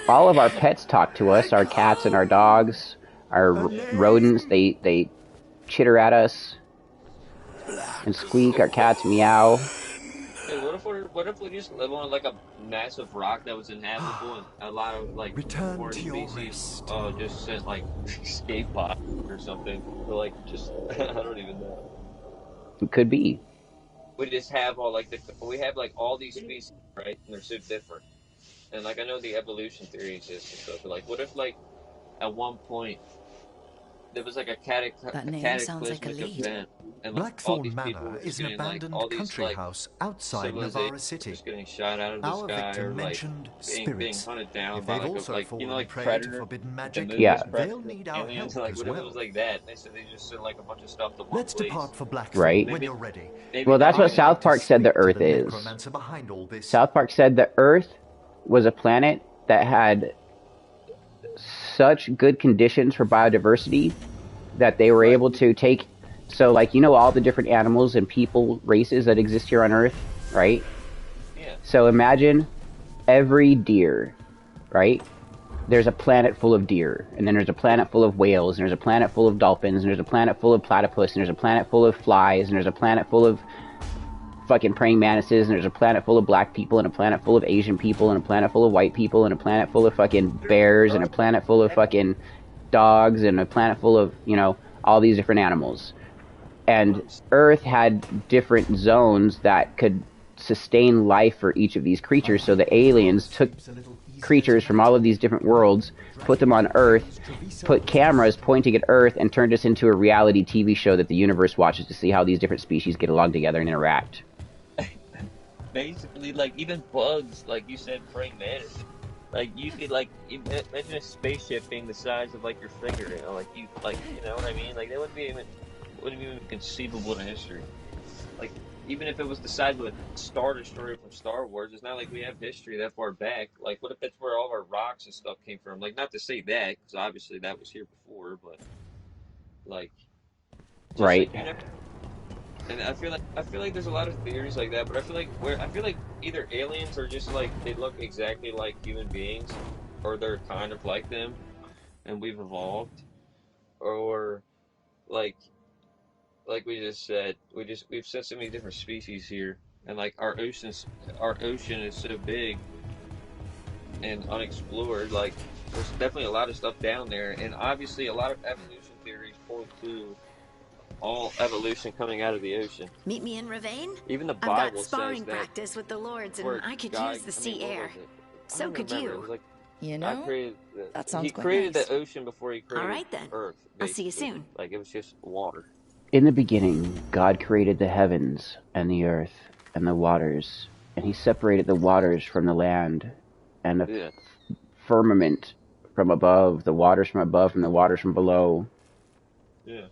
All of our pets talk to us. Our cats and our dogs, our rodents. They chitter at us and squeak. Our cats meow. Hey, what if we just live on like a massive rock that was inhabitable and a lot of like foreign species just sent like escape pods or something, or like just I don't even know. It could be. We just have all like we have like all these species, right? And they're so different. And like I know the evolution theory exists and stuff, but like what if like at one point there was like a cataclysmic event, and like, Blackthorn Manor is an abandoned country house outside Navarra City. Just getting shot out of the Our sky, victim or like mentioned being spirits. hunted down If by they've like also a, like fallen you know like prey to Predator, forbidden magic, yeah. they'll need our help like, as what if well. it was like that? They said they just sent like a bunch of stuff to one Let's place. depart for Blackthorn Right. when you're ready. Well, that's what South Park said the Earth is. South Park said the Earth was a planet that had such good conditions for biodiversity that they were able to take. So, like, you know, all the different animals and people races that exist here on Earth, right? Yeah. So imagine every deer, right? There's a planet full of deer, and then there's a planet full of whales, and there's a planet full of dolphins, and there's a planet full of platypus, and there's a planet full of flies, and there's a planet full of fucking praying mantises, and there's a planet full of black people, and a planet full of Asian people, and a planet full of white people, and a planet full of fucking bears, and a planet full of fucking dogs, and a planet full of, you know, all these different animals. And Earth had different zones that could sustain life for each of these creatures, so the aliens took creatures from all of these different worlds, put them on Earth, put cameras pointing at Earth, and turned us into a reality TV show that the universe watches to see how these different species get along together and interact. Basically, like, even bugs, like you said, praying mantis. Like, you could, like, imagine a spaceship being the size of, like, your fingernail. Like, you know what I mean? Like, that wouldn't even be conceivable in history. Like, even if it was the size of a Star Destroyer from Star Wars, it's not like we have history that far back. Like, what if that's where all of our rocks and stuff came from? Like, not to say that, because obviously that was here before, but, like, just, right. Like, you never, and I feel like there's a lot of theories like that, but I feel like either aliens are just like they look exactly like human beings, or they're kind of like them, and we've evolved, or like we just said, we've set so many different species here, and like our ocean is so big and unexplored. Like there's definitely a lot of stuff down there, and obviously a lot of evolution theories point to all evolution coming out of the ocean. Meet me in Ravane? Even the I've Bible got sparring says that practice with the lords, and for I could God, use the sea what air. was it? I So don't could remember. you. It was like You God know, created that sounds He quite created nice. the ocean before he created All right, then. Earth. I'll see you basically. soon. Like it was just water. In the beginning, God created the heavens and the earth and the waters, and he separated the waters from the land, and the firmament from above, the waters from above and the waters from below. Yeah.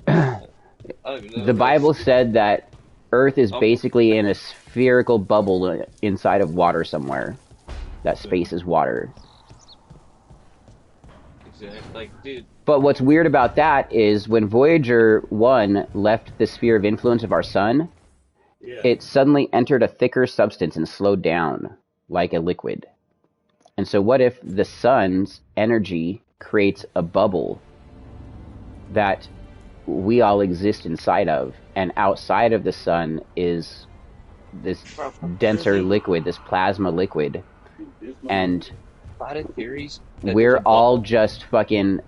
The Bible said that Earth is basically in a spherical bubble inside of water somewhere. That space is water. Exactly. Like, dude. But what's weird about that is when Voyager 1 left the sphere of influence of our sun, it suddenly entered a thicker substance and slowed down like a liquid. And so what if the sun's energy creates a bubble that we all exist inside of, and outside of the sun is this denser liquid, this plasma liquid, and a lot of theories we're all just fucking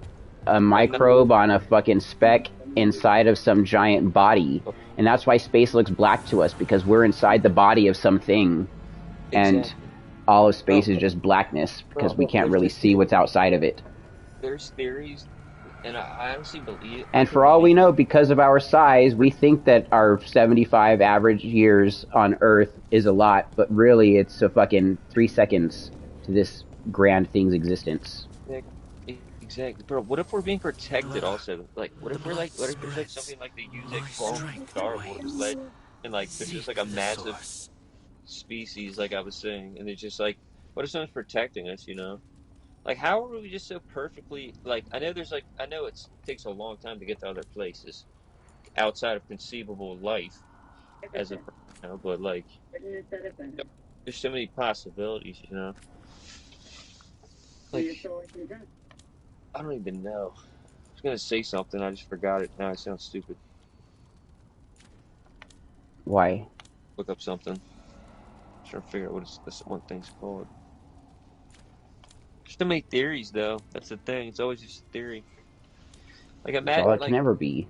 a microbe on a fucking speck inside of some giant body. And that's why space looks black to us, because we're inside the body of something, and all of space is just blackness because we can't really see what's outside of it. There's theories, and I honestly believe. And for all we know, because of our size, we think that our 75 average years on Earth is a lot, but really it's a fucking 3 seconds to this grand thing's existence. Exactly, bro. What if we're being protected also? Like, what if there's like something like they use like from Star Wars, and like there's just like a massive species, like I was saying, and it's just like, what if someone's protecting us? You know, like how are we just so perfectly? Like, I know it takes a long time to get to other places outside of conceivable life, as of right now, but like, there's so many possibilities, you know. Like, I don't even know. I was gonna say something, I just forgot it. Now I sound stupid. Why? Look up something. I'm trying to figure out what this one thing's called. There's so many theories, though. That's the thing. It's always just a theory. Like imagine, all it can ever be.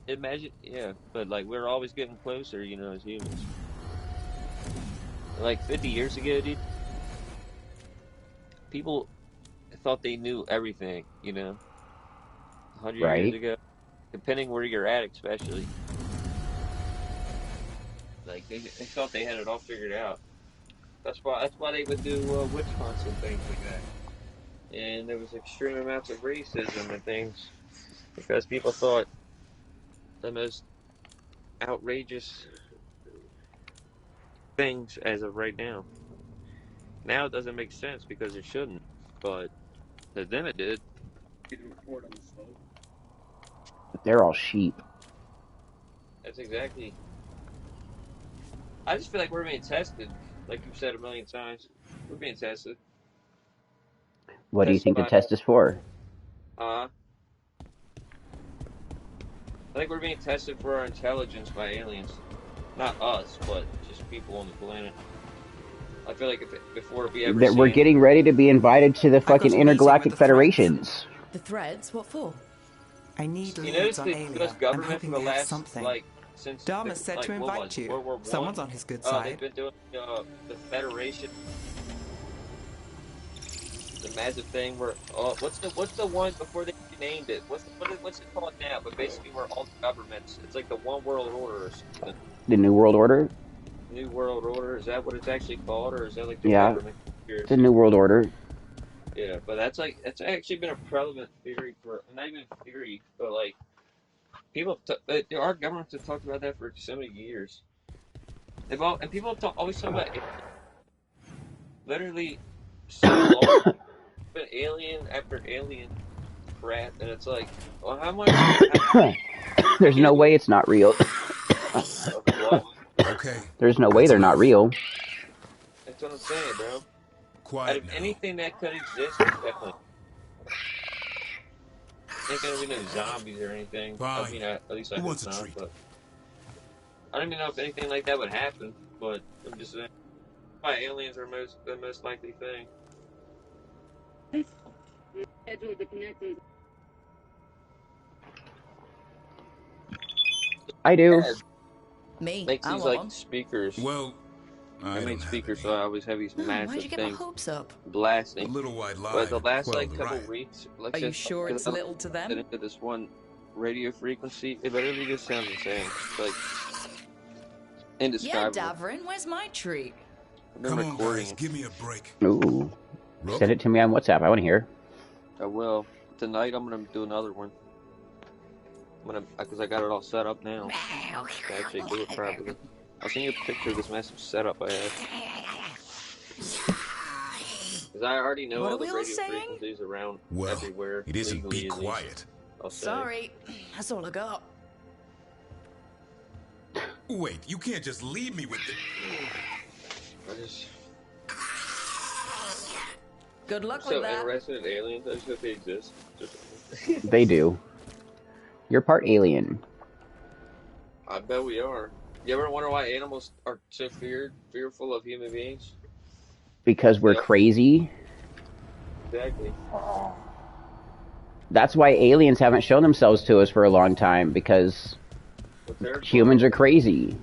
Imagine, yeah, but like we're always getting closer, you know, as humans. Like 50 years ago, dude, people thought they knew everything, you know. 100 years ago, depending where you're at, especially. Like they thought they had it all figured out. That's why they would do witch hunts and things like that. And there was extreme amounts of racism and things because people thought the most outrageous things as of right now. Now it doesn't make sense because it shouldn't, but To them it did. They're all sheep. That's exactly. I just feel like we're being tested. Like you've said a million times. We're being tested. What do you think the test is for? I think we're being tested for our intelligence by aliens. Not us, but just people on the planet. I feel like before we ever That we're getting ready to be invited to the fucking intergalactic federations. The threads? What for? I need You leads notice on the Aelia. U.S. I'm government for hoping the they have last, something. like, since... Dharma said like, to invite you. World War I, Someone's on his good side. They've been doing the Federation... The massive thing where... what's the one before they named it? What's it called now? But basically we're all the governments. It's like the One World Order or something. The New World Order? New World Order? Is that what it's actually called? Or is that like the Yeah, government conspiracy? it's a New World Order. Yeah, but that's actually been a prevalent theory for... Not even theory, but like... Our governments have talked about that for so many years. People always talk about literally so long, but alien after alien crap, and it's like, well, how much? There's no way it's not real. Okay. There's no way they're not real. That's what I'm saying, bro. Quiet Out of anything that could exist, definitely. Ain't gonna be no zombies or anything. Fine. I mean, at least I Who hope wants a not. treat? But I don't even know if anything like that would happen. But I'm just saying, why aliens are the most likely thing. I do. Me? Makes I these want like one. speakers. Well, I made speakers, so I always have these Why'd massive you get my things hopes up? blasting. A little white lie. But the last Quell like the couple riot. weeks, like Are you since- sure it's I little to them? into this one radio frequency, it literally just sounds insane. It's like Yeah, indescribable. Davrin, where's my treat? I've been Come on, recording. guys, give me a break. Ooh. Send it to me on WhatsApp. I want to hear. I will. Tonight I'm gonna do another one. Because I got it all set up now. To actually do it properly. I'll send you a picture of this massive setup I have. Because I already know What all are the we all radio saying? frequencies around Well, everywhere. it isn't legally, be at least, quiet. I'll say. Sorry, that's all I got. Wait, you can't just leave me with the... I just... Good luck so with that. interested in aliens. I just hope they exist. They do. You're part alien. I bet we are. You ever wonder why animals are so fearful of human beings? Because we're crazy. Exactly. That's why aliens haven't shown themselves to us for a long time, because humans are crazy.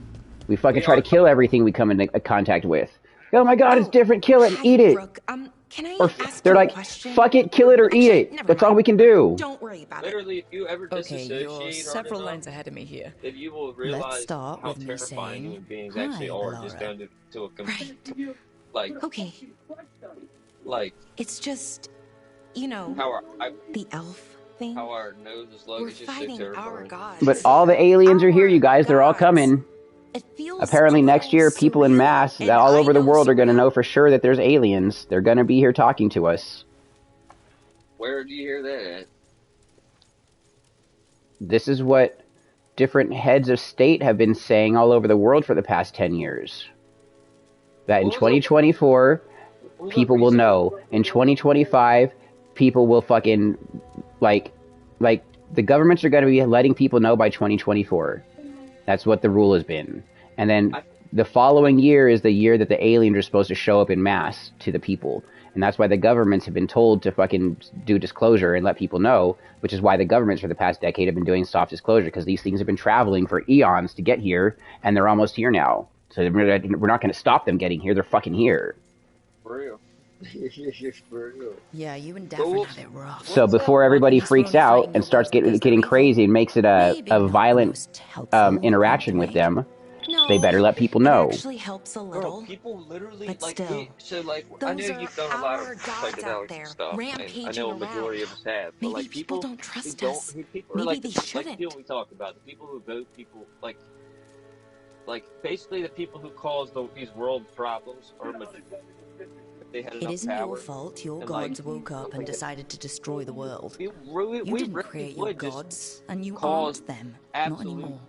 We fucking try to kill everything we come into contact with. Oh my god, it's different, kill it, eat it. Can I Or ask they're you a like, question? fuck it, kill it, or eat it. That's all we can do. Don't worry about Literally, if you ever Okay, you're disassociate several hard lines ahead of me here. enough, then you will realize Let's start how with me terrifying human saying, beings "Hi, actually are, just Laura." down to a complete, like, Okay, like it's just, you know, how the elf thing. how our nose is low We're is just so fighting our terrifying. gods. But all the aliens are here, you guys. They're all coming. It feels Apparently next year, people in mass all over the world are going to know for sure that there's aliens. They're going to be here talking to us. Where do you hear that at? This is what different heads of state have been saying all over the world for the past 10 years. That in 2024, people will know. In 2025, people will fucking, like the governments are going to be letting people know by 2024. That's what the rule has been. And then the following year is the year that the aliens are supposed to show up in mass to the people. And that's why the governments have been told to fucking do disclosure and let people know, which is why the governments for the past decade have been doing soft disclosure, because these things have been traveling for eons to get here, and they're almost here now. So we're not going to stop them getting here. They're fucking here. For real. For real. Yeah, you and Davrin have it rough. So before everybody freaks out and starts getting crazy and makes it a violent interaction with them, they better let people know. It actually helps a little. Bro, people literally but like still, so like I know those you've are done a lot our of gods out psychedelics there, and stuff, and I rampaging know a majority around. of us have. But Maybe like people don't who trust don't, us. who people are Maybe like they the shouldn't. people we talk about, the people who vote people like basically the people who cause these world problems are they had It enough isn't power. your fault your and, gods like, woke up and decided to destroy the world. We You didn't really create your would just gods, and you cause aren't them. Not absolute anymore.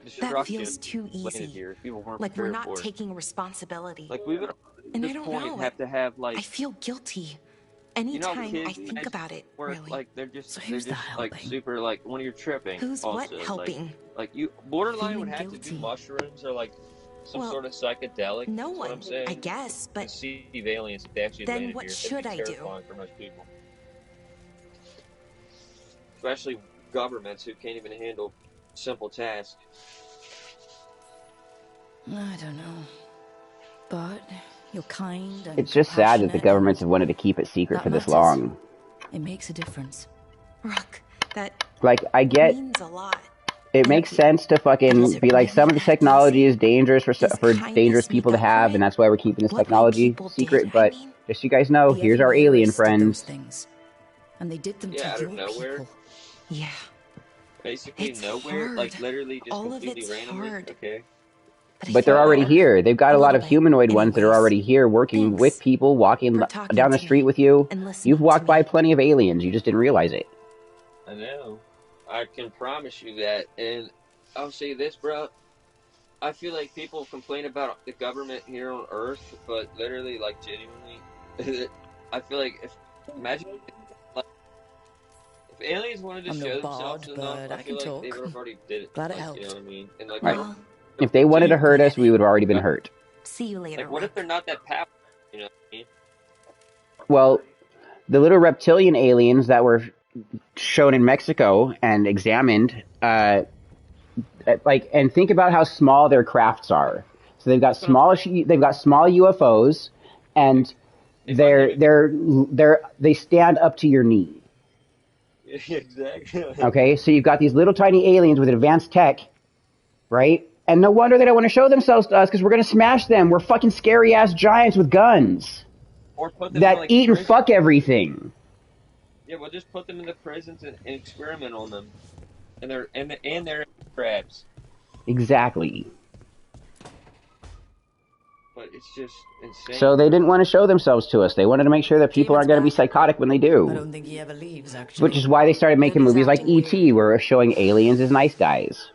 destruction. That feels too landed easy. Here if people weren't Like we're prepared not for it. taking responsibility. Like we would, at And I this don't point, know. have to have like. I feel guilty. You know, Anytime kids I think about it, really. Like they're just who's like super like when you're tripping. Who's also, what helping? Like you borderline Feeling would have to guilty. do mushrooms or like some Well, sort of psychedelic. no is what one, I'm saying. I guess, but to see aliens if they actually then landed what here. should That'd be I do? terrifying for most people, especially governments who can't even handle simple tasks. I don't know. But you're kind and It's just sad that the governments have wanted to keep it secret that for this matters. long. It makes a difference. Rook, that Like, I get means a lot. it makes sense to fucking be like, some of the technology is dangerous for dangerous people to have, and that's why we're keeping this technology secret. But just so you guys know, The here's our alien Evernorers did those friends. things. And they did them Yeah, out to of your nowhere. people. Yeah. Basically It's nowhere, hard. like literally just All of completely it's randomly. hard. Okay. But they're already here. They've got a lot of humanoid ones that are already here, working with people, walking down the street with you. You've walked by plenty of aliens. You just didn't realize it. I know. I can promise you that. And I'll say this, bro. I feel like people complain about the government here on Earth, but literally, like, genuinely, I feel like imagine, like, if aliens wanted to I'm show no themselves bard, enough, but I I feel can like they talk. would have already did it. Glad it like, helped. You know what I mean? And like, Right. If they wanted to hurt us, we would have already been hurt. See you later. like, what if they're not that powerful? You know what I mean? Well, the little reptilian aliens that were shown in Mexico and examined, and think about how small their crafts are. So they've got small UFOs, and they stand up to your knee. Exactly. Okay, so you've got these little tiny aliens with advanced tech, right? And no wonder they don't want to show themselves to us, because we're going to smash them. We're fucking scary-ass giants with guns Or put them that in, like, eat and prison. fuck everything. Yeah, we'll just put them in the prisons and experiment on them, and they're crabs. Exactly. But it's just insane. So they didn't want to show themselves to us. They wanted to make sure that people aren't going to be psychotic when they I do. don't think he ever leaves, actually. Which is why they started making movies like E.T., where we're showing aliens as nice guys.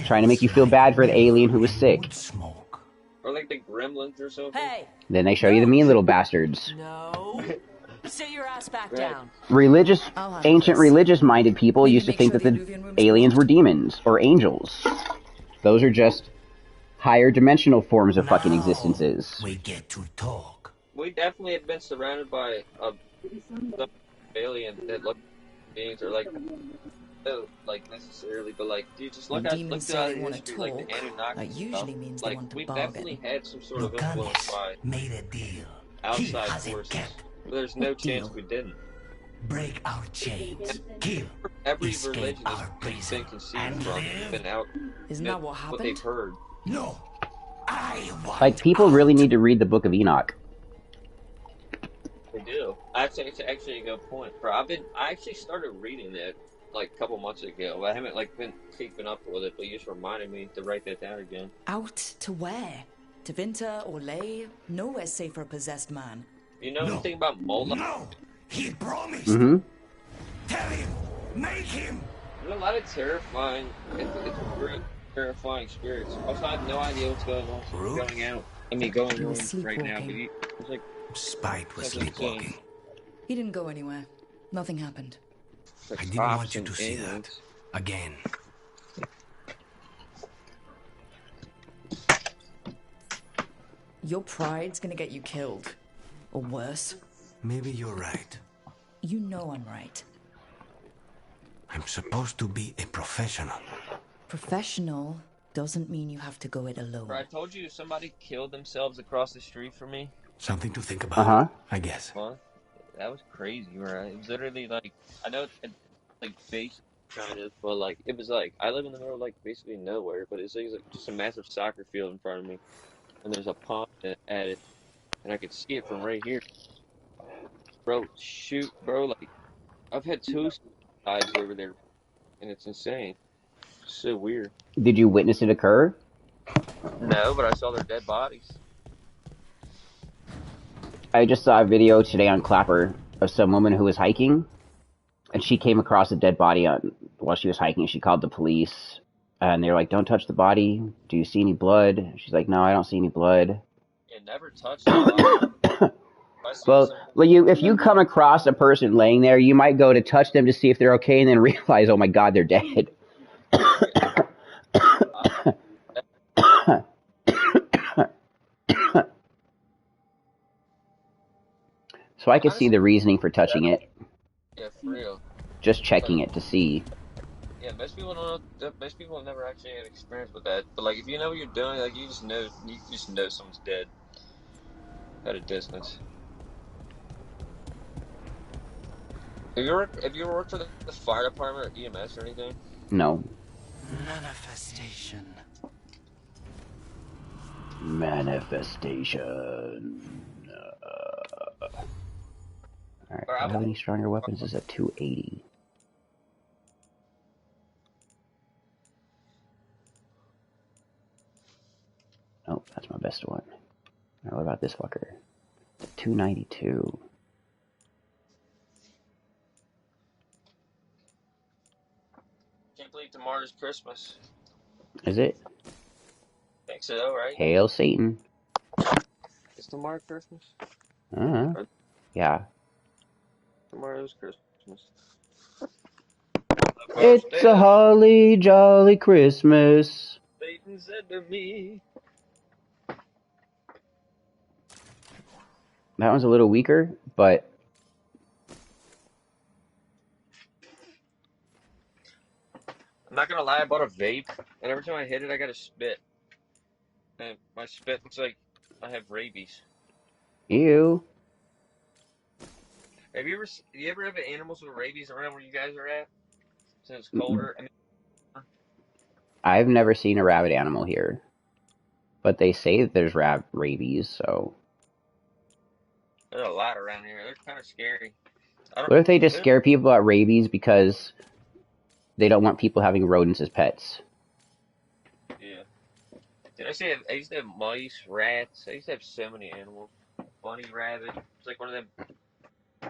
Trying to make you feel bad for the alien who was sick. Or like the Gremlins or something. Hey, Then they show you the mean little bastards. no. Sit your ass back Right. down. Ancient religious-minded people used to think that the aliens were demons or angels. Those are just higher dimensional forms of fucking existences. We get to talk. We definitely have been surrounded by some alien that look beings, or like necessarily, but like, dude, just look When at demons throughout say they want to history, like the talk, Anunnaki that and usually stuff. means they Like, want to we bargain. definitely had some sort of Lucanis influence by made a deal. outside has it forces. kept. But there's no What chance deal? we didn't. Break our chains. Kill. Every Escape religion our has prison been conceived and from, live. been out. Isn't that what What they've happened? heard. No. I want Like, people really need to read the Book of Enoch. They do. Actually, it's actually a good point, bro. I actually started reading it like a couple months ago. I haven't like been keeping up with it, but you just reminded me to write that down again. Out to where? To Vinter or Lay? Nowhere's safe for a possessed man. You know anything about Moloch? No. He promised. Mm-hmm. Tell him. Make him. There's a lot of terrifying, it's very terrifying spirits. Also, I have no idea what's going on. Going out. I mean, going He on was right now. But sleepwalking. it's like Spite was that's insane. sleepwalking. He didn't go anywhere. Nothing happened. It's like I didn't cops want you and to see that. aliens. Again. Your pride's gonna get you killed. Or worse. Maybe you're right. You know I'm right. I'm supposed to be a professional. Professional doesn't mean you have to go it alone. Bro, I told you somebody killed themselves across the street from me. Something to think about. Uh-huh. I guess. Huh? That was crazy, right? It was literally like, I know it's like base kind of, but like it was like I live in the middle of like basically nowhere, but it's like just a massive soccer field in front of me, and there's a pond at it, and I could see it from right here. Bro, shoot, bro, like I've had two suicides over there, and it's insane. It's so weird. Did you witness it occur? No, but I saw their dead bodies. I just saw a video today on Clapper of some woman who was hiking, and she came across a dead body while she was hiking. She called the police, and they were like, "Don't touch the body. Do you see any blood?" She's like, "No, I don't see any blood." Yeah, never touch the body. Well, if you come across a person laying there, you might go to touch them to see if they're okay, and then realize, oh my God, they're dead. So I could see the reasoning for touching it. Yeah, for real. Just checking it to see. Yeah, most people don't know. Most people have never actually had experience with that. But like, if you know what you're doing, like you just know someone's dead at a distance. Have you ever worked for the fire department or EMS or anything? No. Manifestation. Alright, do I have any stronger weapons? This is a 280. Oh, that's my best one. Now what about this fucker? 292. Can't believe tomorrow's Christmas. Is it? I think so, right? Hail Satan. Is tomorrow Christmas? Yeah. Tomorrow's Christmas. It's a holly jolly Christmas. Satan said to me. That one's a little weaker, but I'm not gonna lie, I bought a vape, and every time I hit it, I gotta spit. And my spit looks like I have rabies. Ew. Do you ever have animals with rabies around where you guys are at? Since it's colder? I've never seen a rabid animal here. But they say that there's rabies, so... There's a lot around here. They're kind of scary. What if they just scare people about rabies because they don't want people having rodents as pets? Yeah. Did I used to have mice, rats. I used to have so many animals. Bunny rabbit. It's like one of them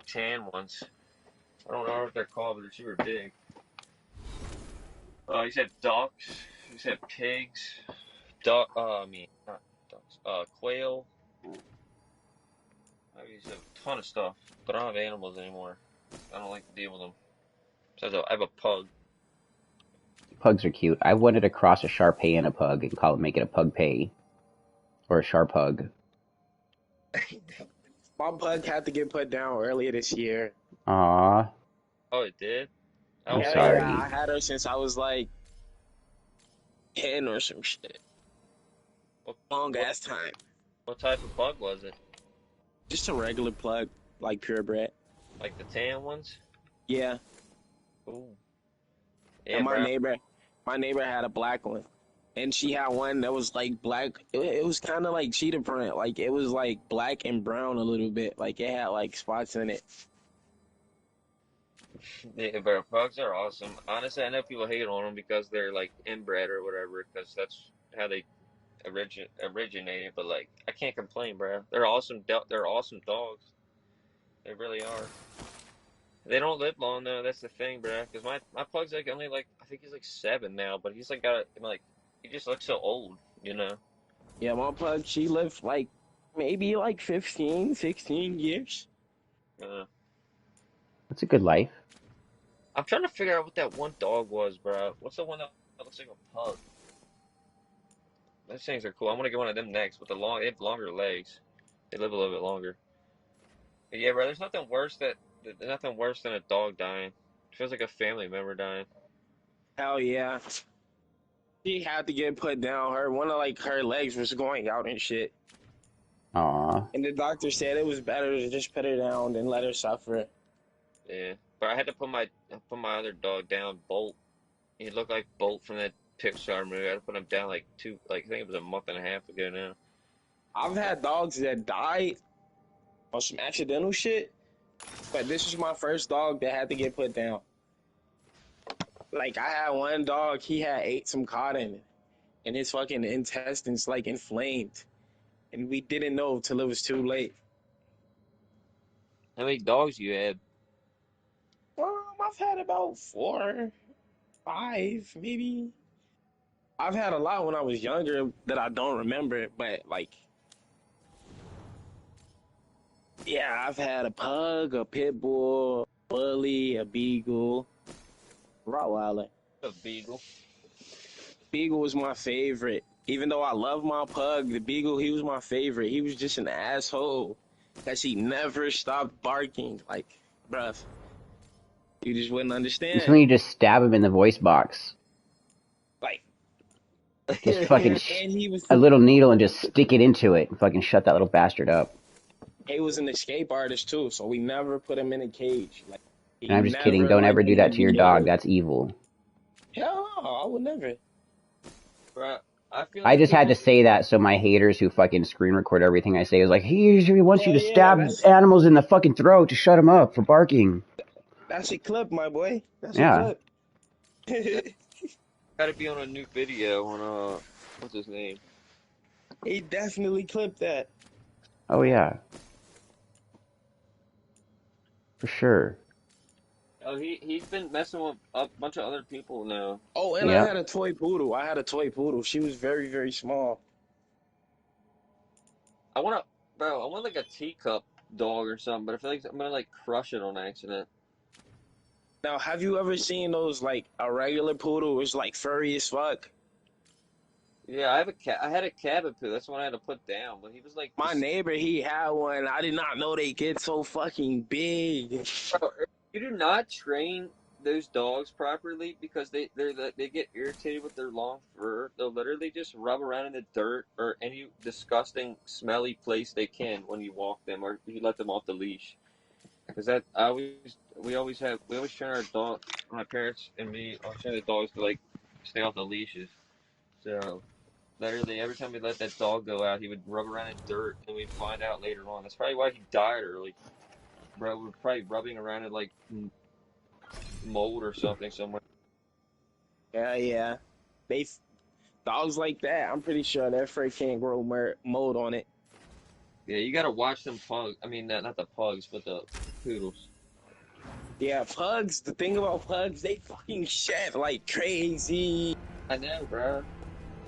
tan ones. I don't know what they're called, but they're super big. I used to have ducks. I used to have pigs. Not ducks. Quail. I used to have a ton of stuff, but I don't have animals anymore. I don't like to deal with them. So I have a pug. Pugs are cute. I wanted to cross a Shar-Pei and a pug and make it a Pug-Pei. Or a Shar-Pug. My pug had to get put down earlier this year. Aww. Oh, it did? I'm sorry. Yeah, I had her since I was like 10 or some shit. Long ass time. What type of pug was it? Just a regular pug, like purebred. Like the tan ones? Yeah. Ooh. Yeah, and my neighbor had a black one, and she had one that was like black. It was kind of like cheetah print, like it was like black and brown a little bit, like it had like spots in it. Yeah, but pugs are awesome. Honestly, I know people hate on them because they're like inbred or whatever, because that's how they originated. But like, I can't complain, bro. They're awesome. They're awesome dogs. They really are. They don't live long though. That's the thing, bro. Because my pug's like only like I think he's like 7 now, but he's like he just looks so old, you know. Yeah, my pug, she lived like maybe like 15, 16 years. That's a good life. I'm trying to figure out what that one dog was, bro. What's the one that looks like a pug? Those things are cool. I'm gonna get one of them next with they have longer legs. They live a little bit longer. But yeah, bro. There's nothing worse than a dog dying. It feels like a family member dying. Hell yeah. She had to get put down. One of like her legs was going out and shit. Aww. And the doctor said it was better to just put her down than let her suffer. Yeah, but I had to put my other dog down, Bolt. He looked like Bolt from that Pixar movie. I had to put him down like I think it was a month and a half ago now. I've had dogs that died on some accidental shit, but this was my first dog that had to get put down. Like, I had one dog, he had ate some cotton, and his fucking intestines, like, inflamed. And we didn't know till it was too late. How many dogs you had? I've had about 4, 5, maybe. I've had a lot when I was younger that I don't remember, but like, yeah, I've had a pug, a pit bull, a bully, a beagle, Rottweiler. A beagle. Beagle was my favorite. Even though I love my pug, the beagle, he was my favorite. He was just an asshole because he never stopped barking. Like, bruh, you just wouldn't It's understand. when you just stab him in the voice box. Like, Just fucking and he was a little needle and just stick it into it and fucking shut that little bastard up. he was an escape artist too, so we never put him in a cage. Like, And he I'm just kidding. never Don't ever liked do to that to be your dog. killed. That's evil. Hell no, I would never. Bro, I feel I like just had to people. say that so my haters who fucking screen record everything I say is like, he usually wants you to Yeah, stab animals in the fucking throat to shut them up for barking. that's a clip, my boy. That's a Yeah. clip. Gotta be on a new video on what's his name? He definitely clipped that. Oh yeah. For sure. Oh, he's been messing with a bunch of other people now. Oh, and I had a toy poodle. She was very, very small. I want like a teacup dog or something, but I feel like I'm gonna like crush it on accident. Now, have you ever seen those, like, a regular poodle is like furry as fuck? Yeah, I had a Cavapoo. That's the one I had to put down, but he was like My neighbor, he had one. I did not know they get so fucking big. Bro, you do not train those dogs properly because they get irritated with their long fur. They'll literally just rub around in the dirt or any disgusting, smelly place they can when you walk them or you let them off the leash. Because we always train our dog. My parents and me always train the dogs to like stay off the leashes. So literally every time we let that dog go out, he would rub around in dirt, and we'd find out later on. That's probably why he died early. Bro, we're probably rubbing around in like mold or something somewhere. Yeah. Dogs like that, I'm pretty sure their fur can't grow mold on it. Yeah, you gotta watch them pugs. I mean, not the pugs, but the poodles. Yeah, pugs. The thing about pugs, they fucking shed like crazy. I know, bro.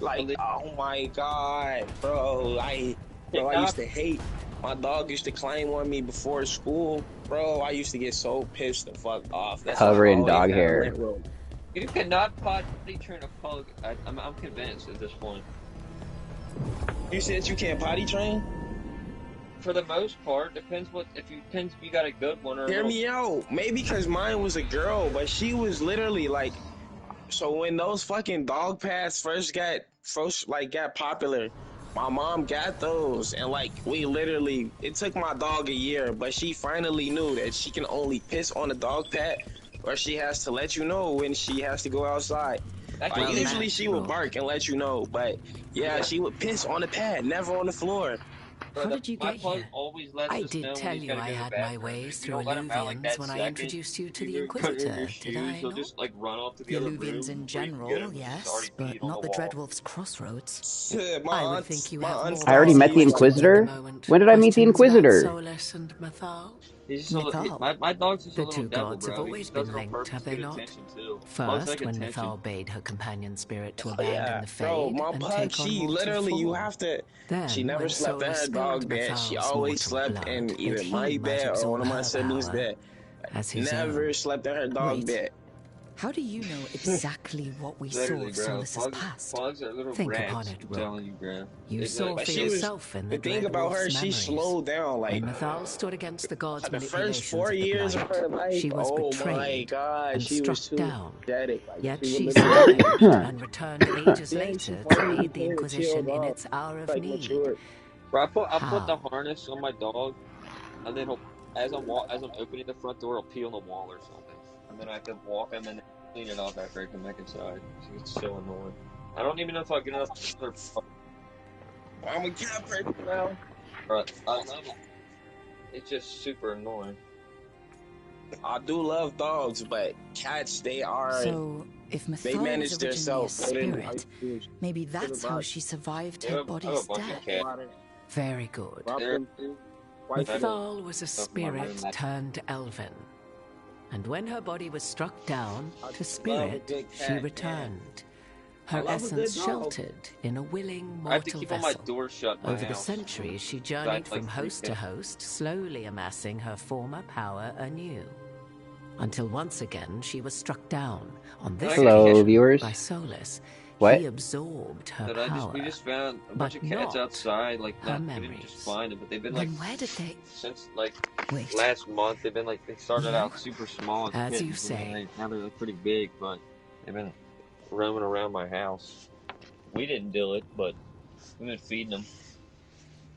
Like, oh my god, bro. I used to hate. My dog used to climb on me before school, bro. I used to get so pissed the fuck off. That's Covered in why I dog always had hair. lint roll. You cannot potty train a pug. I'm convinced at this point. You said you can't potty train? For the most part, depends if you got a good one or. Hear me out. Maybe because mine was a girl, but she was literally like. So when those fucking dog pads first got popular, my mom got those, and like it took my dog a year, but she finally knew that she can only piss on the dog pad, or she has to let you know when she has to go outside. Like, usually she would bark and let you know, but yeah, she would piss on the pad, never on the floor. How did you get here? I did tell you I had my ways through Illuvians when I introduced you to the Inquisitor, did I not? Just like run off to The Illuvians in general, yes, but not the Dreadwolf's Crossroads. I would think you have more. I already met the Inquisitor? When did I meet the Inquisitor? Solus and Mythal. My dog's just a The little two devil, gods bro. have always been linked, have they not? First, when Mythal bade her companion spirit to abandon the Fade Bro, my and pug, take on she mortal literally, form. you have to. Then, She never when slept in her Solus dog spilled bed. She Mythal's always mortal slept in blood, either that he my might bed or absorb one of my her siblings' power bed. as his Never own. slept in her dog Wait. bed. How do you know exactly what we Literally, saw bro. Solus's past? Pugs are little Think rats. upon it, I'm Rook. telling you, bro. You saw for She was- yourself in the the thing about her, Dreadwolf's she memories. slowed down. Like, When Mythal stood against the gods' the first manipulations 4 of the years of Blight, her life, she was oh my betrayed god, and she struck was too down. pathetic. Like, Yet she she was survived literally- and returned ages Yeah, later she to finally aid the chilled Inquisition in off, its hour of like, need. matured. Bro, I How? put the harness on my dog, and then as I'm opening the front door, I'll pee on the wall or something, and then I can walk him and clean it off after I come back inside. It's so annoying. I don't even know if I'll get enough. I'm a cat person now. But I love it. It's just super annoying. I do love dogs, but cats, they are. So, if they Mythal manage was their originally a self. They didn't spirit, like to- maybe that's how she survived her body's death. Very good. Mythal was a spirit turned elven. And when her body was struck down, to spirit she returned. Her essence sheltered in a willing I have to mortal keep all my vessel. doors shut. In my Over the house. centuries, she journeyed from host to host, slowly amassing her former power anew. Until once again, she was struck down on this Hello, occasion viewers. by Solus. What? He absorbed her But power. we just found a bunch of but cats not outside. Like, her we didn't just find them, but they've been like. Then where did they? Since like Wait. last month, they've been like they started Yeah. out super small As kittens, you and say. now they're like, pretty big, but they've been roaming around my house. We didn't do it, but we've been feeding them.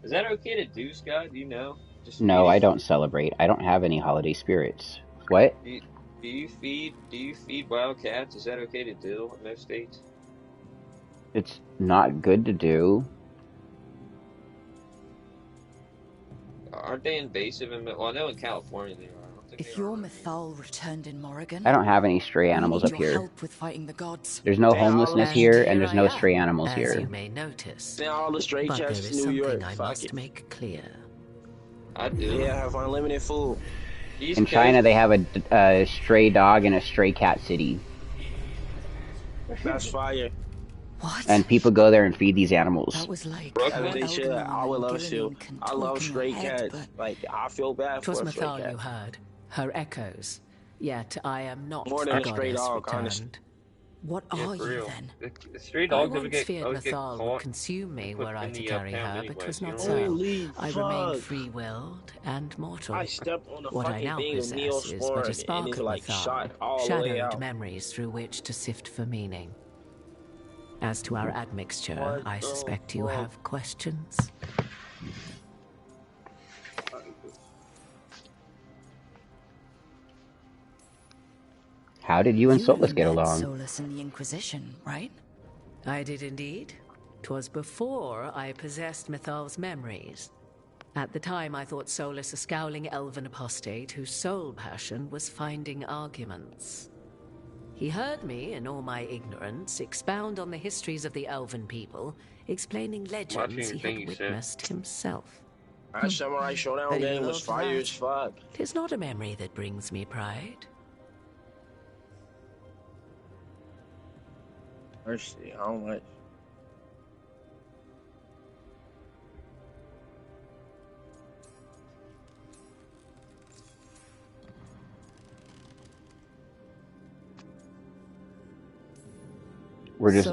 Is that okay to do, Scott? Do you know? Just No, I don't celebrate. I don't have any holiday spirits. What? Do you feed wild cats? Is that okay to do in most states? It's not good to do. Aren't they invasive? Well, I know in California they are. If your Mythal returned in Morrigan, I don't have any stray animals we up need your here. help with fighting the gods. There's no homelessness here, and there's no I stray am, animals as here. you may notice. Send all the stray But cats there to is New York. something I Fuck must it. make clear. I do. Yeah, have unlimited food. In China, they have a stray dog and a stray cat city. That's fire. What? And people go there and feed these animals. That was like As they should. I would love to. I love stray cats. Like, I feel bad for Twas a stray Mythal cat. you heard, her echoes. Yet I am not More the than a stray goddess dog, returned. honestly. What Yeah, are for you real. then? The stray I dogs once feared always get Mythal would caught consume me and put were I in to the, carry pound her, but anyway, 'twas you not know? so. Holy I fuck. remained free-willed and mortal. I stepped on a What I fucking now thing of possess is but Neosporin a and spark it's of like Mythal, shot all the way shadowed out. memories through which to sift for meaning. As to our admixture, I suspect you have questions. How did you and Solus get met along? Solus in the Inquisition, right? I did indeed. 'Twas before I possessed Mythal's memories. At the time, I thought Solus a scowling elven apostate whose sole passion was finding arguments. He heard me, in all my ignorance, expound on the histories of the elven people, explaining legends he had witnessed himself. That Samurai Showdown But he game was loved fire that. as fuck. 'Tis not a memory that brings me pride. Let's see, how much?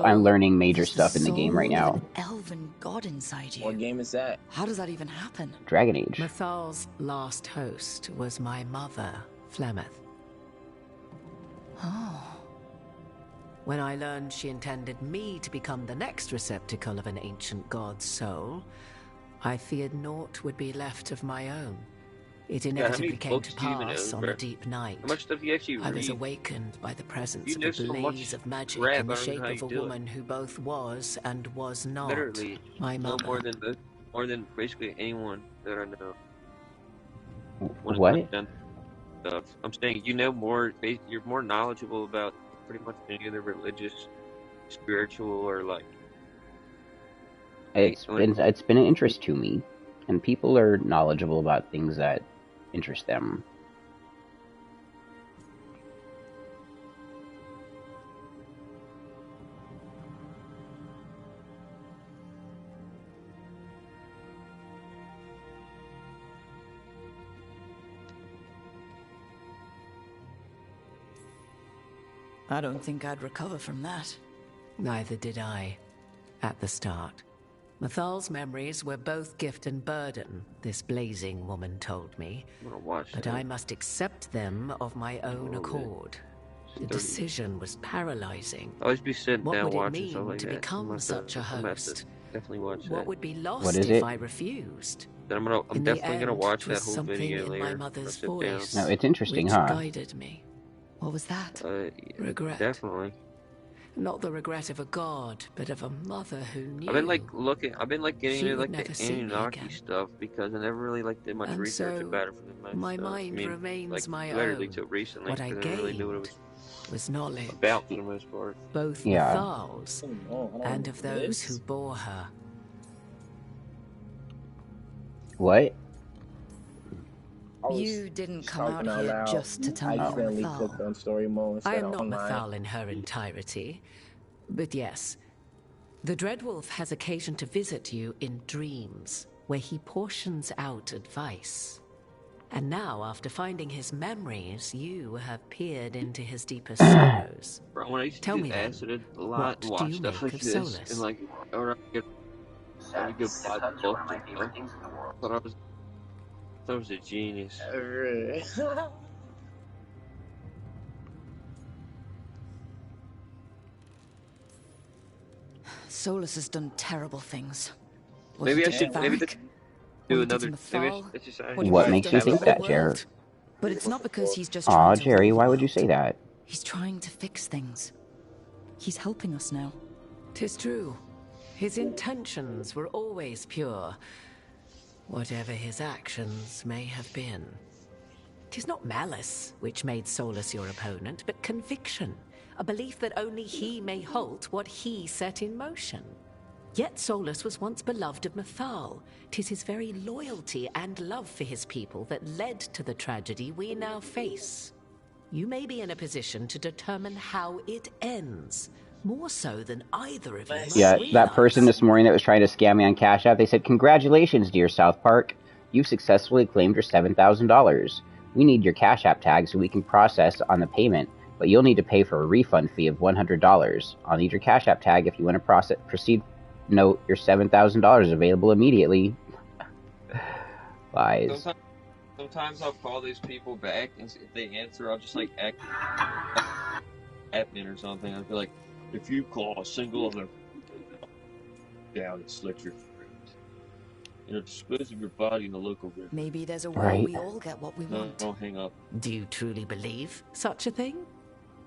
I'm learning major stuff in the game right now. Elven god inside you. What game is that? How does that even happen? Dragon Age. Mythal's last host was my mother, Flemeth. Oh. When I learned she intended me to become the next receptacle of an ancient god's soul, I feared naught would be left of my own. It inevitably came to pass on a deep night. How much stuff do you actually read? I was awakened by the presence You of know a so blaze much of magic crap, in the I don't know shape how of you a do it. woman who both was and was not Literally, my no mother. more than basically anyone that I know. When it What? comes down to stuff. I'm saying you know more. You're more knowledgeable about pretty much any other religious, spiritual, or like. It's been an interest to me, and people are knowledgeable about things that interest them. I don't think I'd recover from that. Neither did I, at the start. Mythal's memories were both gift and burden, this blazing woman told me. But I must accept them of my own accord. The decision was paralyzing. I'll always be sitting What down would it watching mean stuff like to that. become such a host? Definitely watch that. What would be lost What is if it? I refused? Then I'm In the definitely gonna end, watch 'twas that whole something video in later. my mother's I'll sit down. voice No, it's interesting, which huh? guided me. What was that? Regret. Definitely. Not the regret of a god, but of a mother who knew. I've been getting She into would the never see me Anunnaki again. stuff because I never really did much And research so, about it for the most my stuff. mind remains my literally own. till recently, What I 'cause I didn't really know what it gained was knowledge. about for the most part. Both Yeah. Mythal's and of those who bore her. What? You didn't come out talking out here loud. just to tell I me you're accidentally Methal. clicked on story mode I instead am of not online. Methal in her entirety. But yes, the Dreadwolf has occasion to visit you in dreams, where he portions out advice. And now, after finding his memories, you have peered into his deepest sorrows. Bro, when I used to Tell get me then, acid a lot and what do watch you stuff make like of this, Solus? and like, or I would give Bible books and stuff. But I was a genius. Solus has done terrible things. Maybe I should maybe do another. Maybe I should say. What makes you think that, Jared? But it's not because he's just Aw, trying to Jerry, rule why the would you world. say that? He's trying to fix things. He's helping us now. 'Tis true. His intentions were always pure, whatever his actions may have been. 'Tis not malice which made Solus your opponent, but conviction, a belief that only he may halt what he set in motion. Yet Solus was once beloved of Methal. 'Tis his very loyalty and love for his people that led to the tragedy we now face. You may be in a position to determine how it ends, more so than either of you might Yeah, realize. that person this morning that was trying to scam me on Cash App, they said, "Congratulations, dear South Park. You've successfully claimed your $7,000. We need your Cash App tag so we can process on the payment, but you'll need to pay for a refund fee of $100. I'll need your Cash App tag if you want to proceed. Note, your $7,000 available immediately." Lies. Sometimes I'll call these people back, and if they answer, I'll just like act admin or something. I'll be like, "If you call a single other down and slit your throat, dispose of your body in the local river." Maybe there's a way Right. we all get what we want. Don't hang up. Do you truly believe such a thing?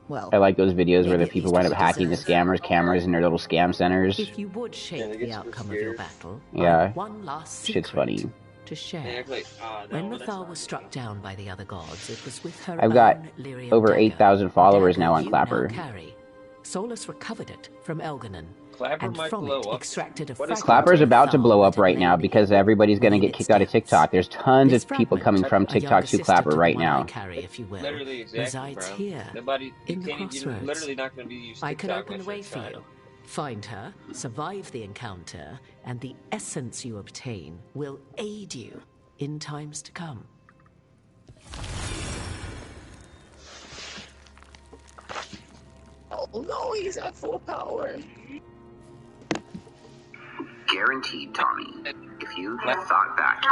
Well, I like those videos where maybe the at people least wind up what we hacking the deserve. scammers' cameras in their little scam centers. If you would shape the outcome of your battle, I Yeah, have one last shit's secret funny. to share. They act like, When Methal was struck down by the other gods, it was with her I've got own Lyrian over dagger, 8,000 followers dagger now on you Clapper. carry. Solus recovered it from Elganon, Clapper and might from blow it up. extracted a What is fragment Clapper's of about to Methal blow up that right may now be because everybody's going to in get its kicked out of depths. TikTok. There's tons This of people fragment, coming from a TikTok younger to sister Clapper the right one I now. carry, if you will, Literally, exactly, resides bro. here Nobody, you in the can't, you're crossroads. literally not going to be used I can TikTok open the unless way you're for trying. you. Find her, survive the encounter, and the essence you obtain will aid you in times to come. Oh no, he's at full power. Guaranteed, Tommy. If you have thought back.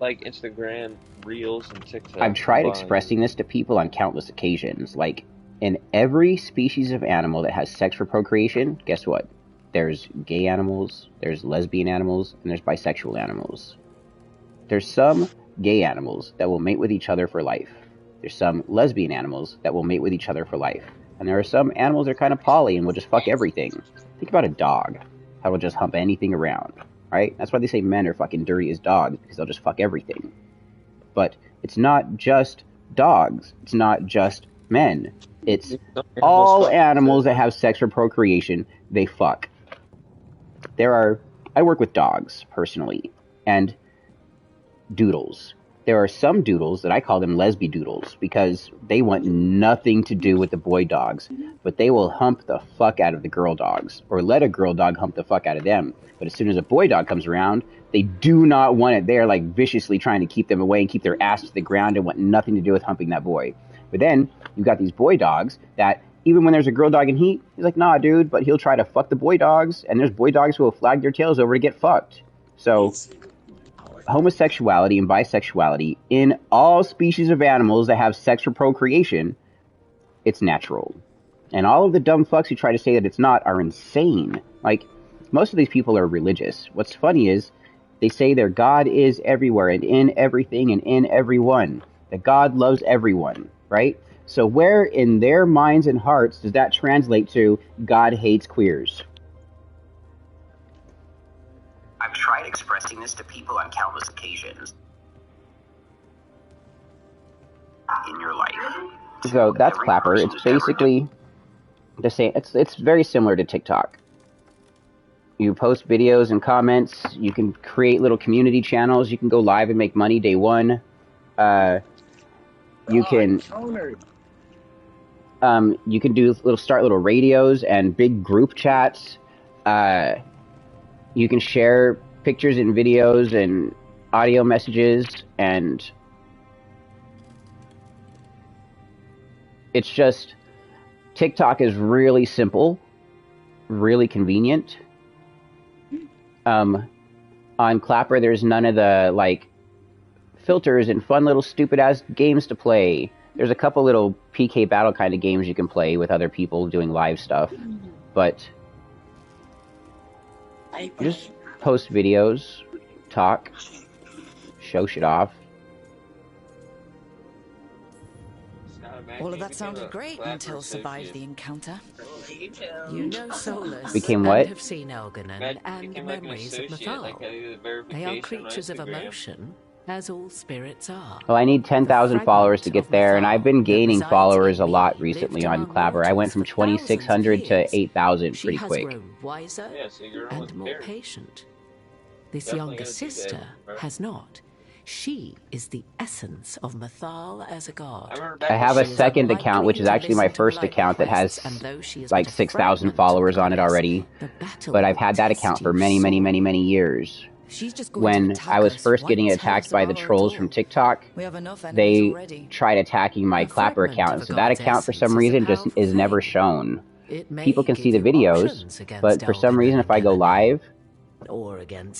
Like Instagram, Reels, and TikTok. I've tried combined. expressing this to people on countless occasions. Like, in every species of animal that has sex for procreation, guess what? There's gay animals, there's lesbian animals, and there's bisexual animals. There's some gay animals that will mate with each other for life. There's some lesbian animals that will mate with each other for life. And there are some animals that are kind of poly and will just fuck everything. Think about a dog. How will just hump anything around, right? That's why they say men are fucking dirty as dogs, because they'll just fuck everything. But it's not just dogs. It's not just men. It's all animals that have sex for procreation, they fuck. I work with dogs, personally, and doodles. There are some doodles that I call them lesbi doodles because they want nothing to do with the boy dogs, but they will hump the fuck out of the girl dogs, or let a girl dog hump the fuck out of them. But as soon as a boy dog comes around, they do not want it. They are like viciously trying to keep them away and keep their ass to the ground and want nothing to do with humping that boy. But then you've got these boy dogs that even when there's a girl dog in heat, he's like, nah, dude, but he'll try to fuck the boy dogs, and there's boy dogs who will flag their tails over to get fucked. So homosexuality and bisexuality in all species of animals that have sex for procreation, it's natural. And all of the dumb fucks who try to say that it's not are insane. Like, most of these people are religious. What's funny is they say their God is everywhere and in everything and in everyone. That God loves everyone, right? So where in their minds and hearts does that translate to God hates queers? I've tried expressing this to people on countless occasions in your life. So that's Clapper. It's basically the same. It's very similar to TikTok. You post videos and comments. You can create little community channels. You can go live and make money day one. You can start little radios and big group chats. You can share pictures and videos and audio messages, and it's just, TikTok is really simple, really convenient. On Clapper, there's none of the, like, filters and fun little stupid-ass games to play. There's a couple little PK battle kind of games you can play with other people doing live stuff, but you just post videos, talk, show shit off. All of that sounded great until survived the encounter. You know Solus Became and what? have seen Elganon and memories of Mythal. They are creatures of emotion, as all spirits are. Well, I need 10,000 followers to get there, and I've been gaining followers a lot recently on Clapper. I went from 2,600 to 8,000 pretty quick. She has grown wiser and more patient. This younger sister has not. She is the essence of Mythal as a god. I have a second account, which is actually my first account, that has like 6,000 followers on it already. But I've had that account for many, many, many, many years. When I was first getting attacked by the trolls from TikTok, they tried attacking my Clapper account. And so that account, for some reason, just is never shown. People can see the videos, but for some reason, if I go live,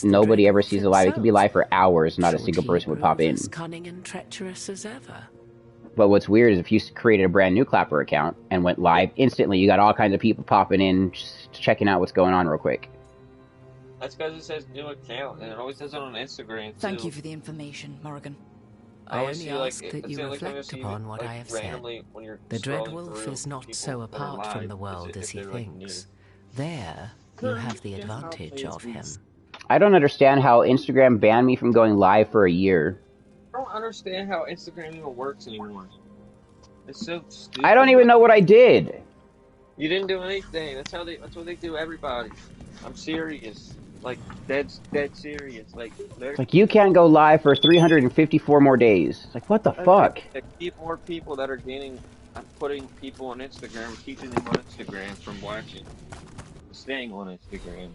nobody ever sees it live. It could be live for hours, not a single person would pop in. As cunning and treacherous as ever. But what's weird is if you created a brand new Clapper account and went live, instantly you got all kinds of people popping in, just checking out what's going on real quick. That's because it says new account, and it always does it on Instagram, too. Thank you for the information, Morrigan. I only ask that you reflect upon what I have said. The Dread Wolf is not so apart from the world as he thinks. There, you have the advantage of him. I don't understand how Instagram banned me from going live for a year. I don't understand how Instagram even works anymore. It's so stupid. I don't even know what I did. You didn't do anything. That's what they do everybody. I'm serious. Like, dead serious. Like, you can't go live for 354 more days. It's like, what the fuck? Keep more people that are putting people on Instagram, keeping them on Instagram from watching, staying on Instagram.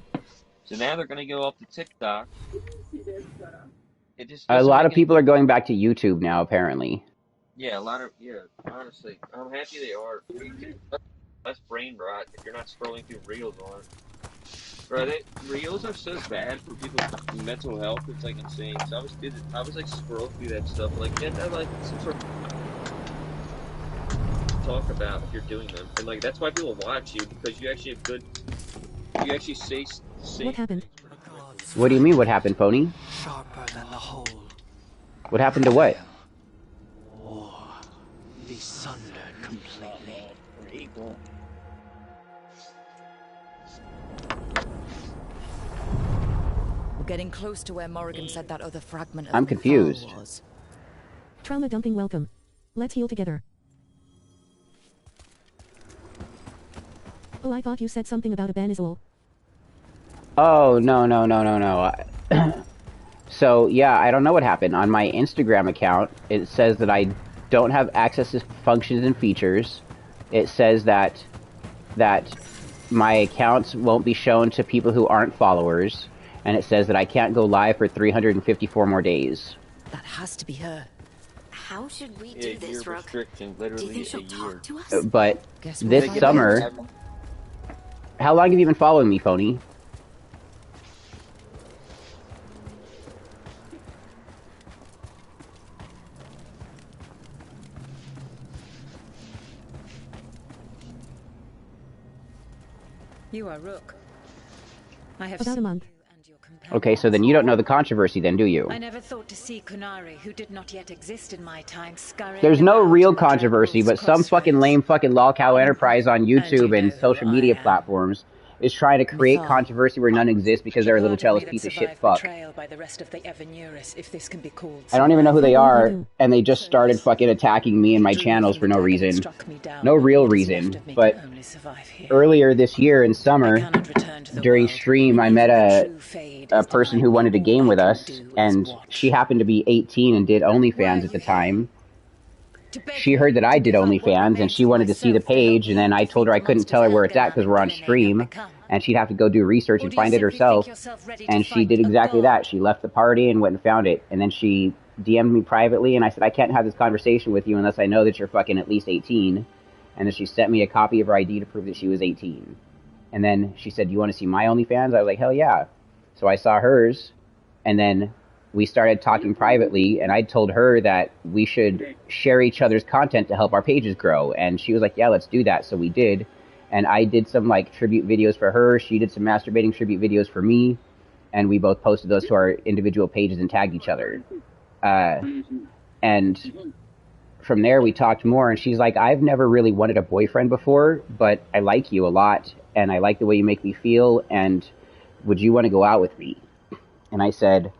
So now they're gonna go up to TikTok. A lot of people are going back to YouTube now, apparently. Yeah, honestly, I'm happy they are. Less brain rot if you're not scrolling through reels on it. Bro, reels are so bad for people's mental health. It's like insane. So I was like scroll through that stuff. Like, get that like some sort of talk about if you're doing them, and like that's why people watch you, because you actually have good. You actually say. What happened? What do you mean? What happened, Pony? Sharper than the whole. What happened to what? War. Be sundered completely. We're getting close to where Morrigan said that other fragment of I'm confused. Was. Trauma dumping welcome. Let's heal together. Oh, I thought you said something about a ban is all. Oh, no. So, yeah, I don't know what happened. On my Instagram account, it says that I don't have access to functions and features. It says that my accounts won't be shown to people who aren't followers. And it says that I can't go live for 354 more days. That has to be her. How should we do this, Rook? Restriction, Do you literally think she'll a year. talk to us? But this summer... How long have you been following me, Pony? You are Rook. I have About a month. Okay, so then you don't know the controversy then, do you? I never thought to see Kunari, who did not yet exist in my time, scurrying. There's no real controversy, but some fucking lame fucking lolcow enterprise on YouTube and social media platforms is trying to create controversy where none exists because they're a little jealous piece of shit fuck. By the rest of the Evanuris, if this can be called I don't even know who they are, and they just started fucking attacking me and my channels for no reason. No real reason, but earlier this year in summer, during stream, I met a person who wanted to game with us, and she happened to be 18 and did OnlyFans at the time. She heard that I did OnlyFans, and she wanted to see the page, and then I told her I couldn't tell her where it's at because we're on stream, and she'd have to go do research and find it herself, and she did exactly that. She left the party and went and found it, and then she DM'd me privately, and I said, I can't have this conversation with you unless I know that you're fucking at least 18, and then she sent me a copy of her ID to prove that she was 18, and then she said, you want to see my OnlyFans? I was like, hell yeah. So I saw hers, and then we started talking privately, and I told her that we should share each other's content to help our pages grow, and she was like, yeah, let's do that. So we did, and I did some like tribute videos for her, she did some masturbating tribute videos for me, and we both posted those to our individual pages and tagged each other. And from there we talked more, and she's like, I've never really wanted a boyfriend before, but I like you a lot, and I like the way you make me feel, and would you want to go out with me? And I said,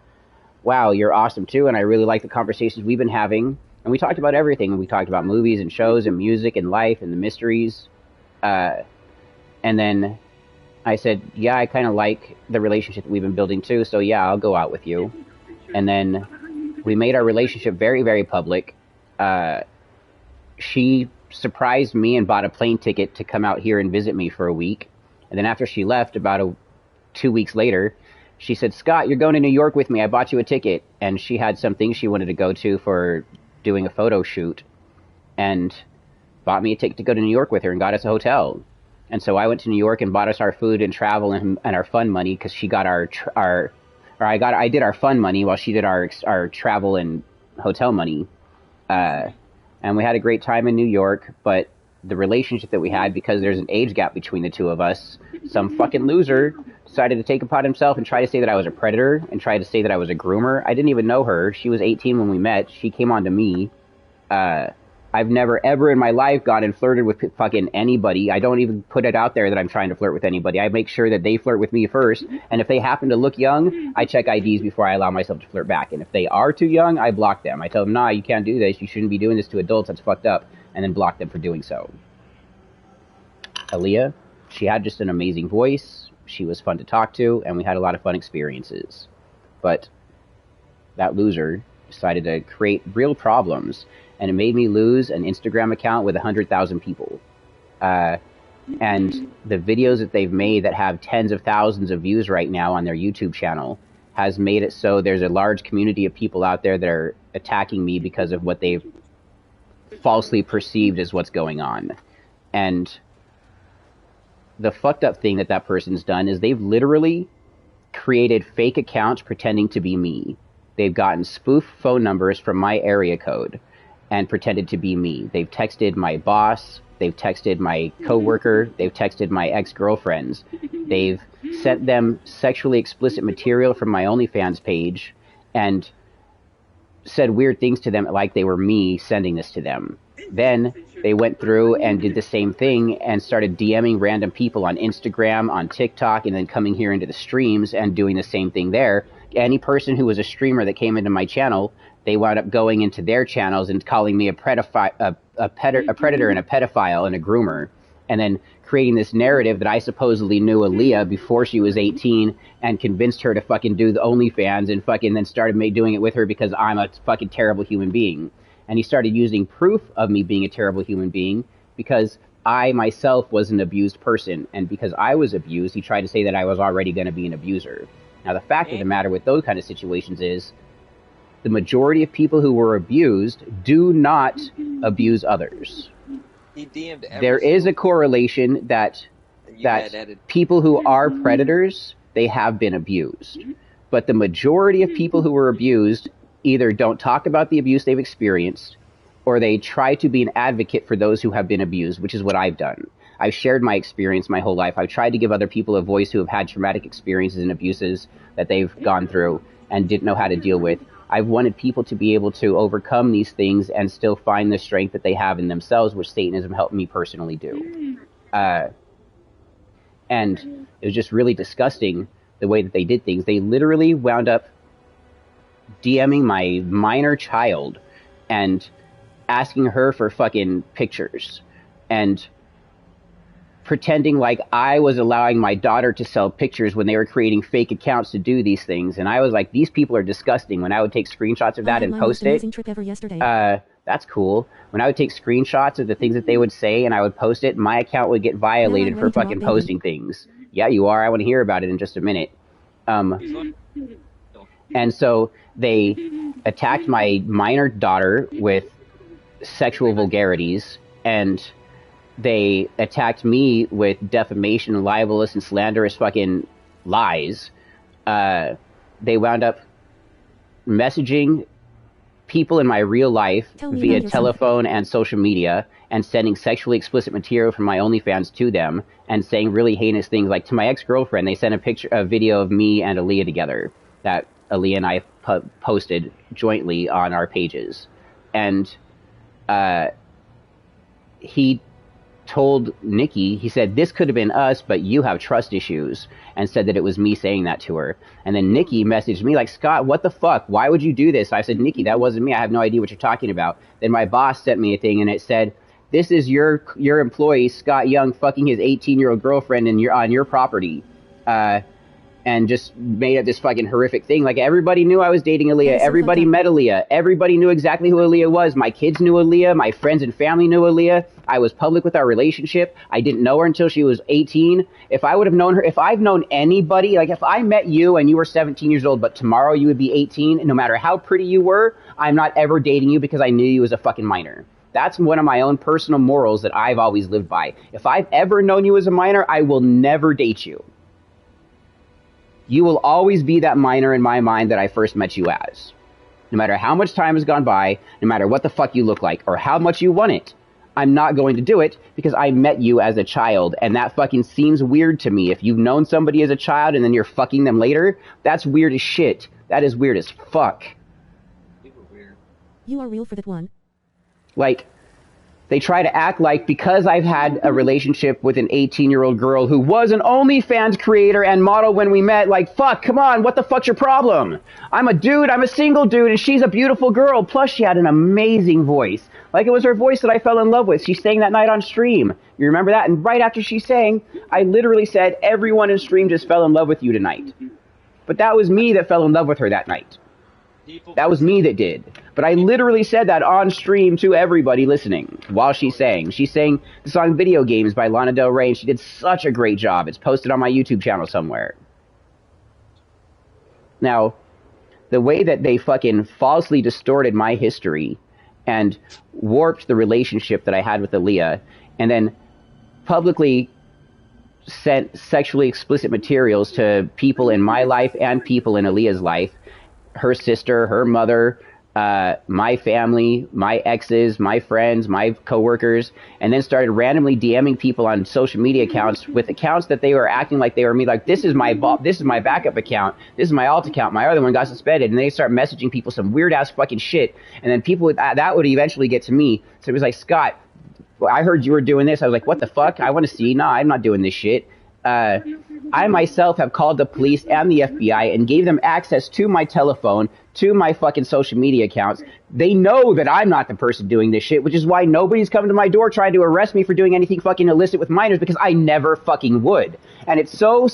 wow, you're awesome too, and I really like the conversations we've been having. And we talked about everything. We talked about movies and shows and music and life and the mysteries. And then I said, yeah, I kind of like the relationship that we've been building too, so yeah, I'll go out with you. And then we made our relationship very, very public. She surprised me and bought a plane ticket to come out here and visit me for a week. And then after she left, about 2 weeks later, she said, Scott, you're going to New York with me. I bought you a ticket. And she had some things she wanted to go to for doing a photo shoot. And bought me a ticket to go to New York with her and got us a hotel. And so I went to New York and bought us our food and travel and our fun money, because she got I did our fun money while she did our travel and hotel money. And we had a great time in New York, but the relationship that we had, because there's an age gap between the two of us, some fucking loser decided to take upon himself and try to say that I was a predator and try to say that I was a groomer. I didn't even know her. She was 18 when we met. She came on to me. I've never ever in my life gone and flirted with fucking anybody. I don't even put it out there that I'm trying to flirt with anybody. I make sure that they flirt with me first. And if they happen to look young, I check IDs before I allow myself to flirt back. And if they are too young, I block them. I tell them, nah, you can't do this. You shouldn't be doing this to adults. That's fucked up. And then block them for doing so. Aaliyah, she had just an amazing voice. She was fun to talk to, and we had a lot of fun experiences. But that loser decided to create real problems, and it made me lose an Instagram account with 100,000 people. And the videos that they've made that have tens of thousands of views right now on their YouTube channel has made it so there's a large community of people out there that are attacking me because of what they've falsely perceived as what's going on. And the fucked up thing that person's done is they've literally created fake accounts pretending to be me. They've gotten spoof phone numbers from my area code and pretended to be me. They've texted my boss. They've texted my coworker. They've texted my ex-girlfriends. They've sent them sexually explicit material from my OnlyFans page and said weird things to them like they were me sending this to them. Then they went through and did the same thing and started DMing random people on Instagram, on TikTok, and then coming here into the streams and doing the same thing there. Any person who was a streamer that came into my channel, they wound up going into their channels and calling me a predator and a pedophile and a groomer, and then creating this narrative that I supposedly knew Aaliyah before she was 18 and convinced her to fucking do the OnlyFans and fucking then started doing it with her because I'm a fucking terrible human being. And he started using proof of me being a terrible human being because I myself was an abused person. And because I was abused, he tried to say that I was already going to be an abuser. Now, the fact of the matter with those kind of situations is the majority of people who were abused do not abuse others. He DM'd there is a correlation that people who are predators, they have been abused. But the majority of people who were abused either don't talk about the abuse they've experienced, or they try to be an advocate for those who have been abused, which is what I've done. I've shared my experience my whole life. I've tried to give other people a voice who have had traumatic experiences and abuses that they've gone through and didn't know how to deal with. I've wanted people to be able to overcome these things and still find the strength that they have in themselves, which Satanism helped me personally do. And it was just really disgusting the way that they did things. They literally wound up DMing my minor child and asking her for fucking pictures and pretending like I was allowing my daughter to sell pictures when they were creating fake accounts to do these things. And I was like, these people are disgusting. When I would take screenshots of that and post it, trip ever yesterday. that's cool. When I would take screenshots of the things that they would say and I would post it, my account would get violated for fucking posting things. Yeah, you are. I want to hear about it in just a minute. And so they attacked my minor daughter with sexual vulgarities, and they attacked me with defamation, libelous, and slanderous fucking lies. They wound up messaging people in my real life via telephone and social media and sending sexually explicit material from my OnlyFans to them and saying really heinous things. Like to my ex-girlfriend, they sent a video of me and Aaliyah together that Aaliyah and I posted jointly on our pages. And he told Nikki, he said, this could have been us, but you have trust issues, and said that it was me saying that to her. And then Nikki messaged me like, Scott, what the fuck? Why would you do this? I said, Nikki, that wasn't me. I have no idea what you're talking about. Then my boss sent me a thing, and it said, this is your employee, Scott Young, fucking his 18-year-old girlfriend and you're on your property. And just made up this fucking horrific thing. Like, everybody knew I was dating Aaliyah. Everybody met Aaliyah. Everybody knew exactly who Aaliyah was. My kids knew Aaliyah. My friends and family knew Aaliyah. I was public with our relationship. I didn't know her until she was 18. If I would have known her, if I've known anybody, like if I met you and you were 17 years old, but tomorrow you would be 18, no matter how pretty you were, I'm not ever dating you because I knew you as a fucking minor. That's one of my own personal morals that I've always lived by. If I've ever known you as a minor, I will never date you. You will always be that minor in my mind that I first met you as. No matter how much time has gone by, no matter what the fuck you look like, or how much you want it, I'm not going to do it because I met you as a child, and that fucking seems weird to me. If you've known somebody as a child and then you're fucking them later, that's weird as shit. That is weird as fuck. You are real for that one. Like, they try to act like because I've had a relationship with an 18-year-old girl who was an OnlyFans creator and model when we met, like, fuck, come on, what the fuck's your problem? I'm a dude, I'm a single dude, and she's a beautiful girl. Plus, she had an amazing voice. Like, it was her voice that I fell in love with. She sang that night on stream. You remember that? And right after she sang, I literally said, everyone in stream just fell in love with you tonight. But that was me that fell in love with her that night. That was me that did. But I literally said that on stream to everybody listening while she sang. She sang the song Video Games by Lana Del Rey, and she did such a great job. It's posted on my YouTube channel somewhere. Now, the way that they fucking falsely distorted my history and warped the relationship that I had with Aaliyah, and then publicly sent sexually explicit materials to people in my life and people in Aaliyah's life, her sister, her mother, my family, my exes, my friends, my coworkers, and then started randomly DMing people on social media accounts with accounts that they were acting like they were me. Like, this is my backup account. This is my alt account. My other one got suspended. And they start messaging people some weird ass fucking shit. And then people that would eventually get to me. So it was like, Scott, I heard you were doing this. I was like, what the fuck? I want to see. No, I'm not doing this shit. I myself have called the police and the FBI and gave them access to my telephone, to my fucking social media accounts. They know that I'm not the person doing this shit, which is why nobody's come to my door trying to arrest me for doing anything fucking illicit with minors, because I never fucking would. And it's so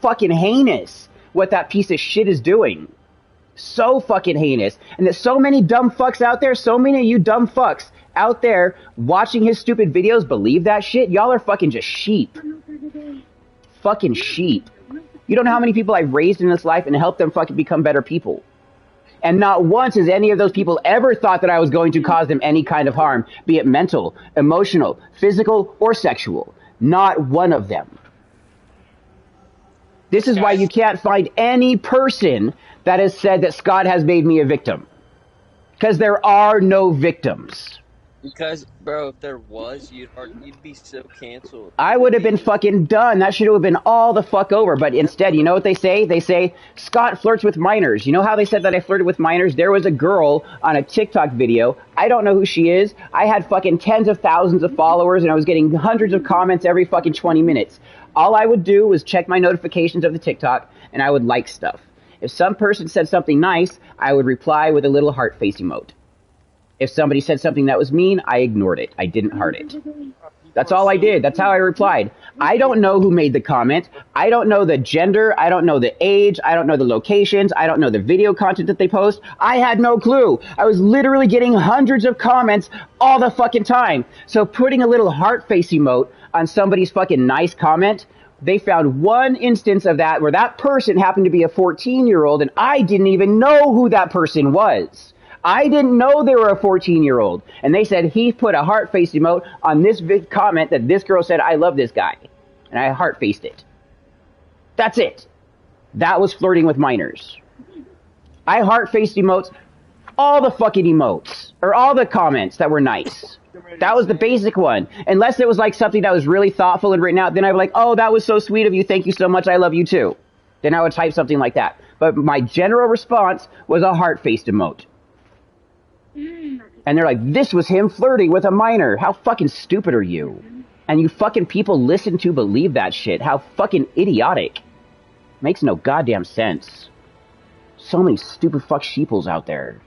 fucking heinous what that piece of shit is doing. So fucking heinous. And there's so many dumb fucks out there, so many of you dumb fucks out there watching his stupid videos believe that shit. Y'all are fucking just sheep. Fucking sheep. You don't know how many people I've raised in this life and helped them fucking become better people. And not once has any of those people ever thought that I was going to cause them any kind of harm, be it mental, emotional, physical, or sexual. Not one of them. This is why you can't find any person that has said that Scott has made me a victim. Because there are no victims. Because, bro, if there was, you'd be so canceled. I would have been fucking done. That should have been all the fuck over. But instead, you know what they say? They say, Scott flirts with minors. You know how they said that I flirted with minors? There was a girl on a TikTok video. I don't know who she is. I had fucking tens of thousands of followers, and I was getting hundreds of comments every fucking 20 minutes. All I would do was check my notifications of the TikTok, and I would like stuff. If some person said something nice, I would reply with a little heart face emote. If somebody said something that was mean, I ignored it. I didn't heart it. That's all I did. That's how I replied. I don't know who made the comment. I don't know the gender. I don't know the age. I don't know the locations. I don't know the video content that they post. I had no clue. I was literally getting hundreds of comments all the fucking time. So putting a little heart face emote on somebody's fucking nice comment, they found one instance of that where that person happened to be a 14-year-old and I didn't even know who that person was. I didn't know they were a 14-year-old. And they said he put a heart face emote on this comment that this girl said, I love this guy. And I heart faced it. That's it. That was flirting with minors. I heart faced emotes, all the fucking emotes, or all the comments that were nice. That was the basic one. Unless it was like something that was really thoughtful and written out, then I'd be like, oh, that was so sweet of you. Thank you so much. I love you too. Then I would type something like that. But my general response was a heart faced emote. And they're like, this was him flirting with a minor. How fucking stupid are you? And you fucking people listen to believe that shit. How fucking idiotic. Makes no goddamn sense. So many stupid fuck sheeples out there.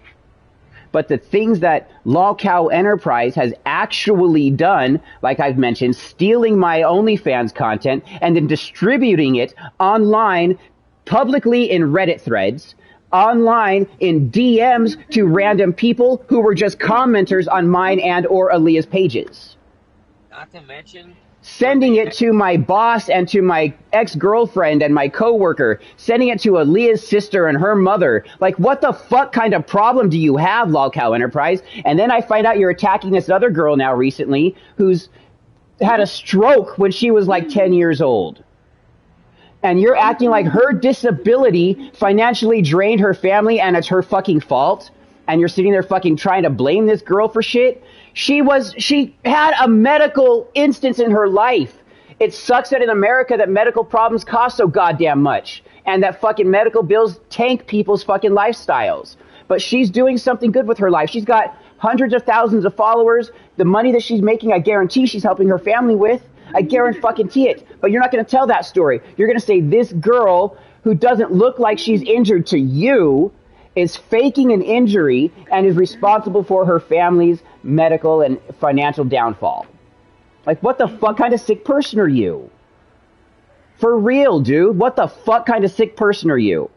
But the things that lolcow Enterprise has actually done, like I've mentioned, stealing my OnlyFans content and then distributing it online, publicly in Reddit threads, online in DMs to random people who were just commenters on mine and or Aaliyah's pages. Not to mention... Sending it to my boss and to my ex-girlfriend and my coworker. Sending it to Aaliyah's sister and her mother. Like, what the fuck kind of problem do you have, lolcow Enterprise? And then I find out you're attacking this other girl now recently who's had a stroke when she was like 10 years old. And you're acting like her disability financially drained her family and it's her fucking fault. And you're sitting there fucking trying to blame this girl for shit. She had a medical instance in her life. It sucks that in America that medical problems cost so goddamn much. And that fucking medical bills tank people's fucking lifestyles. But she's doing something good with her life. She's got hundreds of thousands of followers. The money that she's making, I guarantee she's helping her family with. I guarantee it. But you're not going to tell that story. You're going to say this girl who doesn't look like she's injured to you is faking an injury and is responsible for her family's medical and financial downfall. Like, what the fuck kind of sick person are you? For real, dude. What the fuck kind of sick person are you?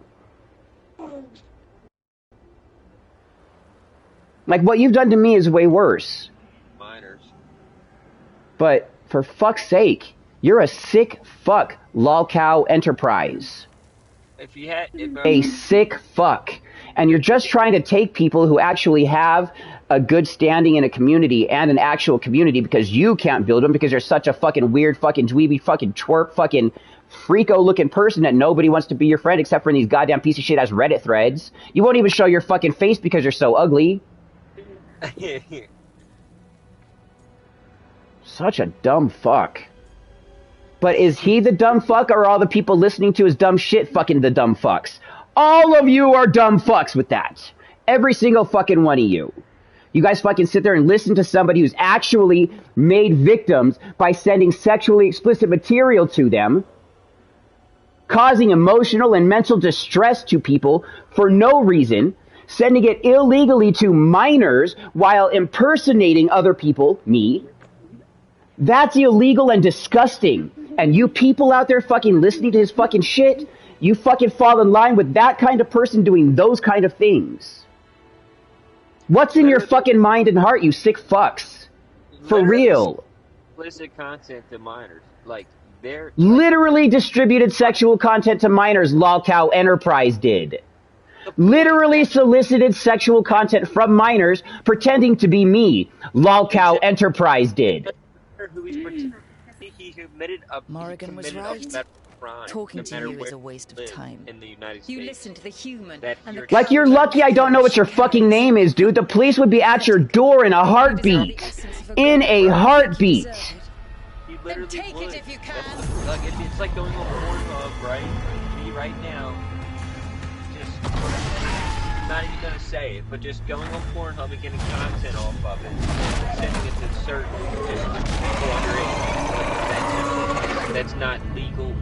Like, what you've done to me is way worse. Minors. But for fuck's sake, you're a sick fuck, lolcow Enterprise. If you had... A sick fuck. And you're just trying to take people who actually have a good standing in a community and an actual community because you can't build them because you're such a fucking weird fucking dweeby fucking twerp fucking freako looking person that nobody wants to be your friend except for in these goddamn piece of shit ass Reddit threads. You won't even show your fucking face because you're so ugly. Such a dumb fuck. But is he the dumb fuck or are all the people listening to his dumb shit fucking the dumb fucks? All of you are dumb fucks with that. Every single fucking one of you. You guys fucking sit there and listen to somebody who's actually made victims by sending sexually explicit material to them, causing emotional and mental distress to people for no reason, sending it illegally to minors while impersonating other people, me. That's illegal and disgusting. And you people out there fucking listening to his fucking shit, you fucking fall in line with that kind of person doing those kind of things. What's in your fucking mind and heart, you sick fucks? For real. Explicit content to minors. Like, they're... Literally distributed sexual content to minors, lolcow Enterprise did. Literally solicited sexual content from minors pretending to be me, lolcow Enterprise did. He committed a... Morrigan was right. crime. Talking no to matter you where is a waste of live time. in the United States. You listen to the human. That And you're Like, you're lucky I don't know what your fucking name is, dude. The police would be at your door in a heartbeat. In a heartbeat. You literally take would. it if you can. Like, it's like going on Pornhub, right? Me right now. Just, I'm not even gonna say it, but just going on Pornhub and getting content off of it, sending it to certain just people underage. Like, that's not legal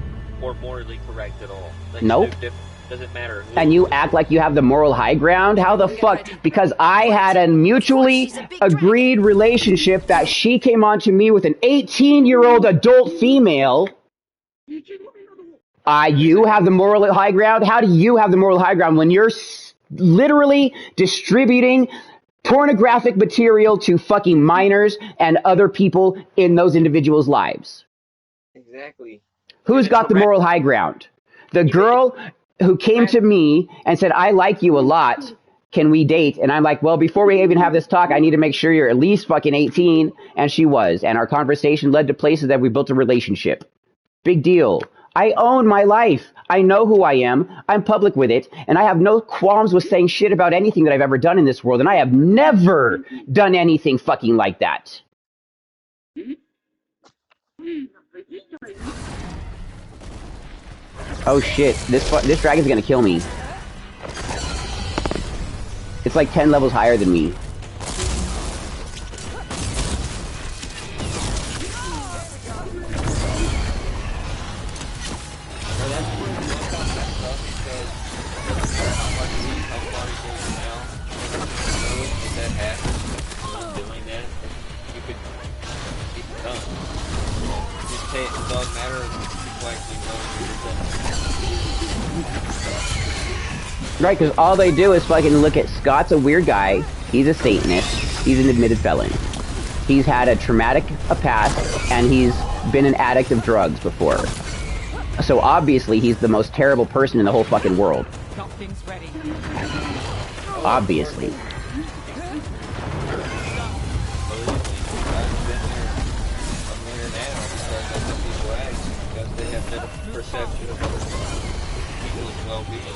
or morally correct at all. Like, Nope. No different. Doesn't matter. And you act like you have the moral high ground? How the fuck? Because I had a mutually agreed relationship that she came on to me with an 18-year-old adult female. You have the moral high ground? How do you have the moral high ground when you're literally distributing pornographic material to fucking minors and other people in those individuals' lives? Exactly. Who's got the moral high ground? The girl who came to me and said, I like you a lot. Can we date? And I'm like, well, before we even have this talk, I need to make sure you're at least fucking 18. And she was. And our conversation led to places that we built a relationship. Big deal. I own my life. I know who I am. I'm public with it. And I have no qualms with saying shit about anything that I've ever done in this world. And I have never done anything fucking like that. Oh shit, this dragon's gonna kill me. It's like 10 levels higher than me. Right, because all they do is fucking look at Scott's a weird guy. He's a Satanist. He's an admitted felon. He's had a traumatic past, and he's been an addict of drugs before. So obviously, he's the most terrible person in the whole fucking world. Something's ready. Obviously. Perception of other people's well-being.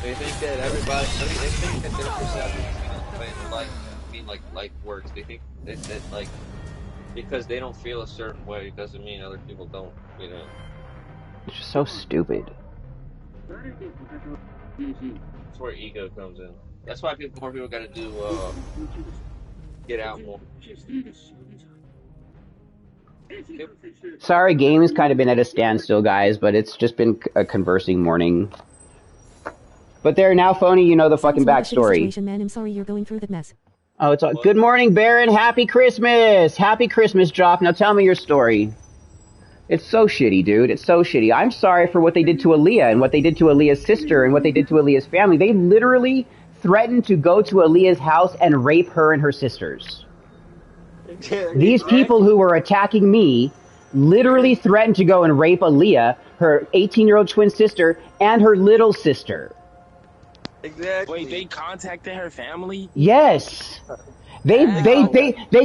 They think that everybody, they think that their perception is the way their life, life works. They think that like, because they don't feel a certain way, doesn't mean other people don't, you know. It's just so stupid. That's where ego comes in. That's why more people gotta do, get out more. Sorry, game's kind of been at a standstill, guys, but it's just been a conversing morning. But there, now, Phony, you know the fucking backstory. Man, I'm sorry you're going through that mess. Oh, it's all good morning, Baron. Happy Christmas. Happy Christmas, Jock. Now tell me your story. It's so shitty, dude. It's so shitty. I'm sorry for what they did to Aaliyah and what they did to Aaliyah's sister and what they did to Aaliyah's family. They literally threatened to go to Aaliyah's house and rape her and her sisters. These people who were attacking me literally threatened to go and rape Aaliyah, her 18-year-old twin sister, and her little sister. Exactly. Wait, they contacted her family? Yes. They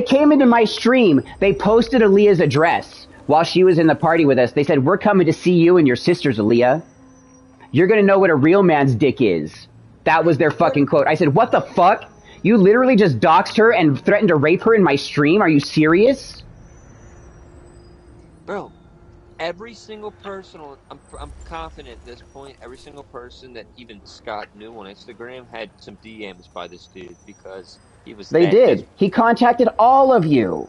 came into my stream. They posted Aaliyah's address while she was in the party with us. They said, we're coming to see you and your sisters, Aaliyah. You're going to know what a real man's dick is. That was their fucking quote. I said, what the fuck? You literally just doxed her and threatened to rape her in my stream? Are you serious? Bro, every single person, I'm confident at this point, every single person that even Scott knew on Instagram had some DMs by this dude because he was They did. He contacted all of you.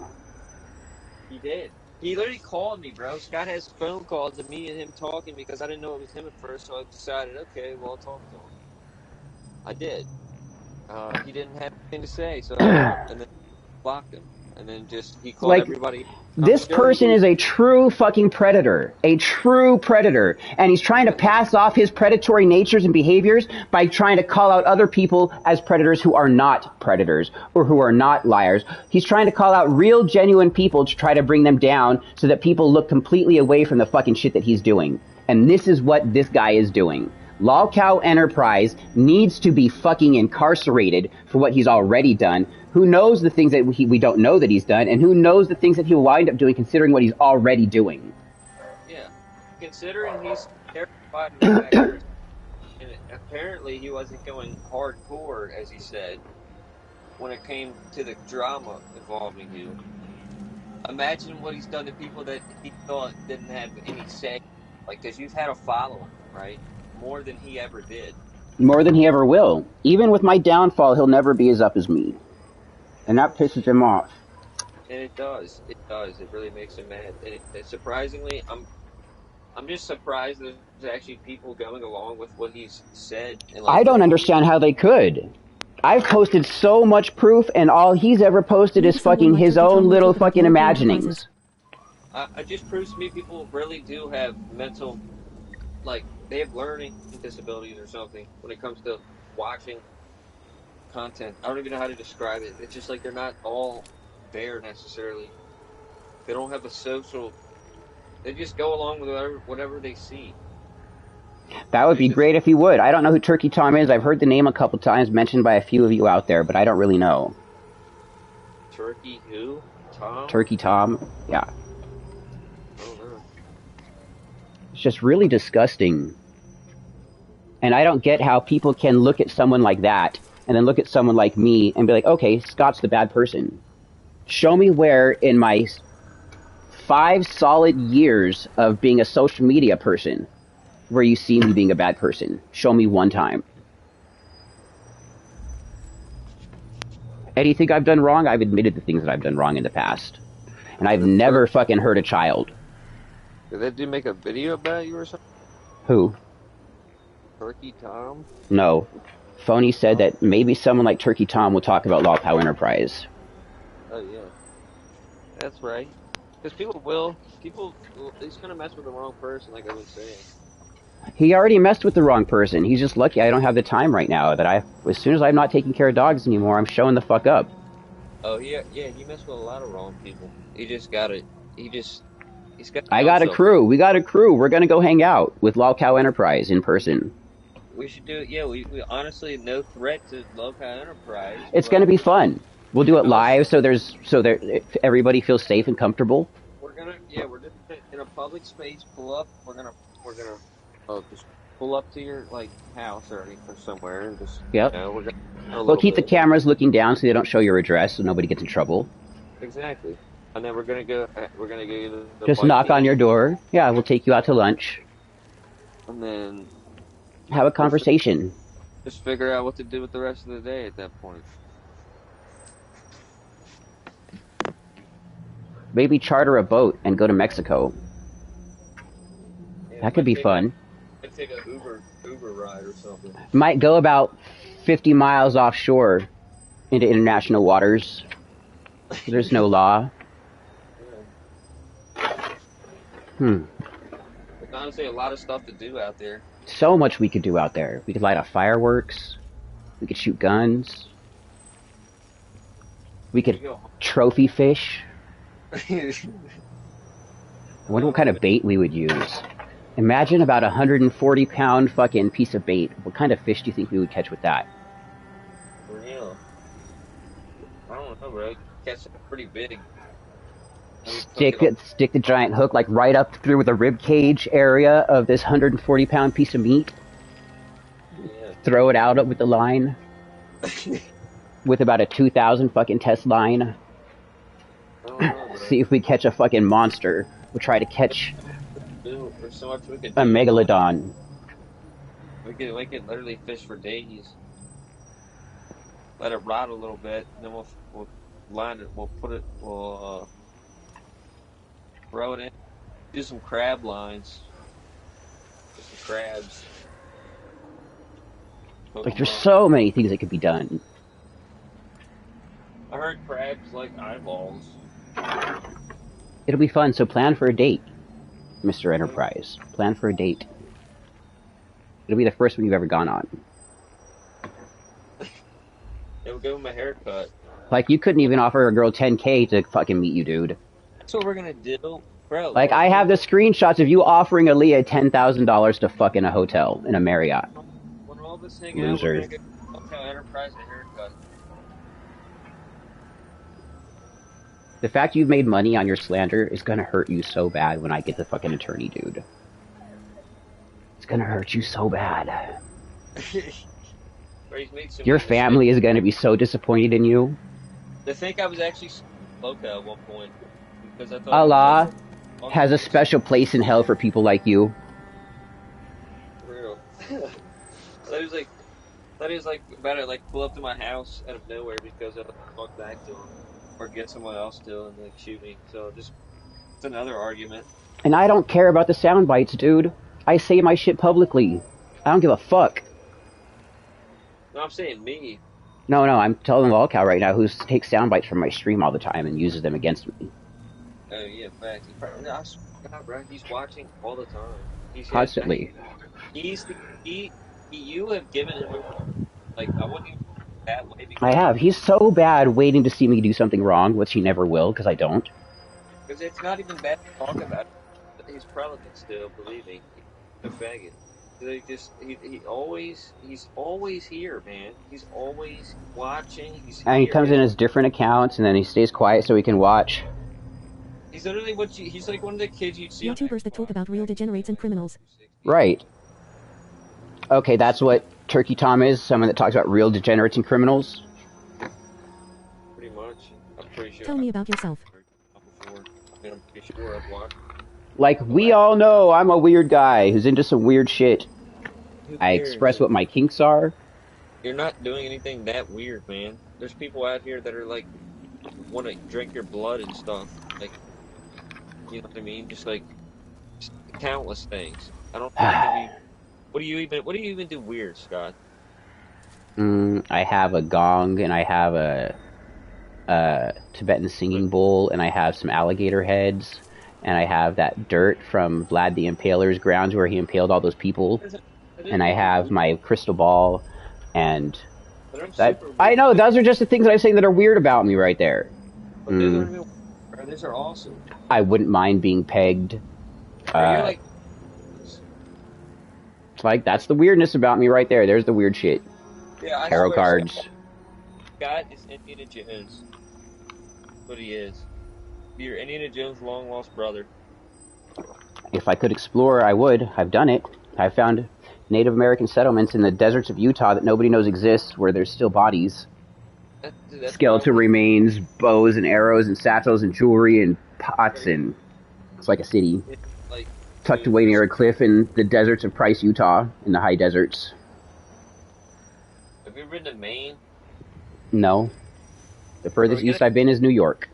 He did. He literally called me, bro. Scott has phone calls of me and him talking because I didn't know it was him at first, so I decided, okay, well, I'll talk to him. I did. He didn't have anything to say, so and then blocked him, and then he called everybody. This person is a true fucking predator, and he's trying to pass off his predatory natures and behaviors by trying to call out other people as predators who are not predators or who are not liars. He's trying to call out real, genuine people to try to bring them down so that people look completely away from the fucking shit that he's doing. And this is what this guy is doing. Lolcow Enterprise needs to be fucking incarcerated for what he's already done. Who knows the things that we don't know that he's done, and who knows the things that he'll wind up doing considering what he's already doing. Yeah. considering he's terrified of the actors, and apparently he wasn't going hardcore, as he said, when it came to the drama involving you. Imagine what he's done to people that he thought didn't have any say. Like, because you've had a following, right? More than he ever did. More than he ever will. Even with my downfall, he'll never be as up as me. And that pisses him off. And it does. It does. It really makes him mad. And surprisingly, I'm just surprised there's actually people going along with what he's said. And like, I don't understand how they could. I've posted so much proof, and all he's ever posted is fucking his own little fucking imaginings. I just proves to me people really do have mental, like, they have learning disabilities or something when it comes to watching content. I don't even know how to describe it. It's just like they're not all there necessarily. They don't have a social. They just go along with whatever they see. That would be great if he would. I don't know who Turkey Tom is. I've heard the name a couple times mentioned by a few of you out there, but I don't really know. Turkey who? Tom? Turkey Tom? Yeah. I don't know. It's just really disgusting. And I don't get how people can look at someone like that and then look at someone like me and be like, okay, Scott's the bad person. Show me where in my 5 solid years of being a social media person where you see me being a bad person. Show me one time. Anything I've done wrong, I've admitted the things that I've done wrong in the past. And I've never fucking hurt a child. Did that dude make a video about you or something? Who? Turkey Tom? No. Phony said that maybe someone like Turkey Tom will talk about lolcow Enterprise. Oh, yeah. That's right. Because he's going to mess with the wrong person, like I was saying. He already messed with the wrong person. He's just lucky I don't have the time right now. As soon as I'm not taking care of dogs anymore, I'm showing the fuck up. Oh, yeah, he messed with a lot of wrong people. He just got it. He's got. I got a crew. We got a crew. We're gonna go hang out with lolcow Enterprise in person. We should do it. Yeah, we honestly, no threat to lolcow Enterprise. It's gonna be fun. We'll do it live, so everybody feels safe and comfortable. We're just in a public space. Pull up. We're gonna just pull up to your house or somewhere and just. Yep. We'll keep the cameras looking down so they don't show your address, so nobody gets in trouble. Exactly. And then we're gonna go to the just knock on your door. Yeah, we'll take you out to lunch. And then have a conversation. Just figure out what to do with the rest of the day at that point. Maybe charter a boat and go to Mexico. That could be fun. I'd take an Uber ride or something. Might go about 50 miles offshore into international waters. There's no law. There's honestly a lot of stuff to do out there. So much we could do out there. We could light off fireworks. We could shoot guns. We could trophy fish. I wonder what kind of bait we would use. Imagine about 140-pound fucking piece of bait. What kind of fish do you think we would catch with that? For real? I don't know, bro. Catch something pretty big. Stick the giant hook right up through the rib cage area of this 140-pound piece of meat. Yeah. Throw it out with the line. With about a 2,000 fucking test line. See if we catch a fucking monster. We'll try to catch There's so much we could a megalodon. We could literally fish for days. Let it rot a little bit, and then we'll line it. We'll throw it in. Do some crab lines. Get some crabs. There's so many things that could be done. I heard crabs like eyeballs. It'll be fun, so plan for a date, Mr. Enterprise. Plan for a date. It'll be the first one you've ever gone on. Yeah, we'll give him a haircut. You couldn't even offer a girl $10K to fucking meet you, dude. That's what we're gonna do, bro. I have the screenshots of you offering Aaliyah $10,000 to fuck in a hotel in a Marriott. When all this hang out, we're gonna give lolcow Enterprise a haircut. The fact you've made money on your slander is gonna hurt you so bad when I get the fucking attorney, dude. gonna hurt you so bad. Or he's made so Your many family mistakes. is gonna be so disappointed in you. To think I was actually lolcow at one point because I thought Allah he was has a special place in hell for people like you. for real. Thought he was like about to like pull up to my house out of nowhere because I talked back to him or get someone else to and like shoot me. So just it's another argument. And I don't care about the sound bites, dude. I say my shit publicly. I don't give a fuck. No, I'm saying me. No, I'm telling lolcow right now who takes sound bites from my stream all the time and uses them against me. Oh yeah, fact. He probably, I swear to God, bro, he's watching all the time. He's Constantly. You have given him like I wouldn't even that way because I have. He's so bad waiting to see me do something wrong, which he never will, because I don't. because it's not even bad to talk about it. He's prevalent still, believe me. He's a faggot. He's always here, man. He's always watching. And he comes in as different accounts, and then he stays quiet so he can watch. He's literally he's like one of the kids you'd see. YouTubers that talk about real degenerates and criminals. Right. Okay, that's what Turkey Tom is, someone that talks about real degenerates and criminals. Pretty much. I'm pretty sure. Tell me about yourself. I'm pretty sure I've watched. Like, we all know I'm a weird guy who's into some weird shit. I express what my kinks are. You're not doing anything that weird, man. There's people out here that are like, want to drink your blood and stuff. Like, you know what I mean? Just like, countless things. I don't think what do you even do weird, Scott? I have a gong, and I have a Tibetan singing bowl, and I have some alligator heads, and I have that dirt from Vlad the Impaler's grounds where he impaled all those people, and I have my crystal ball, and that I know those are just the things that I'm saying that are weird about me right there. These are awesome. I wouldn't mind being pegged. Like that's the weirdness about me right there. There's the weird shit. Yeah, tarot cards. Scott is Indiana Jones. What he is. You're Indiana Jones' long lost brother. If I could explore, I would. I've done it. I've found Native American settlements in the deserts of Utah that nobody knows exist, where there's still bodies. Skeletal remains, bows and arrows and satchels and jewelry and pots, and it's like a city. Tucked away near a cliff in the deserts of Price, Utah, in the high deserts. Have you ever been to Maine? No. The furthest east I've been is New York.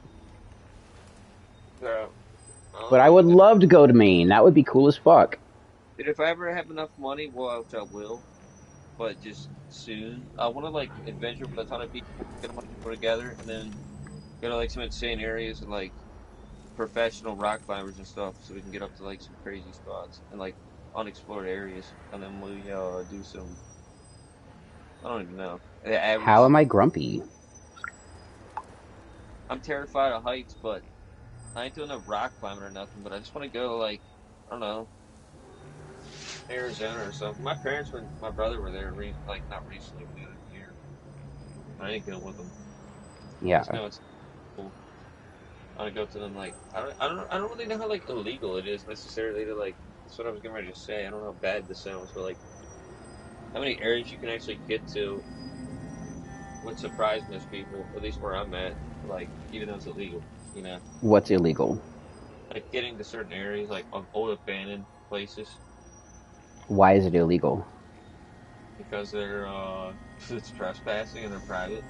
But I would love to go to Maine. That would be cool as fuck. Dude, if I ever have enough money, well, which I will, but just soon, I want to, like, adventure with a ton of people, get a bunch of people together, and then go to, like, some insane areas and, like, professional rock climbers and stuff, so we can get up to, like, some crazy spots and, like, unexplored areas, and then we do some, I don't even know. How am I grumpy? I'm terrified of heights, but I ain't doing no rock climbing or nothing, but I just want to go, like, I don't know, Arizona or something. My parents and my brother were there, not recently, but the other year. I ain't going with them. Yeah. I just know it's cool. I want to go to them, like, I don't really know how, like, illegal it is necessarily to, like, that's what I was getting ready to say. I don't know how bad this sounds, but, like, how many areas you can actually get to would surprise most people, at least where I'm at, like, even though it's illegal, you know? What's illegal? Like, getting to certain areas, like, old abandoned places. Why is it illegal? Because they're, it's trespassing and they're private.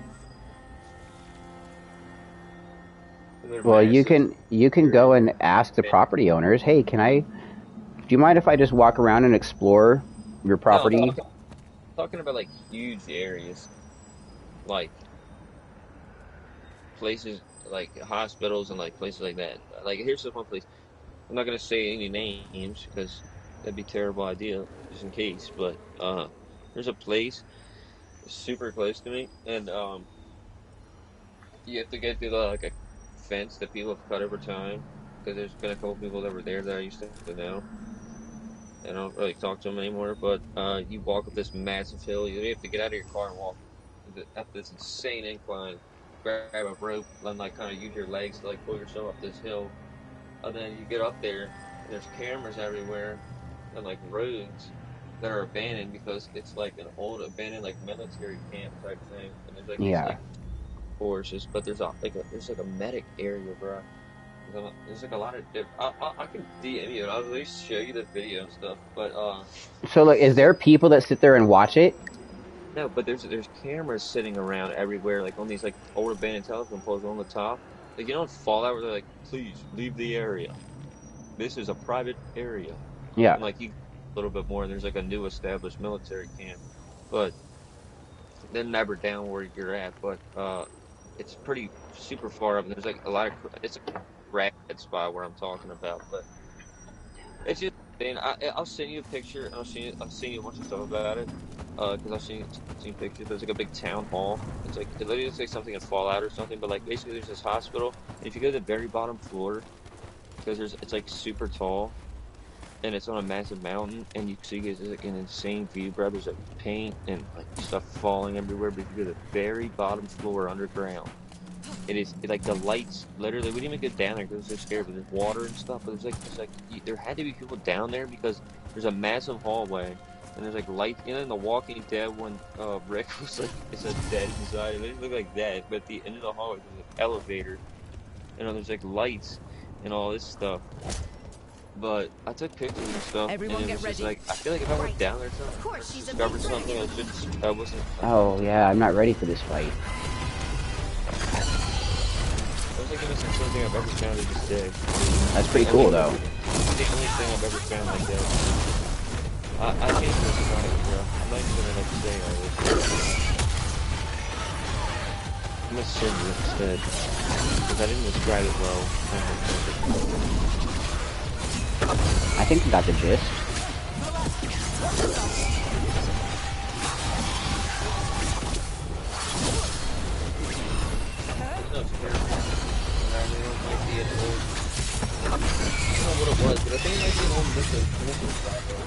And they're Well, massive. you can go and ask the property owners, hey, do you mind if I just walk around and explore your property? No, I'm talking about, like, huge areas. Like, places, like, hospitals and, like, places like that. Like, here's one place. I'm not going to say any names because that'd be a terrible idea, just in case. But there's a place super close to me, and you have to get through like a fence that people have cut over time. Because there's been a couple people that were there that I used to know. I don't really talk to them anymore. But you walk up this massive hill. You have to get out of your car and walk up this insane incline. Grab a rope and like kind of use your legs to like pull yourself up this hill. And then you get up there, and there's cameras everywhere, and like roads, that are abandoned because it's like an old abandoned like military camp type thing, and there's like these Yeah. like forces, but there's there's like a medic area, bro. There's like a lot of different. I can DM you. I'll at least show you the video and stuff. But So, like, is there people that sit there and watch it? no, but there's cameras sitting around everywhere, like on these like old abandoned telephone poles on the top. Like you know in Fallout where they're like, please leave the area. This is a private area. Yeah. And like you a little bit more, and there's like a new established military camp, but they're never down where you're at. But it's pretty super far up, and there's like a lot of it's a rat spot where I'm talking about, but it's just. I'll send you a picture, and I'll send you a bunch of stuff about it. Because I've seen pictures. There's like a big town hall. It's like it literally looks like something in Fallout or something. But like basically, there's this hospital, and if you go to the very bottom floor, because it's like super tall, and it's on a massive mountain, and you see there's like an insane view, bro. There's like paint and like stuff falling everywhere. But if you go to the very bottom floor underground, it is like the lights. Literally, we didn't even get down there because we were so scared. But there's water and stuff. But there had to be people down there because there's a massive hallway. And there's like light, you know, in The Walking Dead when Rick was like, it's a dead inside. It didn't look like that, but at the end of the hallway there's an elevator, and there's like lights and all this stuff. But I took pictures and stuff, Everyone and it was just like I feel like if I went down there, discovered something I wasn't. Oh yeah, I'm not ready for this fight. I was like missing something I've ever found to this day. That's pretty cool though. It's the only thing I've ever found like that. I can't describe it, bro. I'm not even gonna like say all this. I'm gonna send you instead. Because I didn't describe it well. I think we got the gist. I don't know what it was, but I think it might be an old mission style.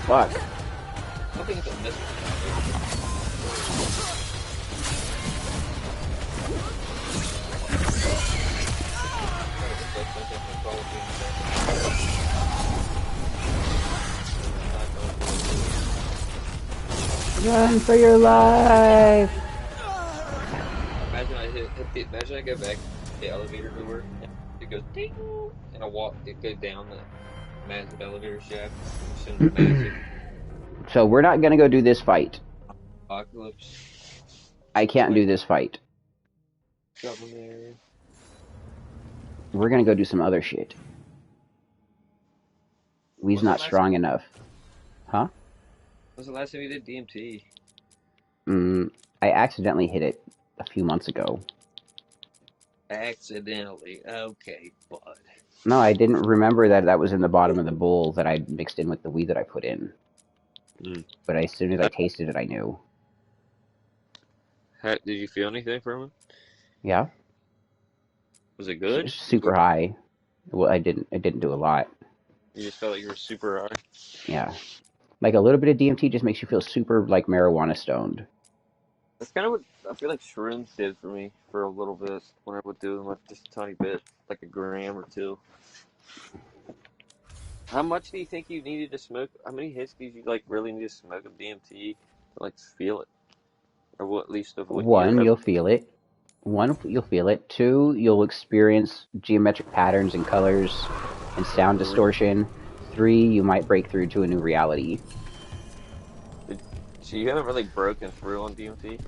Fuck. I think it's a mission. Run for your life! Imagine I go back to the elevator door, and it goes ding, and I walk, it goes down the massive elevator shaft. So we're not gonna go do this fight. Apocalypse. I can't do this fight. We're gonna go do some other shit. We's not strong enough. Huh? When was the last time you did DMT? I accidentally hit it a few months ago. Accidentally. Okay, bud. No, I didn't remember that was in the bottom of the bowl that I mixed in with the weed that I put in. But as soon as I tasted it, I knew. Did you feel anything from it? Yeah. Was it good? Super high. Well, it didn't do a lot. You just felt like you were super high? Yeah. Like a little bit of DMT just makes you feel super like marijuana stoned. That's kind of what I feel like shrooms did for me for a little bit when I would do them, like just a tiny bit, like a gram or two. How much do you think you needed to smoke? How many hits do you like really need to smoke of DMT to like feel it, or what, at least of what? One, you'll feel it. Two, you'll experience geometric patterns and colors and sound distortion. 3, you might break through to a new reality. So you haven't really broken through on DMT?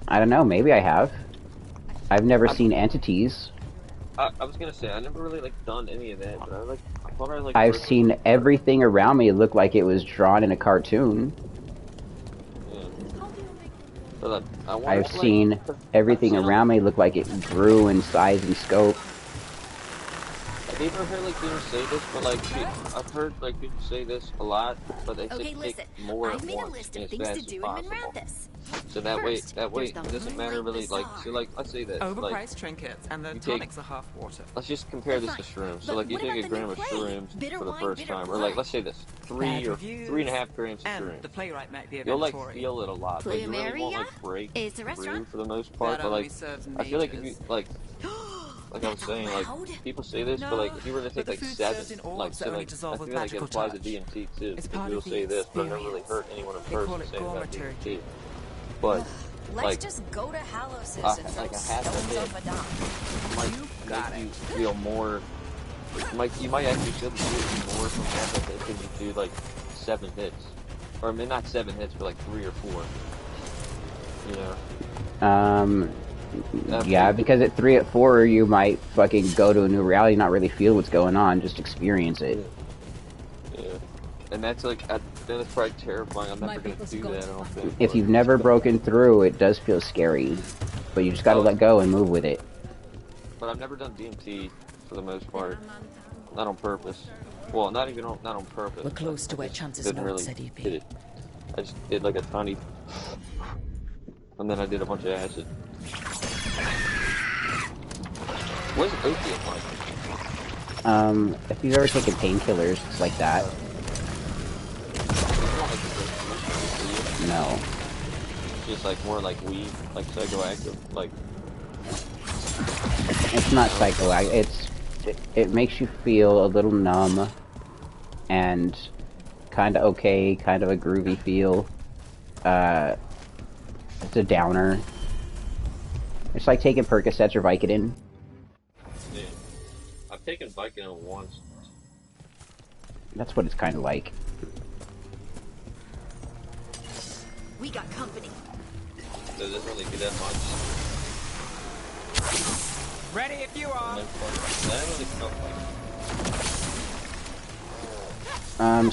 I don't know, maybe I have. I've never seen entities. I was gonna say, I never really like done any of that, but I thought I like... I've seen everything around me look like it was drawn in a cartoon. Yeah. But I've seen everything around me look like it grew in size and scope. you ever heard like people say this? But like, I've heard like people say this a lot, but they say take more at once and as fast as possible. So that way, it doesn't matter really. Like, so like, let's say that. Overpriced Like, trinkets and the tonics are half water. let's just compare this to shrooms. So like, you take a gram of shrooms for the first time, or like, let's say this, 3 or 3.5 grams of shrooms. The playwright might be a You'll like feel it a lot, but you really won't like break through for the most part. But like, I feel like if you like I was saying, like people say this, but like if you were to take like 7, like so like I feel like it applies to DMT too. Because people say this, but I've never really heard anyone in person say about DMT. But let's just go to Hallosis and like a half a hit might make you feel more. You might actually feel more from half a hit because you do like 7 hits, or I mean not 7 hits, but like 3 or 4. You know. Yeah, because at 3 or 4, you might fucking go to a new reality, not really feel what's going on, just experience it. Yeah, and that's like, then it's probably terrifying. I'm never gonna do that. I don't think. If you've never broken through, it does feel scary, but you just gotta let go and move with it. But I've never done DMT for the most part, not on purpose. Well, not on purpose. We're close to where chances didn't not really said he'd be. did it. I just did like a tiny, and then I did a bunch of acid. What's opium like? If you've ever taken painkillers, it's like that. No. It's just like more like weed, like psychoactive, like. It's not psychoactive. It makes you feel a little numb, and kind of okay, kind of a groovy feel. It's a downer. It's like taking Percocets or Vicodin. Yeah. I've taken Vicodin once. That's what it's kind of like. We got company. So it doesn't really do that much. Ready if you are. That really felt like.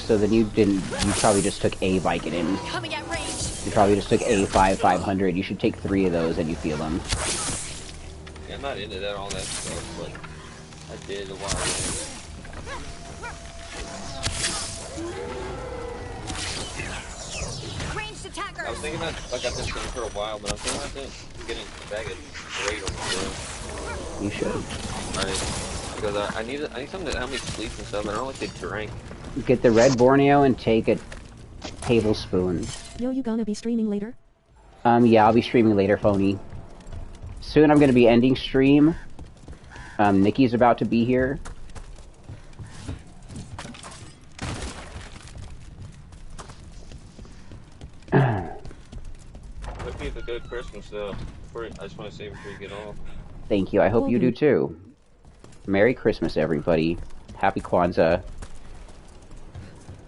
So then you probably just took a Vicodin. Coming at range. You probably just took a 500. You should take 3 of those and you feel them. Yeah, I'm not into that, all that stuff, but I did a while ago. Ranged attackers. I was thinking that, like, I've been saying for a while, but I'm thinking about getting a bag of great on the You should. Right. Because I need something to help me sleep and stuff, and I don't like to drink. Get the red Borneo and take a tablespoon. Yo, you gonna be streaming later? Yeah, I'll be streaming later, phony. Soon I'm gonna be ending stream. Nikki's about to be here. Hope you have a good Christmas, though. I just want to say before you get off. Thank you, I hope you do too. Merry Christmas, everybody. Happy Kwanzaa.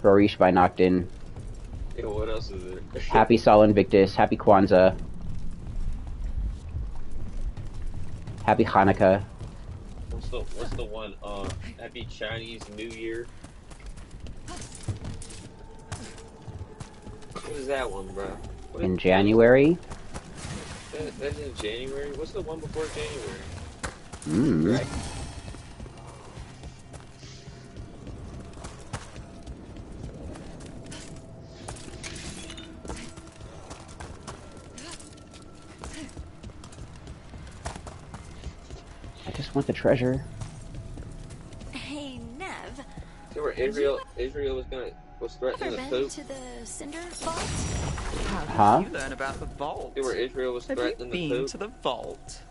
Rorish by Noctin. Yeah, what else is there? Happy Sol Invictus. Happy Kwanzaa. Happy Hanukkah. What's the one? Happy Chinese New Year. What is that one, bro? In January? That's in January? What's the one before January? Right. I just want the treasure. Hey, Nev. See where Israel was threatening the Ever been Pope? to the Cinder Vault? How did you learn about the vault? See where Israel was threatening the Pope? To the vault.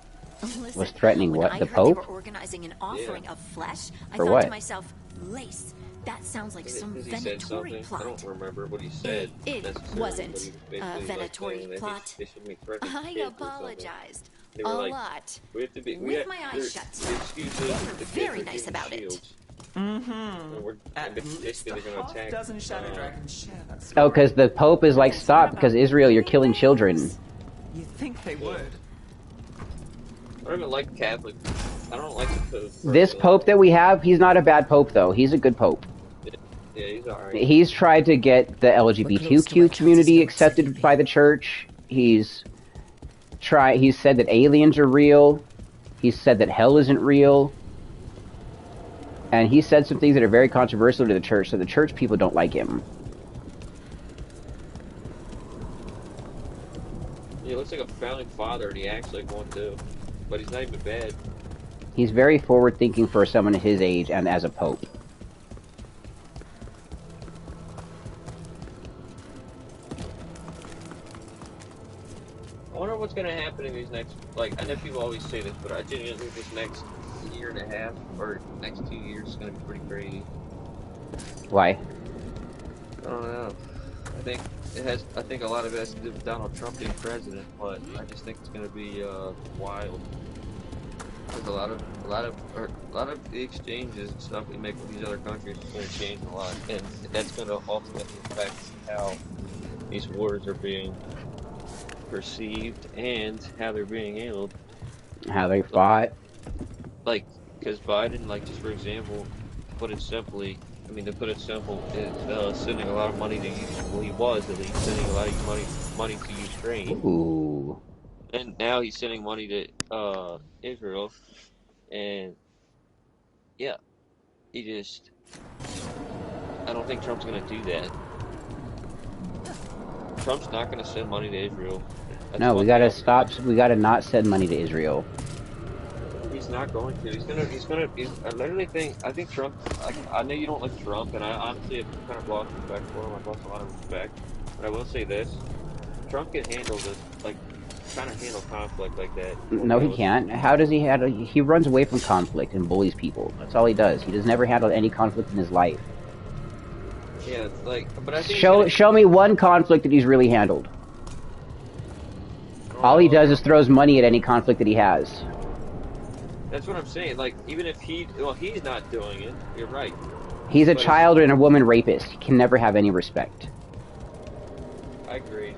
Listen, Was threatening when what? I The heard Pope? They were organizing an offering of flesh. I For thought what? to myself, lace. That sounds like some Because he said Venatori something. plot. I don't remember what he said. It necessarily, wasn't but he a was basically, Venatori like, plot. they should be threatening I kids or something. apologized They a were like, lot. We have to be, With my eyes shut. The excuses, They were the kids very are nice getting about it. shields. Mm-hmm. And basically they're gonna attack. Dozen Shadow Dragons share that Oh, because the Pope is like, stop, because Israel, you're killing children. You think they would? I don't even like Catholic. I don't like the Pope. This Pope that we have, he's not a bad Pope, though. He's a good Pope. Yeah, he's alright. He's tried to get the LGBTQ community accepted by the church. He's said that aliens are real. He's said that hell isn't real. And he said some things that are very controversial to the church, so the church people don't like him. He looks like a founding father, and he acts like one too. But he's not even bad. He's very forward-thinking for someone his age and as a pope. I wonder what's going to happen in these next, like, I know people always say this, but I genuinely think this next year and a half, or next 2 years is going to be pretty crazy. Why? I don't know. I think a lot of it has to do with Donald Trump being president, but I just think it's going to be wild. Because a lot of the exchanges and stuff we make with these other countries is going to change a lot, and that's going to ultimately affect how these wars are being perceived and how they're being handled. How they fought. Like, because Biden, like, just for example, to put it simple, is sending a lot of money to Ukraine. Well, he was at least sending a lot of money to Ukraine. Ooh. And now he's sending money to Israel. And yeah, I don't think Trump's going to do that. Trump's not going to send money to Israel. No, we gotta stop. We gotta not send money to Israel. He's not going to. I literally think, I think Trump, I know you don't like Trump, and I honestly have kind of lost respect for him. I've lost a lot of respect. But I will say this, Trump can handle this, like, kind of handle conflict like that. No, he can't. How does he handle? He runs away from conflict and bullies people. That's all he does. He does never handle any conflict in his life. Yeah, like, but I think Show me one conflict that he's really handled. All he does is throws money at any conflict that he has. That's what I'm saying. Like, even if he's not doing it. You're right. He's a child and a woman rapist. He can never have any respect. I agree.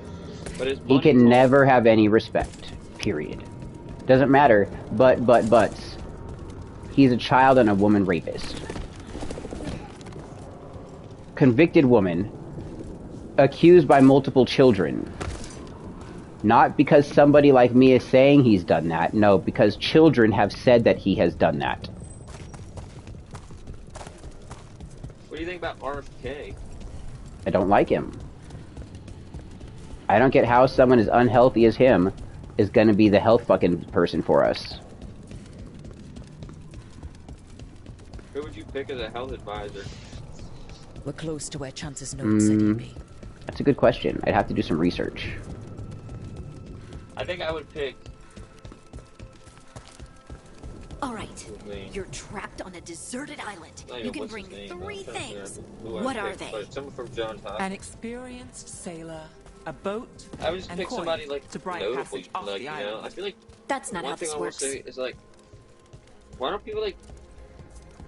But he can never have any respect. Period. Doesn't matter. Buts. He's a child and a woman rapist. Convicted woman. Accused by multiple children. Not because somebody like me is saying he's done that. No, because children have said that he has done that. What do you think about RFK? I don't like him. I don't get how someone as unhealthy as him is going to be the health fucking person for us. Who would you pick as a health advisor? We're close to where chances notes said you'd be. That's a good question. I'd have to do some research. I think I would pick... Alright, you're trapped on a deserted island. You can bring 3 things. What are they? Someone from Johns Hopkins. An experienced sailor, a boat, I would just pick somebody like to bright notable, passage off like, the you know, island. I feel like that's not one how thing this I will works. say is like, why don't people like,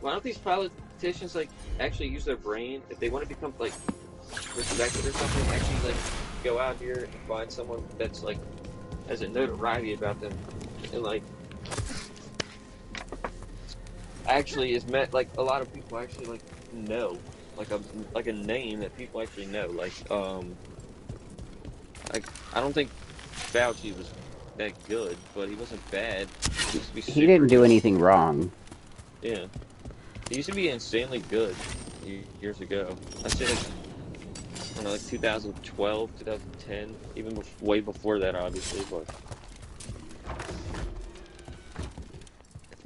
why don't these politicians like actually use their brain if they want to become like respected or something? Actually like go out here and find someone that's like has a notoriety about them and like actually is met like a lot of people actually like know like a name that people actually know like I don't think Fauci was that good, but he wasn't bad. He didn't do anything wrong. Yeah, he used to be insanely good years ago. I say like, I don't know, like 2012, 2010, even way before that, obviously. But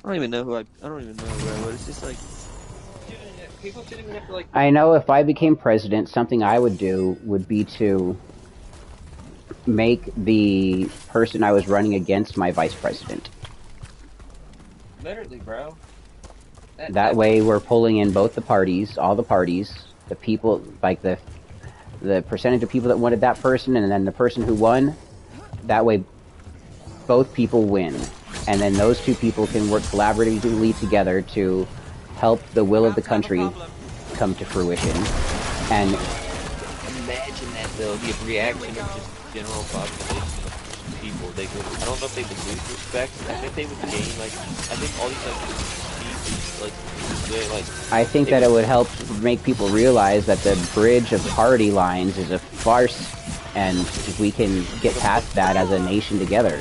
I don't even know who I don't even know who I would. It's just like people shouldn't even have to like. I know if I became president, something I would do would be to make the person I was running against my vice president. Literally, bro. That way we're pulling in both the parties, all the parties, the people, like the percentage of people that wanted that person, and then the person who won. That way both people win. And then those two people can work collaboratively together to help the will of the country come to fruition. And imagine that though, the reaction of just general population of people. They would, I don't know if they would lose respect. I think they would gain, like, I think all these, like, I think that it would help make people realize that the bridge of party lines is a farce, and if we can get past that as a nation together.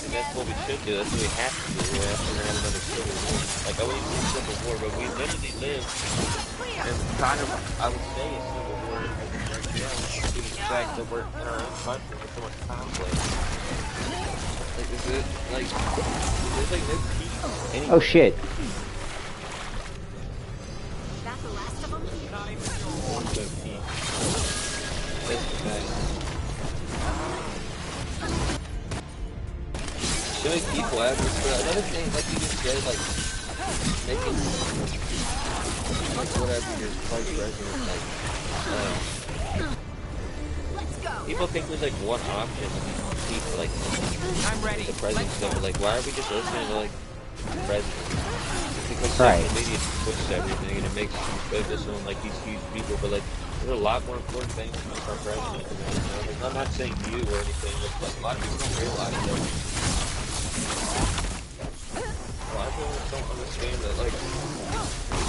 and that's what we should do. That's what we have to do after we have another Civil War. Like, I wouldn't say Civil War, but we literally live in kind of, I would say, a Civil War as of right now, due to the fact that we're in our own country with so much conflict. Like, there's like no peace anywhere. Oh shit. That's the last of them? No peace. That's the fact. So many people have this, but another thing, like you just said, like, making, like, whatever your vice president, like, people think there's, like, one option to keep, like, the president stuff, but, like, why are we just listening to, like, the president? Because social media pushes everything, and it makes you focus on, like, these huge people, but, like, there's a lot more important things than our president. Like, I'm not saying you or anything, but, like, a lot of people don't realize that. A lot of people don't understand that, like, there's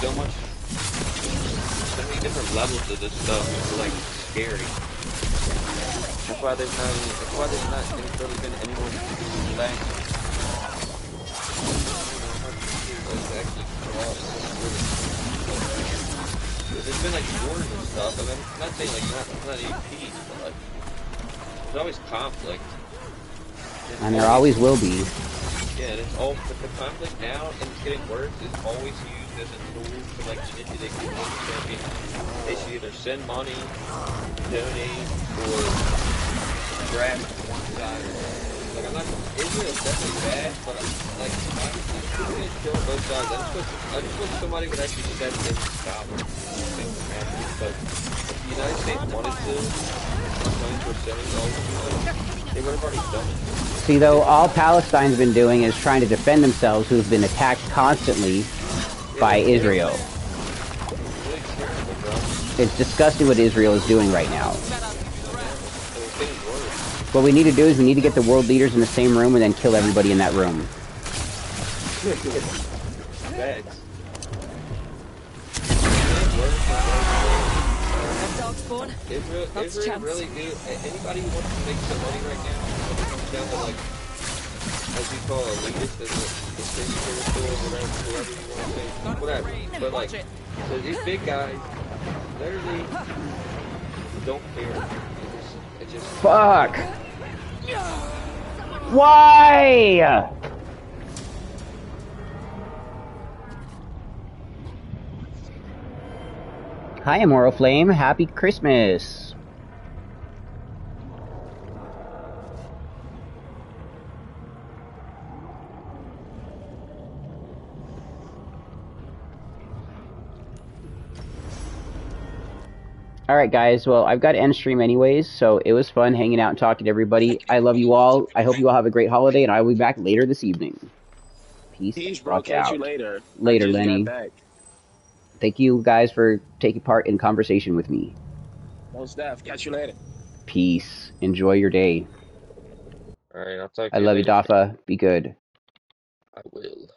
so many different levels of this stuff. It's, like, scary. That's why there's not really been any more things. There's been, like, wars and stuff. I mean, I'm not saying, like, not any peace, but, like, there's always conflict. And there always will be. Yeah, and but the conflict now, and it's getting worse, is always used as a tool to, like, manipulate people. They should either send money, donate, or grab one side. Like, I'm not, Israel's definitely bad, but, like, I'm going to kill both sides. I just wish somebody would actually step in and stop it. But if the United States wanted to, for sending all these people, they would have already done it. See, though, all Palestine's been doing is trying to defend themselves, who've been attacked constantly by Israel. It's disgusting what Israel is doing right now. What we need to do is we need to get the world leaders in the same room and then kill everybody in that room. Israel really do. Anybody who wants to make some money right now, it comes down to, like, as you call elitist, as the state or whatever you want to say, whatever. But, like, so these big guys literally don't care. It just fuck. Why? Hi, Immortal Flame. Happy Christmas. Alright guys, well, I've got to end stream anyways, so it was fun hanging out and talking to everybody. I love you all. I hope you all have a great holiday, and I will be back later this evening. Peace, bro. Catch out. you later. Later, Lenny. Thank you guys for taking part in conversation with me. Most def. Catch you later. Peace. Enjoy your day. Alright, I'll talk to I you love later. you, Dafa. Be good. I will.